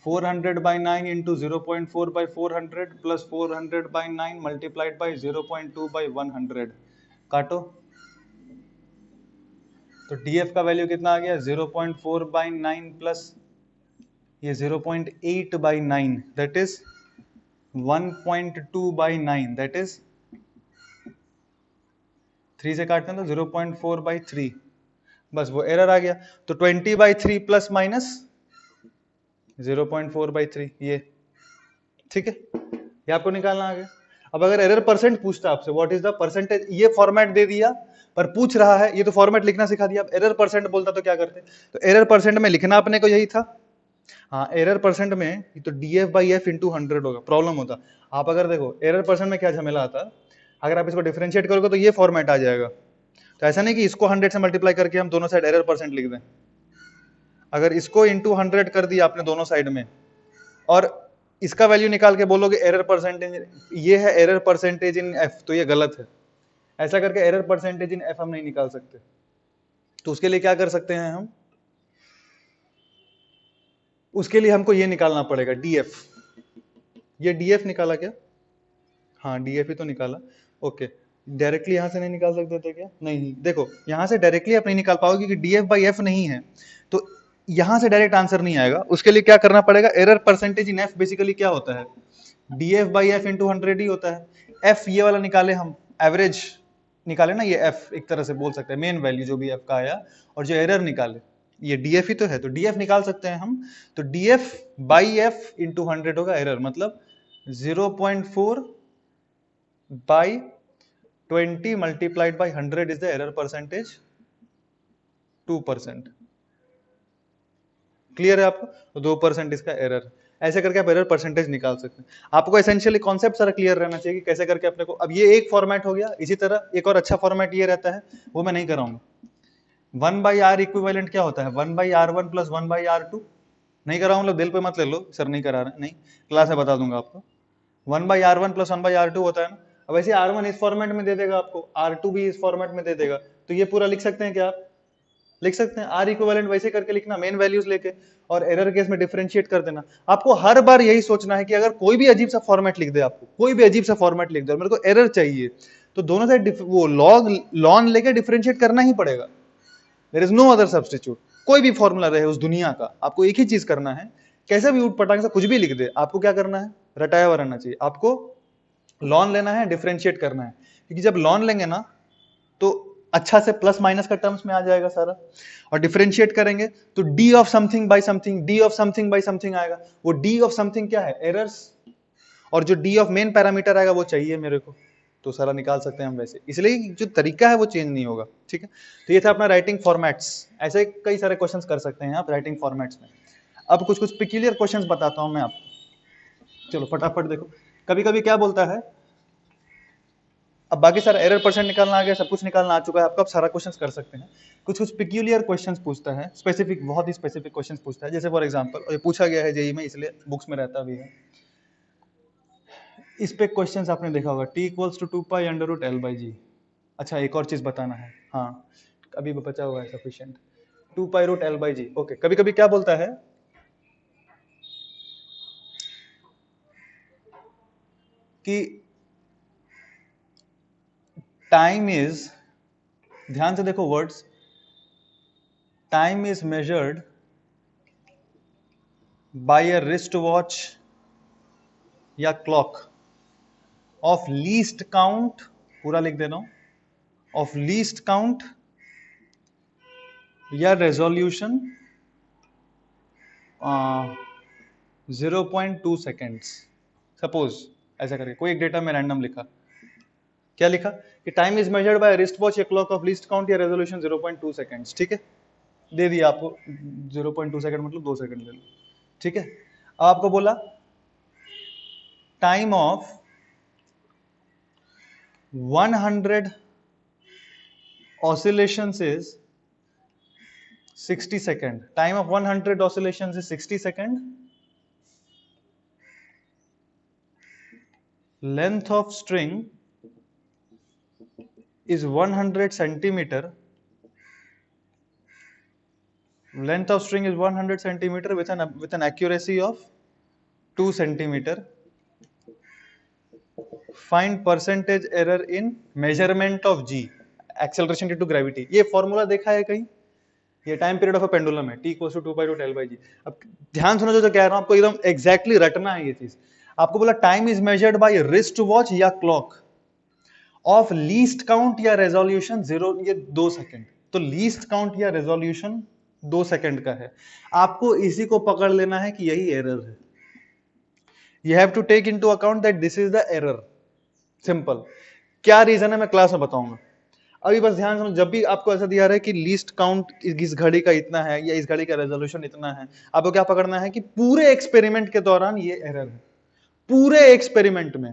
400/9 इंटू 0.4/400 प्लस 400/9 मल्टीप्लाइड बाई 0.2/100, काटो, तो df का वैल्यू कितना आ गया, 0.4/9 प्लस ये 0.8/9, दैट इज 1.2/9, दैट इज 3 से काटते हैं तो 0.4/3, बस वो एरर आ गया। तो 20/3 प्लस माइनस 0.4/3, ये ठीक है, ये आपको निकालना आ गया। अब अगर एरर परसेंट पूछता आपसे, व्हाट इज द परसेंटेज, ये फॉर्मेट दे दिया, पर पूछ रहा है, ये तो फॉर्मेट लिखना सिखा दिया। अब एरर परसेंट बोलता तो क्या करते, तो एरर परसेंट में लिखना अपने को यही था, हाँ, एरर परसेंट में तो df/f इंटू 100 होगा, प्रॉब्लम होता। आप अगर देखो एरर परसेंट में क्या झमेला आता, अगर आप इसको डिफरेंशिएट करोगे तो ये फॉर्मेट आ जाएगा। तो ऐसा नहीं कि इसको 100 से मल्टीप्लाई करके हम दोनों साइड एरर परसेंट लिख दें, अगर इसको इंटू 100 कर दिया आपने दोनों साइड में, और इसका वैल्यू निकाल के बोलोगे एरर परसेंटेज, ये है एरर परसेंटेज इन एफ, तो ये गलत है। ऐसा करके एरर परसेंटेज इन एफ हम नहीं निकाल सकते। तो उसके लिए क्या कर सकते हैं हम, उसके लिए हमको ये निकालना पड़ेगा df। ये df निकाला क्या, हाँ DF ही तो निकाला, ओके। डायरेक्टली यहाँ से नहीं निकाल सकते थे क्या? नहीं, देखो यहाँ से डायरेक्टली आप नहीं निकाल पाओगे क्योंकि DF बाई एफ नहीं है, तो यहाँ से डायरेक्ट आंसर नहीं आएगा। उसके लिए क्या करना पड़ेगा? Error percentage in F basically क्या होता है? DF बाई एफ इंटू 100 ही होता है। एफ ये वाला निकाले हम, एवरेज निकाले ना, ये एफ एक तरह से बोल सकते हैं, मेन वैल्यू जो भी एफ का आया, और जो एरर निकाले ये DF ही तो है, तो DF निकाल सकते हैं हम। तो DF बाई एफ इंटू 100 होगा एरर, मतलब 0.4 by 20 multiplied by 100 is the error percentage 2%। Clear है आपको? तो 2% इसका एरर, ऐसे करके आप एरर परसेंटेज निकाल सकते हैं। आपको एसेंशियली कॉन्सेप्ट सारा क्लियर रहना चाहिए कि कैसे करके अपने को, अब ये एक फॉर्मेट हो गया। इसी तरह एक और अच्छा फॉर्मेट ये रहता है, वो मैं नहीं कराऊंगा। 1/r इक्विवेलेंट क्या होता है? 1/r1 plus 1/r2। नहीं कराऊंगा, मतलब दिल पे मत ले लो सर नहीं करा रहे, नहीं, क्लास में बता दूंगा आपको। 1/r1 प्लस 1/r2 होता है ना। अब वैसे R1 इस फॉर्मेट में दे देगा आपको, R2 भी इस फॉर्मेट में दे देगा, तो ये पूरा लिख सकते हैं क्या आप? लिख सकते हैं। R इक्विवेलेंट वैसे करके लिखना, मेन वैल्यूज लेके, और एरर केस में डिफरेंशिएट कर देना। आपको हर बार यही सोचना है कि अगर कोई भी अजीब सा फॉर्मेट लिख दे, आपको कोई भी अजीब सा फॉर्मेट लिख दे और मेरे को एरर चाहिए, तो दोनों साइड वो लॉन लेके डिफरेंशिएट करना ही पड़ेगा। There is no other substitute. कोई भी फॉर्मूला रहे उस दुनिया का, आपको एक ही चीज करना है, कैसे भी उठ पटांग से कुछ भी लिख दे, आपको क्या करना है? रटाया हुआ रहना चाहिए। आपको लॉन लेना है, डिफरेंशिएट करना है, क्योंकि जब लॉन लेंगे ना तो अच्छा से प्लस माइनस का टर्म्स में आ जाएगा सारा, और डिफरेंशिएट करेंगे तो D of something bye something, D of something bye something आएगा। वो डी ऑफ समथिंग क्या है? एरर्स, और जो डी ऑफ मेन पैरामीटर आएगा वो चाहिए मेरे को, तो सारा निकाल सकते हैं हम वैसे, इसलिए जो तरीका है वो चेंज नहीं होगा। ठीक है, तो ये था अपना राइटिंग फॉर्मेट्स। ऐसे कई सारे क्वेश्चंस कर सकते हैं आप राइटिंग फॉर्मेट्स में। अब कुछ कुछ पिक्यूलियर क्वेश्चंस बताता हूं मैं आपको, चलो फटाफट देखो। कभी कभी क्या बोलता है, अब बाकी सारा एरर परसेंट निकालना आ गया, सब कुछ निकालना आ चुका है आपको, अब सारा क्वेश्चंस कर सकते हैं। कुछ कुछ पिक्यूलियर क्वेश्चंस पूछता है, स्पेसिफिक, बहुत ही स्पेसिफिक क्वेश्चंस पूछता है। जैसे फॉर एग्जांपल, ये पूछा गया है जेईई में, इसलिए बुक्स में रहता भी है। इस पे क्वेश्चंस आपने देखा होगा, t equals to 2 pi under root L by G. अच्छा एक और चीज बताना है, हाँ अभी भी बचा हुआ है sufficient, 2 pi root L by g. Okay, कभी कभी क्या बोलता है कि टाइम इज, ध्यान से देखो words, time is measured by a wrist watch या क्लॉक ऑफ लीस्ट काउंट, पूरा लिख देना, ऑफ लीस्ट काउंट या रेजोल्यूशन 0.2 सेकेंड्स। सपोज ऐसा करके कोई एक डेटा में रैंडम लिखा, क्या लिखा कि time is measured by wrist watch या क्लॉक ऑफ लीस्ट काउंट या रेजोल्यूशन 0.2 सेकेंड्स। ठीक है, दे दिया आपको 0.2 सेकेंड मतलब 2 सेकेंड ले लो। ठीक है, अब आपको बोला time of 100 oscillations is 60 second. Time of 100 oscillations is 60 second. Length of string is 100 centimeter. Length of string is 100 centimeter with an accuracy of 2 centimeter. Find percentage error in measurement of g, acceleration due to gravity. ये formula देखा है कहीं? ये time period of a pendulum है, t equals to 2 pi root L by G. अब ध्यान सुनो जो कह रहा हूं, आपको एकदम एग्जैक्टली रटना है ये चीज। आपको बोला time is measured by wrist watch या क्लॉक ऑफ लीस्ट काउंट या रेजोल्यूशन 0, ये 2 सेकंड, तो लीस्ट काउंट या रेजोल्यूशन 2 सेकंड का है। आपको इसी को पकड़ लेना है कि यही एरर है। You have to take into account that this is the error. Simple, क्या रीजन है मैं क्लास में बताऊंगा। अभी बस ध्यान सुनो, जब भी आपको ऐसा दिया रहा है कि लीस्ट काउंट इस घड़ी का इतना है या इस घड़ी का रेजोल्यूशन इतना है, आपको क्या पकड़ना है कि पूरे एक्सपेरिमेंट के दौरान ये एरर है। पूरे एक्सपेरिमेंट में,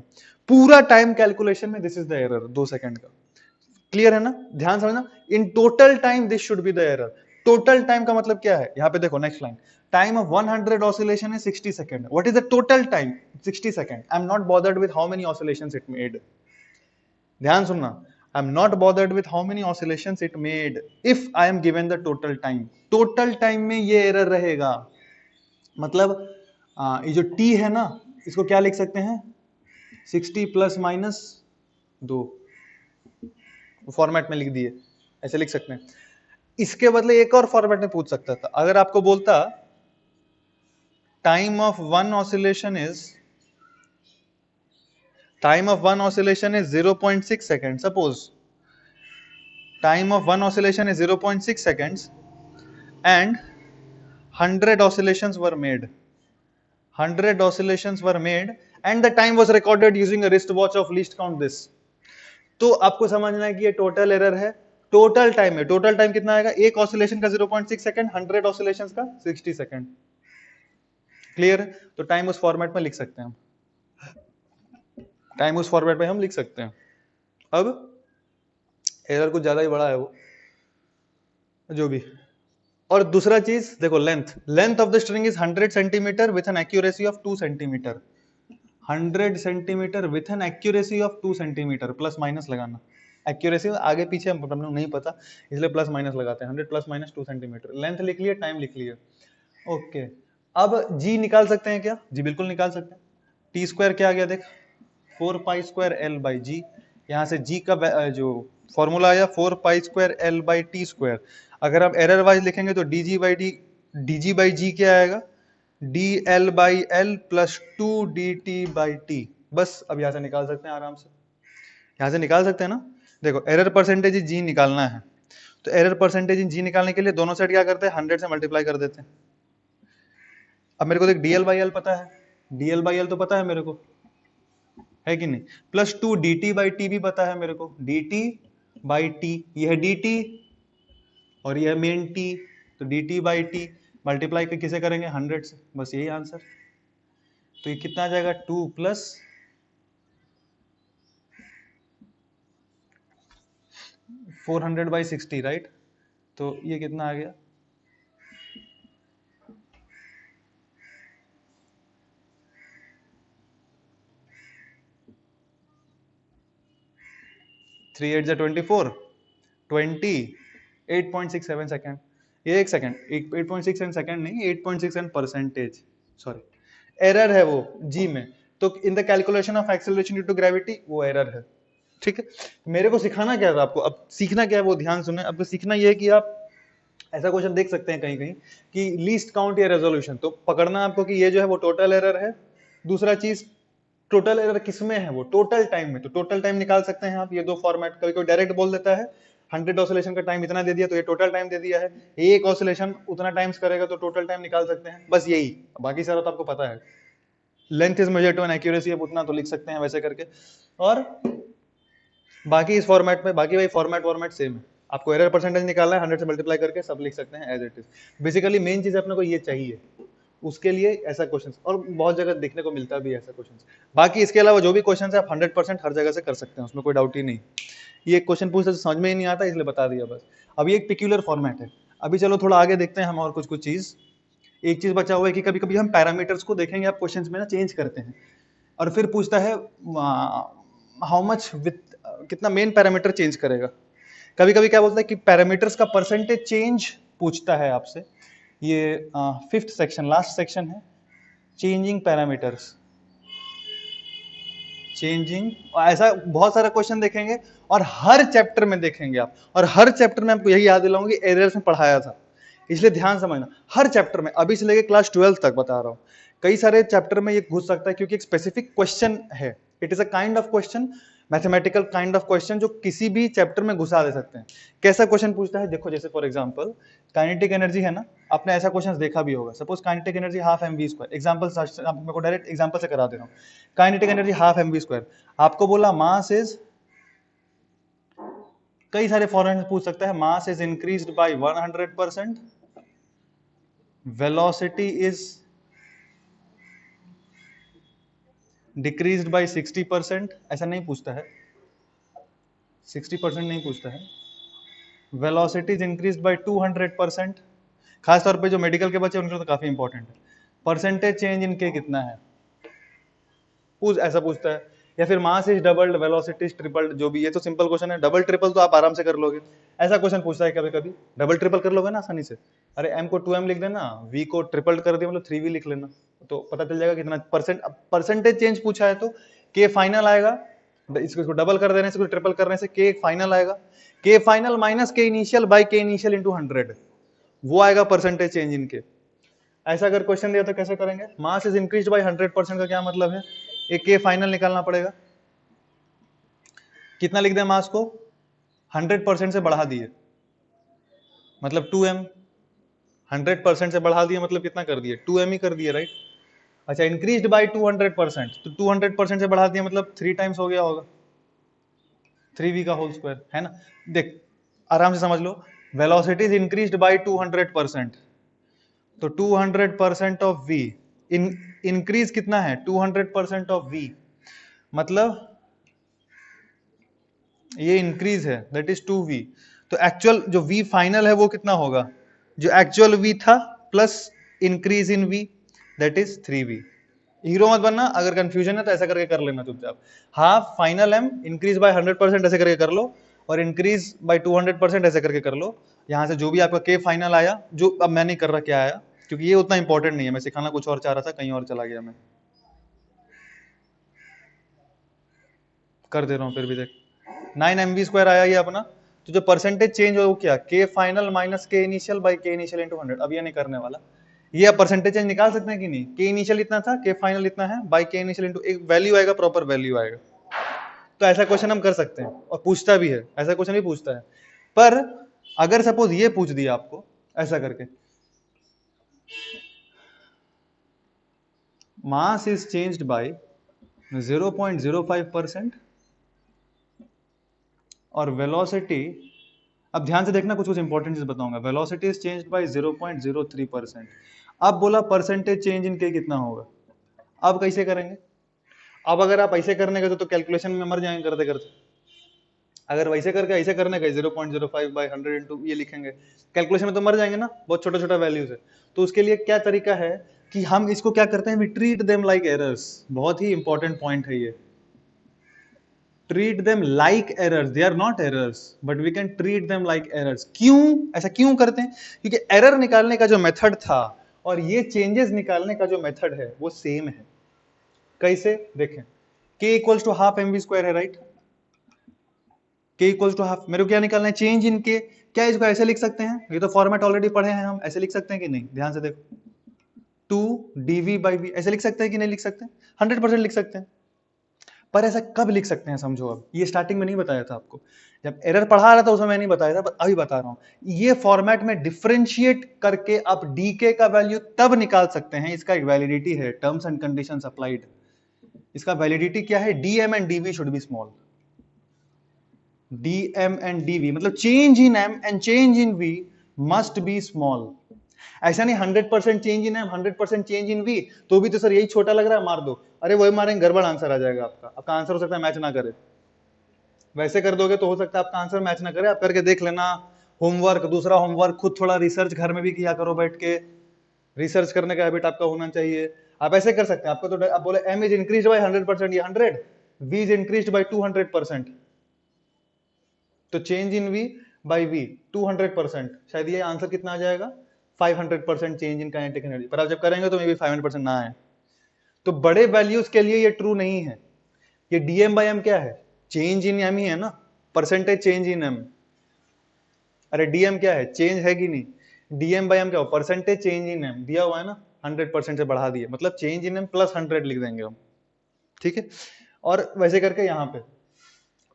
पूरा टाइम कैलकुलेशन में this is the error, 2 second का। क्लियर है ना? ध्यान समझना, in total time this should be the error. Total time का मतलब क्या है? यहां पे देखो next line, time of 100 oscillation is 60 second. What is the total time? 60 second. I am not bothered with how many oscillations it made. ध्यान सुनना, I am not bothered with how many oscillations it made if I am given the total time. Total time में ये error रहेगा, मतलब ये जो t है ना, इसको क्या लिख सकते हैं? 60 प्लस माइनस 2 फॉर्मेट में लिख दिए, ऐसे लिख सकते हैं। इसके बदले एक और फॉर्मेट में पूछ सकता था, अगर आपको बोलता time of one oscillation is 0.6 second, suppose time of one oscillation is 0.6 seconds and 100 oscillations were made. 100 oscillations were made and the time was recorded using a wristwatch of least count this. तो आपको समझना है कि ये total error है, total time है। Total time कितना आएगा? एक ऑसिलेशन का 0.6 सेकंड, 100 ऑसिलेशंस का 60 सेकंड। क्लियर है? तो टाइम उस फॉर्मेट में लिख सकते हैं हम, टाइम उस फॉर्मेट में हम लिख सकते हैं। अब एरर कुछ ज्यादा ही बड़ा है वो, जो भी। और दूसरा चीज देखो, length of the string is 100 centimetre with an accuracy of 2 centimetre. 100 centimetre with an accuracy of 2 centimetre, plus minus लगाना। एक्यूरेसी आगे पीछे हम नहीं पता, इसलिए प्लस माइनस लगाते हैं। 100 प्लस माइनस 2 सेंटीमीटर। लेंथ लिख लिया, टाइम लिख लिया। ओके, अब जी निकाल सकते हैं क्या? जी बिल्कुल निकाल सकते हैं। टी स्क्वायर क्या आ गया देख, 4 पाई स्क्वायर एल बाई जी। यहाँ से जी का जो फॉर्मूला आया 4 pi square L by T square. अगर आप एरर वाइज लिखेंगे तो डी जी बाई जी क्या आएगा? D L by l plus 2 D T by T. बस अब यहां से निकाल सकते हैं आराम से, यहां से निकाल सकते हैं ना। देखो एरर परसेंटेज जी निकालना है, तो एरर परसेंटेज जी निकालने के लिए दोनों साइड क्या करते हैं? 100 से मल्टीप्लाई कर देते हैं। अब मेरे को देख डीएल बाई एल पता है, डीएल बाई एल तो पता है मेरे को, है कि नहीं? Plus 2 D T by T भी पता है मेरे को, डी टी बाई टी, यह डी टी और यह मेन टी, तो D T by T multiply किसे करेंगे? 100 से, बस यही आंसर। तो ये कितना आ जाएगा? 2 प्लस 400 बाई 60, राइट? तो ये कितना आ गया? Three 8 24, 8.67 second. ये एक सेकेंड, 8.67 सेकेंड नहीं, 8.67 परसेंटेज, सॉरी एरर है वो जी में। तो in the calculation of acceleration due to gravity वो एरर है, ठीक है। मेरे को सिखाना क्या था आपको, अब सीखना क्या है वो ध्यान सुने। अब सीखना ये है कि आप ऐसा क्वेश्चन देख सकते हैं कहीं कहीं कि लीस्ट काउंट या रेजोल्यूशन, तो पकड़ना आपको कि ये जो है वो टोटल एरर है। दूसरा चीज, टोटल एरर किसमें है? वो टोटल टाइम में। तो टोटल टाइम निकाल सकते हैं आप, ये दो फॉर्मेट। कभी कोई डायरेक्ट बोल देता है 100 ऑसिलेशन का टाइम इतना दे दिया तो ये टोटल टाइम दे दिया है, एक ऑसिलेशन उतना टाइम्स करेगा तो टोटल टाइम निकाल सकते हैं, बस यही। बाकी सारा तो आपको पता है। Length is measured to an accuracy, अब उतना तो लिख सकते हैं वैसे करके। और बाकी इस फॉर्मेट में, बाकी भाई फॉर्मेट सेम है। आपको एरर परसेंटेज निकालना है, 100 से मल्टीप्लाई करके सब लिख सकते हैं as it is. Basically main चीज अपने को ये चाहिए, उसके लिए ऐसा क्वेश्चन, और बहुत जगह देखने को मिलता भी है ऐसा क्वेश्चन। बाकी इसके अलावा जो भी क्वेश्चन है आप 100% हर जगह से कर सकते हैं, उसमें कोई डाउट ही नहीं। ये क्वेश्चन पूछते तो समझ में ही नहीं आता, इसलिए बता दिया बस। अब ये एक पिक्यूलर फॉर्मेट है। अभी चलो थोड़ा आगे देखते हैं हम और कुछ चीज। एक चीज बचा हुआ है कि कभी कभी हम पैरामीटर्स को देखेंगे, आप क्वेश्चन में ना चेंज करते हैं, और फिर पूछता है हाउ मच विथ, कितना मेन पैरामीटर चेंज करेगा। कभी कभी क्या बोलता है कि पैरामीटर्स का परसेंटेज चेंज पूछता है आपसे। ये 5th सेक्शन, लास्ट सेक्शन है, चेंजिंग पैरामीटर्स, चेंजिंग। ऐसा बहुत सारा क्वेश्चन देखेंगे और हर चैप्टर में देखेंगे आप, और हर चैप्टर में आपको यही याद दिलाऊंगी, एरर्स में पढ़ाया था, इसलिए ध्यान समझना। हर चैप्टर में, अभी से लेके क्लास 12 तक बता रहा हूं, कई सारे चैप्टर में ये घुस सकता है, क्योंकि एक स्पेसिफिक क्वेश्चन है। It is a kind of question, mathematical kind of question, जो किसी भी चैप्टर में घुसा दे सकते हैं। कैसा क्वेश्चन पूछता है देखो, जैसे फॉर एग्जांपल काइनेटिक एनर्जी है ना, आपने ऐसा क्वेश्चन देखा भी होगा। Suppose kinetic energy half mv², example मेरे को डायरेक्ट एग्जांपल से करा दे रहा हूं। काइनेटिक एनर्जी हाफ mv², आपको बोला मास इज, कई सारे फॉर्मेट में पूछ सकता है, mass is increased bye 100%, velocity is decreased bye 60%, ऐसा नहीं पूछता है, 60% नहीं पूछता है। वेलोसिटी इज इंक्रीज्ड बाय 200%, खासतौर पे जो मेडिकल के बच्चे उनके लिए तो काफी इंपॉर्टेंट है। परसेंटेज चेंज इनके कितना है, ऐसा पूछता है। या फिर mass is doubled, velocity is tripled, जो भी, ये तो सिंपल क्वेश्चन है। डबल ट्रिपल तो आप आराम से कर लोगे, ऐसा क्वेश्चन पूछता है कभी कभी। डबल ट्रिपल कर लोगे ना आसानी से, अरे m को 2m लिख देना, v को ट्रिपल कर दिया मतलब 3v लिख लेना, तो पता चल जाएगा कितना परसेंटेज चेंज पूछा है तो के फाइनल आएगा, इसको डबल कर देने से, इसको ट्रिपल करने से के फाइनल आएगा, के फाइनल माइनस के इनिशियल बाय के इनिशियल इंटू 100, वो आएगा परसेंटेज चेंज इन के। ऐसा अगर क्वेश्चन दिया तो कैसे करेंगे? मास इज इंक्रीज बाय 100% का क्या मतलब है? एक के फाइनल निकालना पड़ेगा, कितना लिख दें मास को? 100% से बढ़ा दिए, मतलब 2m, 100% से बढ़ा दिए मतलब कितना कर दिए? 2m ही कर दिए, राइट? अच्छा, इंक्रीज्ड बाय 200%, तो 200% से बढ़ा दिया मतलब 3 टाइम्स हो गया होगा, 3v का होल स्क्वायर, है ना? देख आराम से समझ लो, वेलोसिटी इज इंक्रीज्ड बाय 200%, तो 200% ऑफ v, इंक्रीज कितना है? 200% ऑफ v, मतलब ये इंक्रीज है, दैट इज 2v। तो एक्चुअल जो v फाइनल है वो कितना होगा? जो एक्चुअल v था plus increase in v, that is 3v। Hero मत बनना, अगर कंफ्यूजन है तो ऐसा करके कर लेना चुपचाप, half final m increase by 100% ऐसे करके कर लो, और इंक्रीज बाय 200% ऐसे करके कर लो। यहां से जो भी आपका k फाइनल आया, जो अब मैं नहीं कर रहा क्या आया, क्योंकि ये उतना इंपॉर्टेंट नहीं है, मैं सिखाना कुछ और चाह रहा था, कहीं और चला गया मैं, कर दे रहा हूं फिर भी। देख 9mv² आया ये अपना, तो जो परसेंटेज चेंज हो वो क्या? के फाइनल माइनस के इनिशियल बाय के इनिशियल इंटू 100। अब ये नहीं करने वाला, ये आप परसेंटेज चेंज निकाल सकते हैं कि नहीं? के इनिशियल इतना था, के फाइनल इतना है, बाय के इनिशियल इंटू एक वैल्यू आएगा, प्रॉपर वैल्यू आएगा। तो ऐसा क्वेश्चन हम कर सकते हैं, और पूछता भी है, ऐसा क्वेश्चन भी पूछता है। पर अगर सपोज ये पूछ दिया आपको ऐसा करके, मास इज चेंज्ड बाय 0.05% और वेलोसिटी, अब ध्यान से देखना, कुछ कुछ इंपॉर्टेंट चीज बताऊंगा। Velocity is changed by 0.03%। अब बोला परसेंटेज चेंज इन के कितना होगा? अब कैसे करेंगे? अब अगर आप ऐसे करने गए तो कैलकुलेशन में मर जाएंगे करते करते। अगर वैसे करके ऐसे करने गए 0.05 बाय 100 इंटू ये लिखेंगे, कैलकुलेशन में तो मर जाएंगे ना, बहुत छोटा छोटा वैल्यूज है। तो उसके लिए क्या तरीका है कि हम इसको क्या करते हैं? We treat them like errors. बहुत ही इंपॉर्टेंट पॉइंट है ये, treat them like errors, they are not errors but we can treat them like errors। क्यों ऐसा क्यों करते हैं? क्योंकि एरर निकालने का जो मेथड था और ये चेंजेस निकालने का जो मेथड है वो सेम है। कैसे? देखें, k equals to half mv² है, right? k equals to half, मेरे को क्या निकालना है? Change in k। क्या इसको ऐसे लिख सकते हैं? ये तो फॉर्मेट ऑलरेडी पढ़े हैं हम, ऐसे लिख सकते हैं कि नहीं? ध्यान से देखो, 2dv/v ऐसे लिख सकते हैं कि नहीं लिख सकते? 100% लिख सकते हैं। पर ऐसा कब लिख सकते हैं समझो, अब ये स्टार्टिंग में नहीं बताया था आपको, जब एरर पढ़ा रहा था उसमें मैं नहीं बताया था, अभी बता रहा हूं। ये फॉर्मेट में डिफरेंशिएट करके आप डीके का वैल्यू तब निकाल सकते हैं, इसका एक वैलिडिटी है, टर्म्स एंड कंडीशंस अप्लाइड। इसका वैलिडिटी क्या है? DM and DV should be small. DM and DV मतलब change in M and change in V must be small. ऐसा नहीं 100% change in M 100% change in V, तो भी तो सर यही छोटा लग रहा है, मार दो। अरे वही मारेंगे, गड़बड़ आंसर आ जाएगा आपका। आपका आंसर हो सकता है मैच ना करे, वैसे कर दोगे तो हो सकता है आपका आंसर मैच ना करे। आप करके देख लेना, होमवर्क, दूसरा होमवर्क, खुद थोड़ा रिसर्च घर में भी किया करो बैठ के, रिसर्च करने का हैबिट आपका होना चाहिए। आप ऐसे कर सकते हैं, आपको तो आप बोले m इज इंक्रीज बाय 100%, ये 100, v इज इंक्रीज बाय 200%, तो change in v by v 200%, शायद ये आंसर कितना आ जाएगा? 500% चेंज इन काइनेटिक एनर्जी। पर आप जब करेंगे तो मे बी 500% ना आए। तो बड़े वैल्यूज के लिए ये ट्रू नहीं है। ये dm बाय m क्या है? चेंज इन m ही है ना, परसेंटेज चेंज इन m। अरे dm क्या है? चेंज है कि नहीं? dm बाय m क्या हो? परसेंटेज चेंज इन m दिया हुआ है ना, 100% से बढ़ा दिए, मतलब चेंज इन m प्लस 100 लिख देंगे हम, ठीक है? और वैसे करके यहां पे,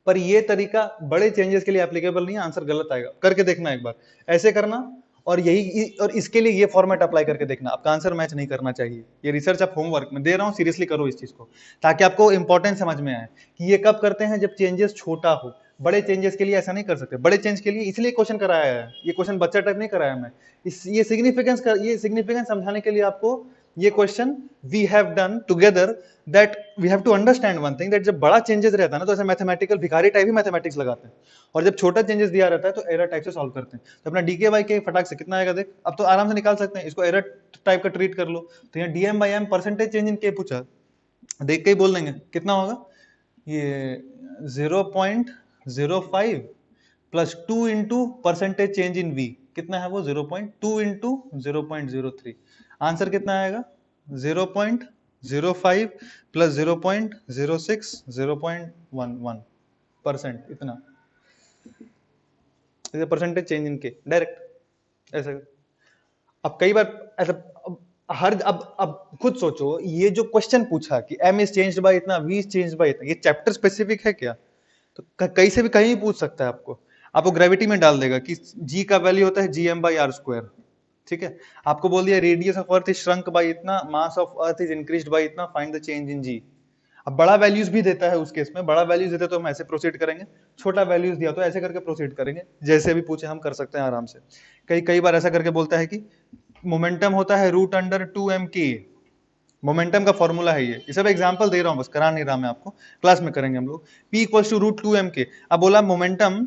पर ये तरीका बड़े चेंजेस के लिए एप्लीकेबल नहीं है, आंसर गलत आएगा। करके देखना एक बार, ऐसे करना, और यही, और इसके लिए ये फॉर्मेट अप्लाई करके देखना, आपका आंसर मैच नहीं करना चाहिए। ये रिसर्च आप होमवर्क में दे रहा हूं, सीरियसली करो इस चीज को, ताकि आपको इंपॉर्टेंट समझ में आए कि ये कब करते हैं, जब चेंजेस छोटा हो। बड़े चेंजेस के लिए ऐसा नहीं कर सकते। बड़े चेंज के लिए इसलिए क्वेश्चन कराया है, ये क्वेश्चन बच्चा टाइप नहीं कराया मैं, ये सिग्निफिकेंस समझाने के लिए आपको ये question we have done together, that we have to understand one thing, that जब बड़ा चेंजेस रहता है ना तो ऐसे मैथमेटिकल भिखारी टाइप ही मैथमेटिक्स लगाते हैं, और जब छोटा चेंजेस दिया रहता है तो एरर टाइप से सॉल्व करते हैं। तो अपना डीके बाई के फटाक से कितना आएगा देख, अब तो आराम से निकाल सकते हैं, इसको एरर टाइप का ट्रीट कर लो। तो यहाँ dm by m percentage change in k पूछा, देख के ही बोल देंगे कितना होगा। ये 0.05 plus 2 into percentage change in v, कितना है वो? 0.2 इंटू 0.03। आंसर कितना आएगा? 0. 0.05 प्लस 0.06 0.11%, इतना परसेंटेज चेंज इनके डायरेक्ट ऐसे। अब कई बार ऐसा अब खुद सोचो, ये जो क्वेश्चन पूछा कि m इज चेंज्ड बाय इतना, v इज चेंज्ड बाय इतना, ये चैप्टर स्पेसिफिक है क्या? तो कहीं से भी कहीं पूछ सकता है आपको ग्रेविटी में डाल देगा कि g का वैल्यू होता है gm/r²। ठीक है, आपको बोल दिया radius of earth is shrunk by इतना, mass of earth is increased by इतना, find the change in g। अब बड़ा वैल्यूज भी देता है, उस केस में बड़ा वैल्यूज देता है तो हम ऐसे प्रोसीड करेंगे, छोटा वैल्यूज दिया तो ऐसे करके प्रोसीड करेंगे, जैसे भी पूछे हम कर सकते हैं आराम से। कई बार ऐसा करके बोलता है कि मोमेंटम होता है √2m/k। मोमेंटम का फॉर्मूला है ये सब एग्जांपल दे रहा हूं, बस करा नहीं रहा मैं आपको, क्लास में करेंगे हम लोग। p = √2m/k। अब बोला मोमेंटम,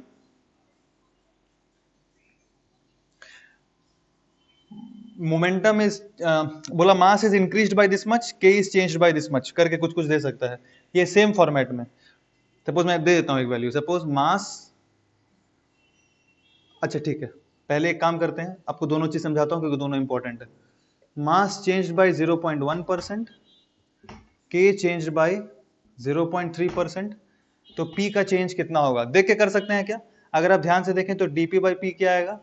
मोमेंटम इज बोला mass is increased by this much, k is changed by this much, करके कुछ दे सकता है ये सेम फॉर्मेट में। सपोज मैं दे देता हूं एक वैल्यू, सपोज मास, अच्छा ठीक है, पहले एक काम करते हैं, आपको दोनों चीज समझाता हूं क्योंकि दोनों इंपॉर्टेंट है। Mass changed by 0.1%, k changed by 0.3%, तो p का चेंज कितना होगा देख के कर सकते हैं क्या? अगर आप ध्यान से देखें तो dp/p क्या आएगा,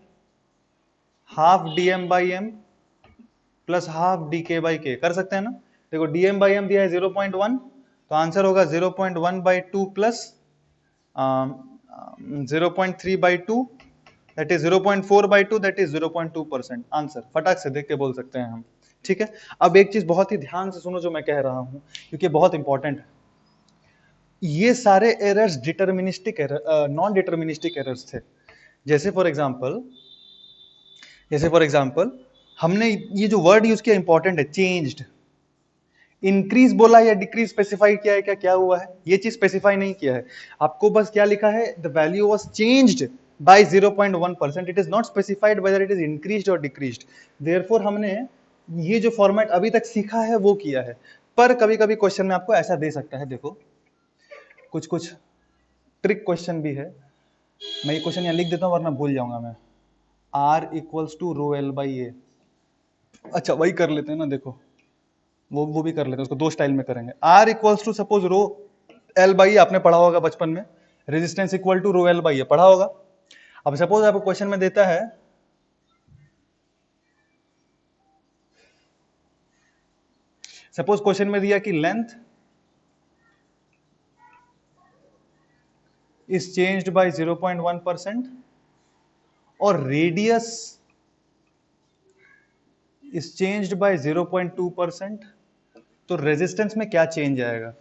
half dm/m plus half dk/k, कर सकते हैं ना? देखो dm/m दिया है 0.1, तो आंसर होगा 0.1/2 plus 0.3/2, that is 0.4/2, that is 0.2%। Answer फटाक से देख के बोल सकते हैं हम। ठीक है, अब एक चीज बहुत ही ध्यान से सुनो जो मैं कह रहा हूं, क्योंकि बहुत इंपॉर्टेंट है। ये सारे errors deterministic error, non deterministic errors थे। जैसे फॉर एग्जांपल हमने ये जो वर्ड यूज किया इंपॉर्टेंट है, चेंज्ड। इंक्रीज बोला या डिक्रीज स्पेसिफाई किया है क्या? क्या हुआ है? ये चीज स्पेसिफाई नहीं किया है आपको, बस क्या लिखा है, the value was changed by 0.1%, it is not specified whether it is increased और डिक्रीज्ड। देयरफॉर हमने ये जो फॉर्मेट अभी तक सीखा है वो किया है। पर कभी कभी क्वेश्चन में आपको ऐसा दे सकता है, देखो कुछ ट्रिक क्वेश्चन भी है, मैं ये क्वेश्चन यहाँ लिख देता हूँ वरना भूल जाऊंगा मैं। R = ρl/a, अच्छा वही कर लेते हैं ना, देखो वो भी कर लेते हैं, उसको दो स्टाइल में करेंगे। R = सपोज ρl/a, आपने पढ़ा होगा बचपन में, रेजिस्टेंस इक्वल टू ρl/a पढ़ा होगा। अब सपोज आपको क्वेश्चन में देता है, सपोज क्वेश्चन में दिया कि लेंथ इज चेंज्ड बाय 0.1% और रेडियस इज चेंज्ड बाय 0.2%, तो रेजिस्टेंस में क्या चेंज आएगा?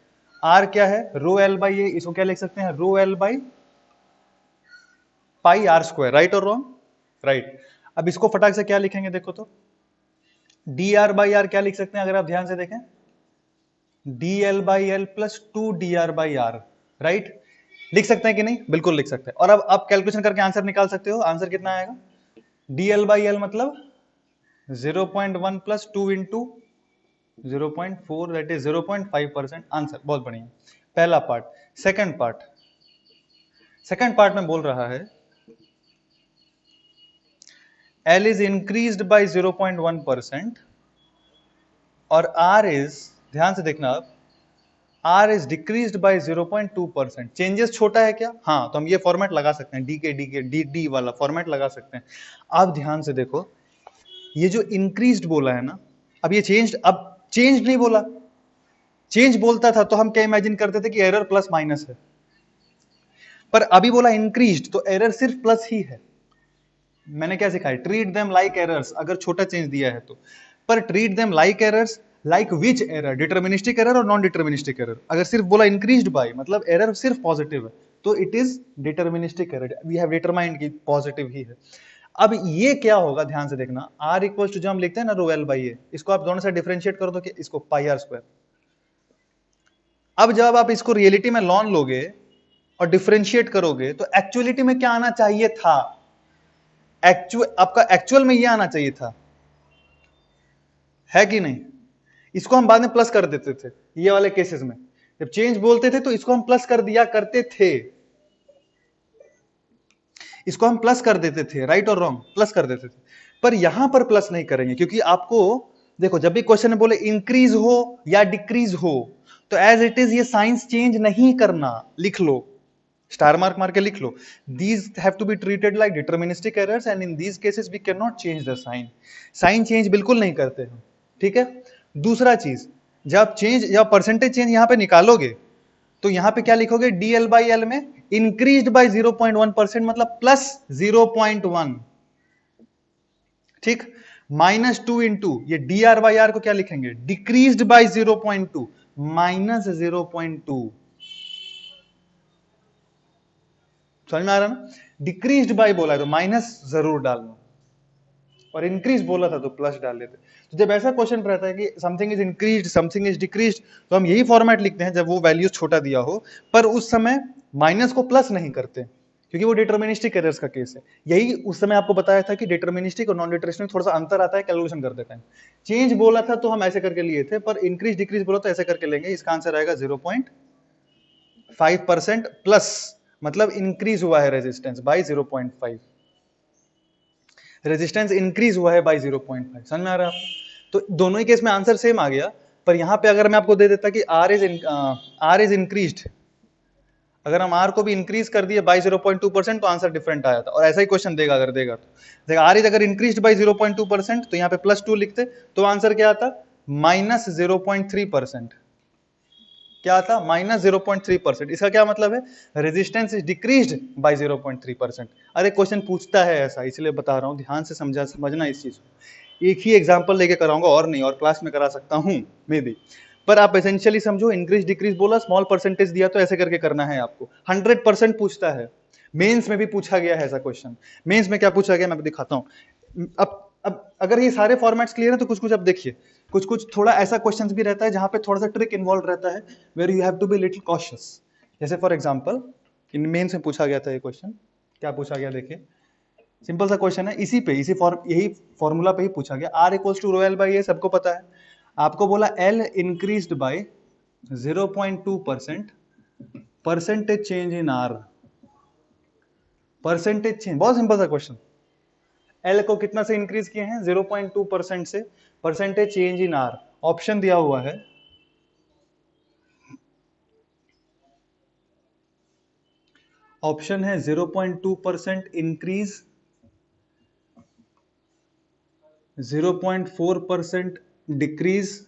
R क्या है, ρl/a, इसको क्या लिख सकते हैं, ρl/πr², राइट और रॉन्ग? राइट। अब इसको फटाक से क्या लिखेंगे, देखो तो dr/r क्या लिख सकते हैं अगर आप ध्यान से देखें, dl/l प्लस 2dr/r, राइट? लिख सकते हैं कि नहीं? बिल्कुल लिख सकते हैं। और अब आप कैलकुलेशन करके आंसर निकाल सकते हो, आंसर कितना आएगा, dl/l मतलब 0.1 plus 2 into 0.4, that is 0.5%। Answer बहुत बढ़िया, पहला पार्ट। सेकंड पार्ट में बोल रहा है L इज इंक्रीज्ड बाय 0.1% और R इज, ध्यान से देखना अब, R is decreased bye 0.2%। Changes छोटा है क्या? हाँ, तो हम ये फॉर्मेट लगा सकते हैं, डी वाला फॉर्मेट लगा सकते हैं। अब ध्यान से देखो, ये जो इंक्रीज्ड बोला है ना, अब ये चेंज्ड, अब चेंज नहीं बोला, चेंज बोलता था तो हम क्या इमेजिन करते थे कि एरर प्लस माइनस है, पर अभी बोला इंक्रीज्ड तो एरर सिर्फ प्लस ही है। मैंने क्या सिखाया, ट्रीट देम लाइक एरर्स, अगर छोटा चेंज दिया है तो। पर treat them like errors, like which error, deterministic error और नॉन डिटर्मिनिस्टिक एरर। अगर सिर्फ बोला इंक्रीज्ड बाय मतलब एरर सिर्फ पॉजिटिव है, तो it is deterministic error, we have determined कि पॉजिटिव ही है। अब ये क्या होगा, ध्यान से देखना, R = जो हम लिखते हैं ना ρl/a, इसको आप दोनों से डिफरेंशिएट कर दो कि इसको πr²। अब जब आप इसको रियलिटी में लॉन लोगे और डिफरेंशिएट करोगे तो एक्चुअलिटी में क्या आना चाहिए था, आपका एक्चुअल में ये आना चाहिए था, है कि नहीं? इसको हम बाद में प्लस कर देते थे, ये वाले केसेस में जब चेंज बोलते थे तो इसको हम प्लस कर दिया करते थे, इसको हम प्लस कर देते थे, राइट और रॉन्ग, प्लस कर देते थे। पर यहां पर प्लस नहीं करेंगे क्योंकि आपको देखो जब भी क्वेश्चन में बोले इंक्रीज हो या डिक्रीज हो तो एज इट इज ये साइंस चेंज नहीं करना, लिख लो, स्टार मार्क मार के लिख लो, these have to be treated like deterministic errors and in these cases we can not change the sign, sign change बिल्कुल नहीं करते हम, ठीक है। दूसरा चीज, जब चेंज या परसेंटेज चेंज यहां पे निकालोगे तो यहां पे क्या लिखोगे, डीएल बाई एल में इंक्रीज बाई 0.1% मतलब प्लस 0.1, ठीक। -2 इंटू ये डी आर बाई आर को क्या लिखेंगे, डिक्रीज्ड बाई 0.2 -0.2, समझ में आ रहा ना, डिक्रीज्ड बाई बोला है तो माइनस जरूर डालना, और इंक्रीज बोला था तो प्लस डाल लेते। तो जब ऐसा क्वेश्चन रहता है कि something is increased something is decreased, तो हम यही फॉर्मेट लिखते हैं जब वो वैल्यू छोटा दिया हो, पर उस समय माइनस को प्लस नहीं करते क्योंकि वो डिटर्मिनिस्टिक एरर्स का केस है। यही उस समय आपको बताया था कि डिटर्मिनिस्टिक और नॉन डिटर्मिनिस्टिक थोड़ा सा अंतर आता है कैलकुलेशन करते टाइम। चेंज बोला था तो हम ऐसे करके लिए थे, पर इंक्रीज डिक्रीज बोला तो ऐसे करके लेंगे। इसका आंसर आएगा 0.5% प्लस, मतलब इंक्रीज हुआ है रेजिस्टेंस बाई 0.5, रेजिस्टेंस इंक्रीज हुआ है बाई 0.5, समझ में आ रहा है आपको। तो दोनों ही केस में आंसर सेम आ गया, पर यहां पे अगर मैं आपको दे देता कि आर इज इंक्रीज्ड, अगर हम आर को भी इंक्रीज कर दिए बाई 0.2% तो आंसर डिफरेंट आया था, और ऐसा ही क्वेश्चन देगा अगर देगा तो देखा, आर इज अगर इंक्रीज्ड बाई 0.2% तो यहाँ पे +2 लिखते तो आंसर क्या आता, -0.3%, क्या आता, -0.3%। इसका क्या मतलब है, रेजिस्टेंस इज डिक्रीज्ड बाय 0.3%। अरे क्वेश्चन पूछता है ऐसा, इसलिए बता रहा हूं, ध्यान से समझना इस चीज को। एक ही एग्जांपल लेके कराऊंगा और नहीं, और क्लास में करा सकता हूं मे बी, पर आप एसेंशियली समझो, इंक्रीज डिक्रीज बोला, स्मॉल परसेंटेज दिया तो ऐसे करके करना है आपको। 100% पूछता है, मेंस में भी पूछा गया है ऐसा क्वेश्चन। मेंस में क्या पूछा गया मैं आपको दिखाता हूं। अब अगर ये सारे फॉर्मेट्स क्लियर है तो कुछ कुछ अब देखिए, कुछ कुछ थोड़ा ऐसा क्वेश्चन भी रहता है जहां पे थोड़ा सा ट्रिक इन्वॉल्व रहता है, where you have to be little cautious. जैसे फॉर एग्जांपल इन मेंस में पूछा गया था ये क्वेश्चन, क्या पूछा गया देखिए, सिंपल सा क्वेश्चन है, यही फॉर्मूला पे ही पूछा गया। R equals to rho L by A सबको पता है, आपको बोला L increased by 0.2%, percentage change in R, percentage change, बहुत सिंपल सा क्वेश्चन। एल को कितना से इंक्रीज किए हैं, 0.2% से, percentage change in R, option दिया हुआ है, ऑप्शन है 0.2% इंक्रीज, 0.4% डिक्रीज,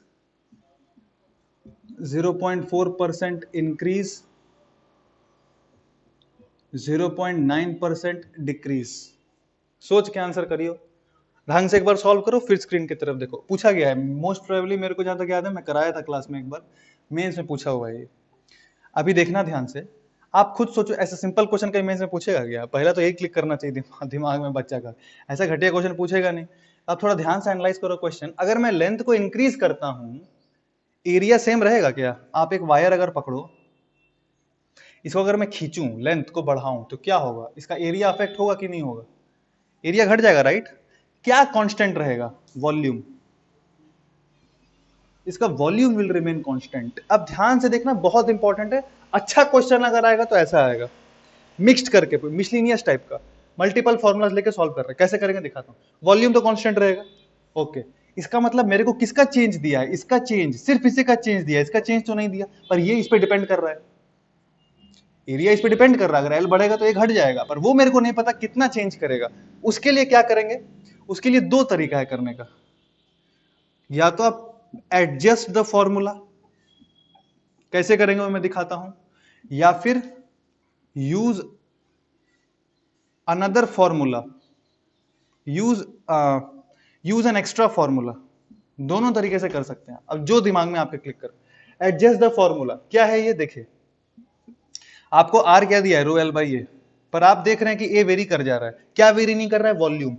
0.4% इंक्रीज, 0.9% डिक्रीज। सोच के आंसर करियो, ढंग से एक बार सॉल्व करो, फिर स्क्रीन की तरफ देखो। पूछा गया है मोस्ट प्रोबेबली, मेरे को जहां तक याद है मैं कराया था क्लास में एक बार, मेंस में पूछा हुआ है ये। अभी देखना ध्यान से, आप खुद सोचो, ऐसा सिंपल क्वेश्चन कहीं मेंस में पूछेगा क्या, पहला तो यही क्लिक करना चाहिए दिमाग में बच्चा का, ऐसा घटिया क्वेश्चन पूछेगा नहीं। आप थोड़ा ध्यान से एनालाइज करो क्वेश्चन। अगर मैं लेंथ को इंक्रीज करता हूं, एरिया सेम रहेगा क्या। आप एक वायर अगर पकड़ो, इसको अगर मैं खींचूं, लेंथ को बढ़ाऊं, तो क्या होगा, इसका एरिया अफेक्ट होगा कि नहीं होगा, एरिया घट जाएगा, राइट। क्या कांस्टेंट रहेगा, वॉल्यूम, इसका वॉल्यूम विल रिमेन कांस्टेंट। अब ध्यान से देखना, बहुत इंपॉर्टेंट है, अच्छा क्वेश्चन अगर आएगा तो ऐसा आएगा, मिक्स्ड करके, मिसलिनियस टाइप का, मल्टीपल फॉर्मुलाज लेके सॉल्व कर रहे हैं। कैसे करेंगे दिखाता हूं। वॉल्यूम तो कांस्टेंट रहेगा, ओके। इसका मतलब मेरे को किसका चेंज दिया है, इसका चेंज, सिर्फ इसी का चेंज दिया है, इसका चेंज तो नहीं दिया, पर ये इस पे डिपेंड कर रहा है, एरिया इस पे डिपेंड कर रहा है। अगर एल बढ़ेगा तो ये घट जाएगा, पर वो मेरे को नहीं पता कितना चेंज करेगा। उसके लिए क्या करेंगे, उसके लिए दो तरीका है करने का, या तो आप एडजस्ट द फॉर्मूला, कैसे करेंगे वो मैं दिखाता हूं, या फिर use another formula, use an extra formula. दोनों तरीके से कर सकते हैं, अब जो दिमाग में आपके क्लिक कर। एडजस्ट द फॉर्मूला क्या है ये देखिए, आपको आर क्या दिया है, रो एल बाई ए, पर आप देख रहे हैं कि ए वेरी कर जा रहा है, क्या वेरी नहीं कर रहा है, वॉल्यूम।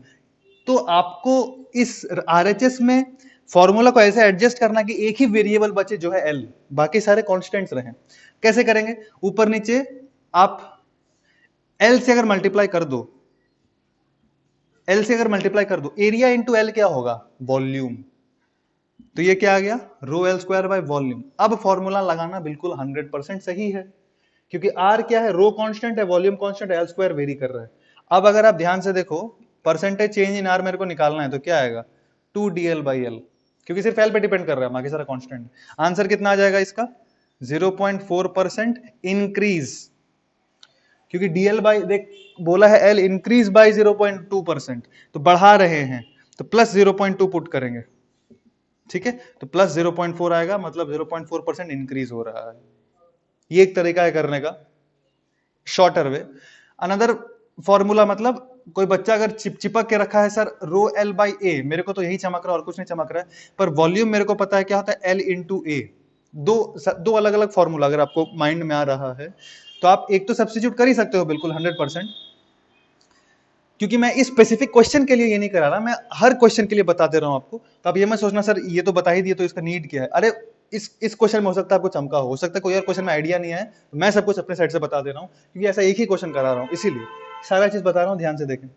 तो आपको इस आरएचएस में फॉर्मूला को ऐसे एडजस्ट करना कि एक ही वेरिएबल बचे जो है एल, बाकी सारे कांस्टेंट्स रहे। कैसे करेंगे, ऊपर नीचे आप एल से अगर मल्टीप्लाई कर दो, एल से अगर मल्टीप्लाई कर दो, एरिया इंटू एल क्या होगा, वॉल्यूम। तो ये क्या आ गया, rho L square by volume. अब फॉर्मूला लगाना बिल्कुल 100% सही है, क्योंकि आर क्या है, रो कांस्टेंट है, वॉल्यूम कांस्टेंट है, एल स्क्वायर वेरी कर रहा है। अब अगर आप ध्यान से देखो, परसेंटेज चेंज इन आर मेरे को निकालना है, तो क्या आएगा, 2 dl बाई एल। क्योंकि सिर्फ एल पे डिपेंड कर रहा है, बाकी सारा कांस्टेंट। आंसर कितना आ जाएगा इसका 0.4% इंक्रीज, क्योंकि डीएल बाई देख बोला है एल इंक्रीज बाय 0.2%, तो बढ़ा रहे हैं, तो प्लस 0.2 पुट करेंगे, ठीक है, तो प्लस 0.4 आएगा, मतलब 0.4% इंक्रीज हो रहा है। ये एक तरीका है करने का, शॉर्टर वे। अनदर फॉर्मूला, मतलब कोई बच्चा अगर चिपक के रखा है सर रो एल बाई ए, मेरे को तो यही चमक रहा है और कुछ नहीं चमक रहा है, पर वॉल्यूम मेरे को पता है क्या होता है एल इंटू ए। दो अलग अलग फॉर्मूला अगर आपको माइंड में आ रहा है तो आप एक तो सब्स्टिट्यूट कर ही सकते हो बिल्कुल 100%, क्योंकि मैं इस स्पेसिफिक क्वेश्चन के लिए ये नहीं करा रहा, मैं हर क्वेश्चन के लिए बता दे रहा हूं आपको। तो आप ये मत सोचना सर ये तो बता ही दिए तो इसका नीड क्या है। अरे इस क्वेश्चन में हो सकता है आपको चमका हो सकता है कोई और क्वेश्चन में आइडिया नहीं है, तो मैं सब कुछ अपने साइड से बता दे रहा हूँ, क्योंकि ऐसा एक ही क्वेश्चन करा रहा हूँ, इसीलिए सारा चीज बता रहा हूँ, ध्यान से देखें।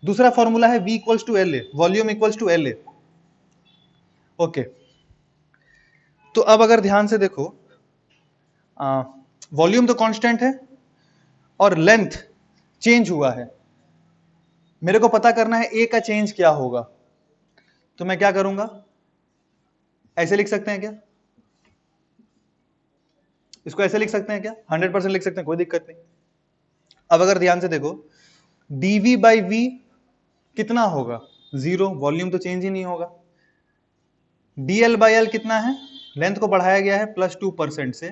दूसरा फॉर्मूला है V equals to l a, volume equals to l a. Okay, तो अब अगर ध्यान से देखो, वॉल्यूम तो कांस्टेंट है और लेंथ चेंज हुआ है, मेरे को पता करना है ए का चेंज क्या होगा, तो मैं क्या करूंगा, ऐसे लिख सकते हैं क्या, इसको ऐसे लिख सकते हैं क्या, 100% लिख सकते हैं, कोई दिक्कत नहीं। अब अगर ध्यान से देखो dv बाई वी कितना होगा, 0, वॉल्यूम तो चेंज ही नहीं होगा। dl बाई एल कितना है, लेंथ को बढ़ाया गया है +2% से,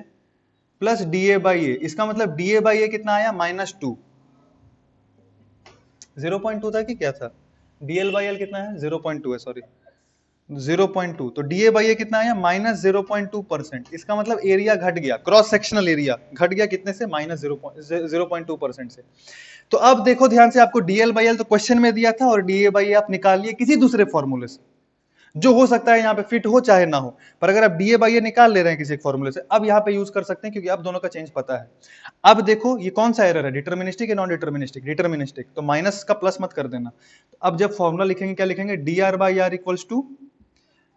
प्लस da बाई ए, इसका मतलब da बाई ए कितना आया -2, 0.2 था कि क्या था, dl बाई एल कितना है 0.2 है, सॉरी 0.2, तो da बाई ए कितना आया -0.2%, इसका मतलब एरिया घट गया, क्रॉस सेक्शनल एरिया घट गया कितने से, -0.2% से। तो अब देखो ध्यान से, आपको dl बाई एल तो क्वेश्चन में दिया था और da बाई ए आप निकालिए किसी दूसरे फॉर्मूले से, जो हो सकता है यहाँ पे फिट हो चाहे ना हो, पर अगर आप डीए बाई ए निकाल ले रहे हैं किसी एक फॉर्मूले से, अब यहाँ पे यूज कर सकते हैं क्योंकि आप दोनों का चेंज पता है। अब देखो ये कौन सा एरर है, डिटर्मिनिस्टिक या नॉन डिटर्मिनिस्टिक, डिटर्मिनिस्टिक, तो माइनस का प्लस मत कर देना। अब जब फॉर्मूला लिखेंगे क्या लिखेंगे, D are by R equals to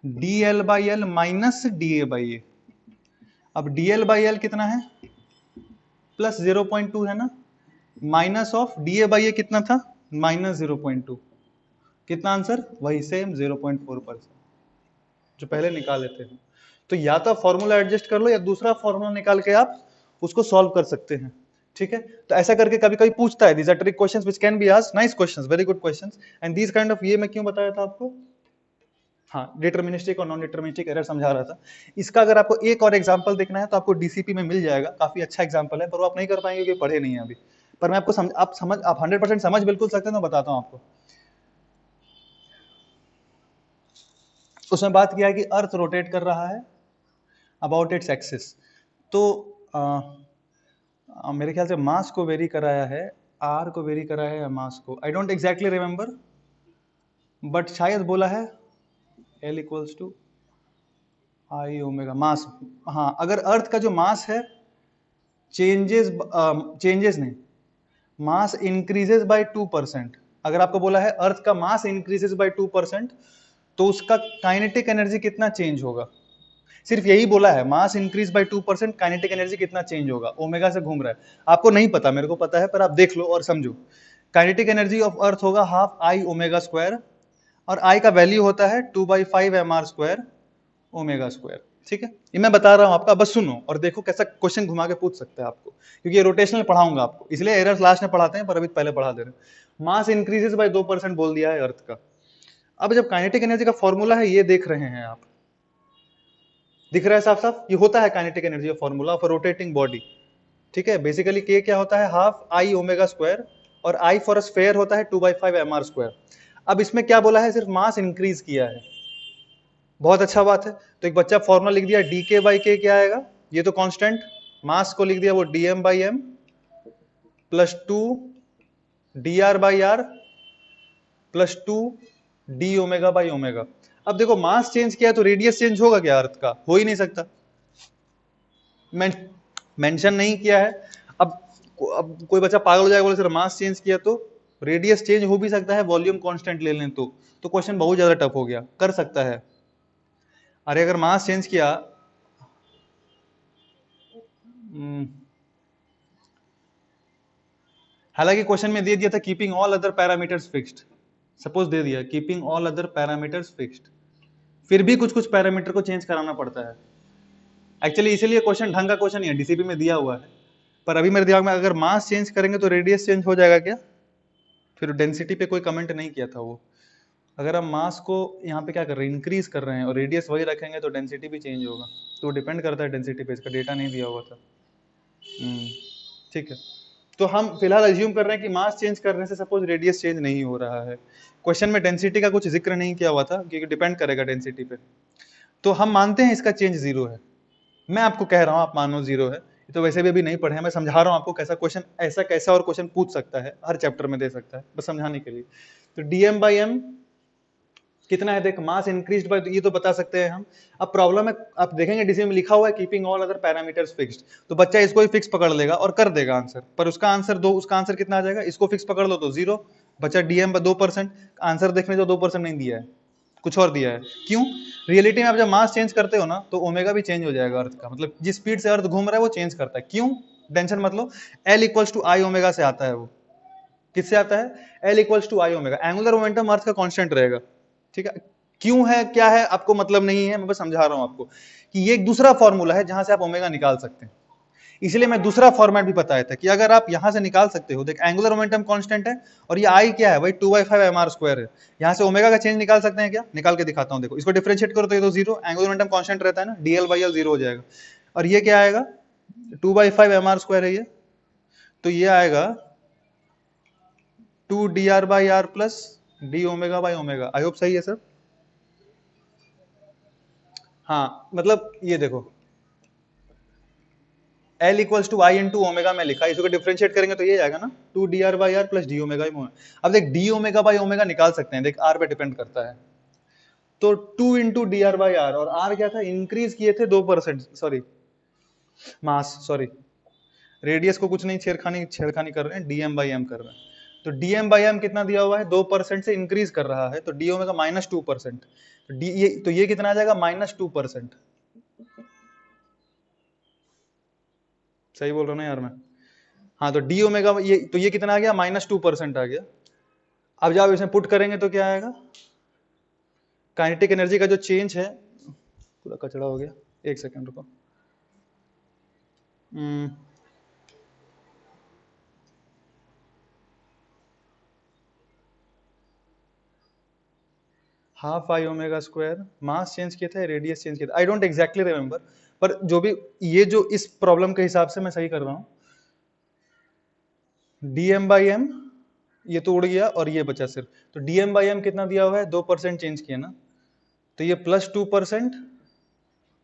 D L by L minus D A by A. अब डी एल बाई एल कितना है, प्लस 0.2 है ना, minus of D A by A कितना था, -0.2, कितना आंसर, वही सेम 0.4%, जो पहले निकाले थे। तो या तो फॉर्मूला एडजस्ट कर लो या दूसरा फॉर्मूला निकाल के आप उसको सॉल्व कर सकते हैं, ठीक है। तो ऐसा करके कभी कभी पूछता है, these are trick questions which can be asked, nice questions, very good questions, and these kind of, ये मैं क्यों बताया था आपको, हाँ डिटर्मिनिस्टिक और नॉन डिटर्मिनिस्टिक एरर समझा रहा था। इसका अगर आपको एक और एग्जांपल देखना है तो आपको डीसीपी में मिल जाएगा, काफी अच्छा एग्जांपल है, पर वो आप नहीं कर पाएंगे क्योंकि पढ़े नहीं है अभी, पर मैं आपको आप 100% समझ बिल्कुल सकते हैं, तो बताता हूं आपको। उसमें बात किया है कि अर्थ रोटेट कर रहा है अबाउट इट्स एक्सिस, तो मेरे ख्याल से मास को वेरी कराया है, आर को वेरी कराया है या मास को, I don't exactly remember, but शायद बोला है L equals to I omega mass. हाँ, अगर अर्थ का जो मास है चेंजेस नहीं, मास इंक्रीजेस बाय 2%, अगर आपको बोला है अर्थ का मास इंक्रीजेस बाय 2%, तो उसका काइनेटिक एनर्जी कितना चेंज होगा, सिर्फ यही बोला है, मास इंक्रीज बाय 2%, काइनेटिक एनर्जी कितना चेंज होगा, ओमेगा से घूम रहा है, आपको नहीं पता, मेरे को पता है, पर आप देख लो और समझो। काइनेटिक एनर्जी ऑफ अर्थ होगा हाफ आई ओमेगा स्क्वायर, और आई का वैल्यू होता है 2/5 mr स्क्वायर ओमेगा स्क्वायर, ठीक है। ये मैं बता रहा हूं आपका, बस सुनो और देखो कैसा क्वेश्चन घुमा के पूछ सकता है आपको, क्योंकि ये रोटेशनल पढ़ाऊंगा आपको, इसलिए एरर्स लास्ट में पढ़ाते हैं, पर अभी पहले पढ़ा दे रहे हैं। मास इंक्रीजेस बाय 2% बोल दिया है अर्थ का। अब जब काइनेटिक एनर्जी का फॉर्मूला है, ये देख रहे हैं आप, दिख रहा है साफ साफ, ये होता है kinetic energy formula of rotating body, ठीक है। बेसिकली के क्या होता है, हाफ आई ओमेगा स्क्वायर, और आई फॉर अ स्फेयर होता है 2/5 mr स्क्वायर। अब इसमें क्या बोला है, सिर्फ मास इंक्रीज किया है, बहुत अच्छा बात है। तो एक बच्चा फॉर्मूला लिख दिया, डी के बाई के क्या आएगा, ये तो कांस्टेंट, मास को लिख दिया वो d m by m plus 2 d are by r plus 2 d omega by omega. अब देखो मास चेंज किया तो रेडियस चेंज होगा क्या अर्थ का, हो ही नहीं सकता, मेंशन नहीं किया है। अब कोई बच्चा पागल हो जाएगा, बोले सर मास चेंज किया तो रेडियस चेंज हो भी सकता है, वॉल्यूम कांस्टेंट ले लें तो क्वेश्चन बहुत ज्यादा टफ हो गया, कर सकता है। अरे अगर मास चेंज किया, हालांकि क्वेश्चन में दे दिया था keeping all other parameters fixed, suppose दे दिया keeping all other parameters fixed, फिर भी कुछ कुछ पैरामीटर को चेंज कराना पड़ता है एक्चुअली, इसीलिए क्वेश्चन ढंग का क्वेश्चन ही है, डीसीपी में दिया हुआ है। पर अभी मेरे दिमाग में अगर मास चेंज करेंगे तो रेडियस चेंज हो जाएगा क्या? फिर डेंसिटी पे कोई कमेंट नहीं किया था वो। अगर हम मास को यहाँ पे क्या कर रहे हैं, इंक्रीज कर रहे हैं और रेडियस वही रखेंगे तो डेंसिटी भी चेंज होगा, तो डिपेंड करता है डेंसिटी पे, इसका डेटा नहीं दिया हुआ था। ठीक है, तो हम फिलहाल अज्यूम कर रहे हैं कि मास चेंज करने से सपोज रेडियस चेंज नहीं हो रहा है। क्वेश्चन में डेंसिटी का कुछ जिक्र नहीं किया हुआ था क्योंकि डिपेंड करेगा डेंसिटी पे, तो हम मानते हैं इसका चेंज जीरो है। मैं आपको कह रहा हूं आप मानो जीरो है, तो वैसे भी अभी नहीं पढ़े हैं, मैं समझा रहा हूं आपको कैसा क्वेश्चन, ऐसा कैसा और क्वेश्चन पूछ सकता है, हर चैप्टर में दे सकता है, बस समझाने के लिए। तो डीएम बाई एम कितना है, देख मास इंक्रीज्ड बाय, ये तो बता सकते हैं हम। अब प्रॉब्लम है, आप देखेंगे डीसी में लिखा हुआ है keeping all other parameters fixed, तो बच्चा इसको ही फिक्स पकड़ लेगा और कर देगा आंसर, पर उसका आंसर दो, उसका आंसर कितना आ जाएगा, इसको फिक्स पकड़ लो तो जीरो, बच्चा डीएम 2%, आंसर देखने तो 2% नहीं दिया है, कुछ और दिया है। क्यों? रियलिटी में आप जब मास चेंज करते हो ना तो ओमेगा भी चेंज हो जाएगा अर्थ का, मतलब जिस स्पीड से अर्थ घूम रहा है वो चेंज करता है। क्यों? टेंशन मत लो, L equals to I omega से आता है वो। किससे आता है? L equals to I omega, angular momentum earth का कांस्टेंट रहेगा। ठीक है, क्यों है क्या है आपको मतलब नहीं है, मैं बस समझा रहा हूं आपको कि ये एक दूसरा फॉर्मूला है जहां से आप ओमेगा निकाल सकते हैं। इसलिए मैं दूसरा फॉर्मेट भी बताया था कि अगर आप यहां से निकाल सकते हो, देख एंगुलर मोमेंटम कांस्टेंट है और ये आई क्या है भाई, 2/5 mr स्क्वायर है, यहां से ओमेगा का चेंज निकाल सकते हैं क्या? निकाल के दिखाता हूं, देखो इसको डिफरेंशिएट करो तो ये तो जीरो, एंगुलर मोमेंटम कांस्टेंट रहता है ना, dl/l जीरो हो जाएगा, और ये क्या आएगा, 2/5 mr स्क्वायर है ये, तो ये आएगा 2dr/r plus d omega by omega. I hope सही है सर। हाँ मतलब ये देखो L equals to I into omega में लिखा, इसको डिफरेंशिएट करेंगे तो ये आएगा ना 2dr/r प्लस डी ओमेगा। अब देख डी ओमेगा बाई ओमेगा निकाल सकते हैं, देख r पे डिपेंड करता है, तो 2 इंटू dr/r, और r क्या था, इंक्रीज किए थे 2%, सॉरी मास, सॉरी रेडियस को कुछ नहीं छेड़खानी कर रहे हैं, डीएम बाई एम कर रहे हैं। तो डीएम बाई एम कितना दिया हुआ है, 2% से इंक्रीज कर रहा है, तो डी ओमेगा -2%, तो ये कितना आ जाएगा, -2%। सही बोल रहा हूँ ना यार मैं? हाँ, तो डी ओमेगा ये कितना आ गया, -2% आ गया। अब जब इसमें पुट करेंगे तो क्या आएगा, काइनेटिक एनर्जी का जो चेंज है, पूरा कचड़ा हो गया, एक सेकंड रुको। Half I omega square, mass change किया था, रेडियस चेंज किया था, आई डोंट एग्जैक्टली रिमेंबर, पर जो भी ये जो इस प्रॉब्लम के हिसाब से मैं सही कर रहा हूं, डीएम बाई एम ये तो उड़ गया और ये बचा सिर्फ, तो डीएम बाई एम कितना दिया हुआ है, 2% चेंज किया ना, तो ये +2%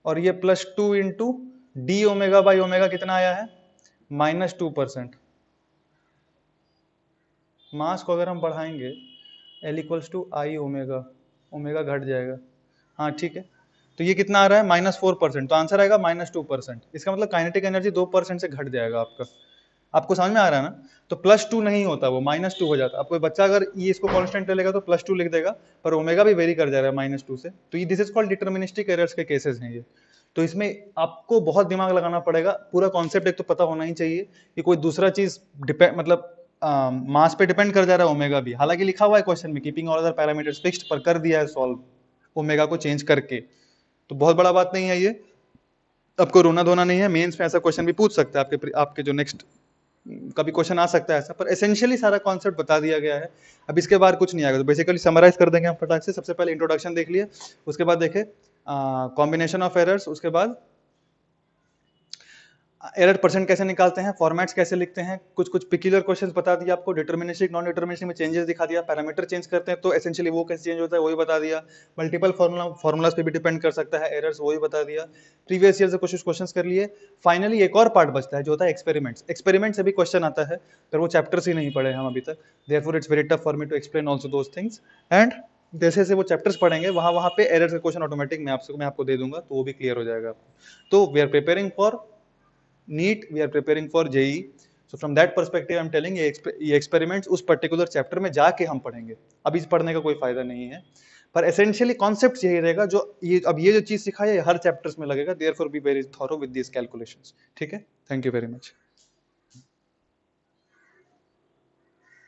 और ये +2 into D omega by omega कितना आया है, -2%। मास को अगर हम बढ़ाएंगे L equals to I omega, omega घट जाएगा, हाँ ठीक है, तो ये कितना आ रहा है, -4%, तो आंसर आएगा -2%। इसका मतलब काइनेटिक एनर्जी 2% से घट जाएगा आपका। आपको समझ में आ रहा है ना? तो +2 नहीं होता, वो -2 हो जाता। अब कोई बच्चा अगर ये इसको कांस्टेंट लेगा तो +2 लिख देगा, पर ओमेगा भी वेरी कर जा रहा है -2 से, तो ये this is called deterministic errors के केसेस हैं ये। तो इसमें आपको बहुत दिमाग लगाना पड़ेगा, पूरा कॉन्सेप्ट एक तो पता होना ही चाहिए कि कोई दूसरा चीज मतलब मास पे डिपेंड कर जा रहा है ओमेगा भी, हालांकि लिखा हुआ है क्वेश्चन में keeping all other parameters fixed, पर कर दिया है सॉल्व ओमेगा को चेंज करके, तो बहुत बड़ा बात नहीं है ये, आपको रोना धोना नहीं है। मेंस में ऐसा क्वेश्चन भी पूछ सकता है, आपके जो नेक्स्ट कभी क्वेश्चन आ सकता है ऐसा, पर एसेंशियली सारा कॉन्सेप्ट बता दिया गया है। अब इसके बाद कुछ नहीं आएगा, तो बेसिकली समराइज कर देंगे हम फटाक से। सबसे पहले इंट्रोडक्शन देख लिए, उसके बाद देखे कॉम्बिनेशन ऑफ एरर्स, उसके बाद एरर परसेंट कैसे निकालते हैं, फॉर्मेट्स कैसे लिखते हैं, कुछ कुछ पिक्युलर क्वेश्चंस बता दिया आपको, डिटर्मिनिस्टिक नॉन डिटर्मिनिस्टिक में चेंजेस दिखा दिया, पैरामीटर चेंज करते हैं तो एसेंशियली वो कैसे चेंज होता है वही बता दिया, मल्टीपल फॉर्मूलाज पे भी डिपेंड कर सकता है एरर्स, वही बता दिया, प्रीवियस ईयर से कुछ क्वेश्चंस कर लिए। फाइनली एक और पार्ट बचता है जो होता है एक्सपेरिमेंट्स। एक्सपेरिमेंट से भी क्वेश्चन आता है, पर वो चैप्टर्स ही नहीं पढ़े हम अभी तक, therefore it's very tough for me to explain also those things, and जैसे जैसे वो चैप्टर्स पढ़ेंगे वहां पे एरर्स के क्वेश्चन ऑटोमेटिक मैं आपको दे दूंगा, तो वो भी क्लियर हो जाएगा आपको। तो we are preparing for NEET, we are preparing for JEE. So from that perspective I'm telling ये experiments उस particular chapter में जाके हम पढ़ेंगे, अभी पढ़ने का कोई फायदा नहीं है, पर essentially concepts यही रहेगा जो ये जो चीज सिखाया है हर चैप्टर्स में लगेगा, therefore be very thorough with these calculations। ठीक है, थैंक यू वेरी मच।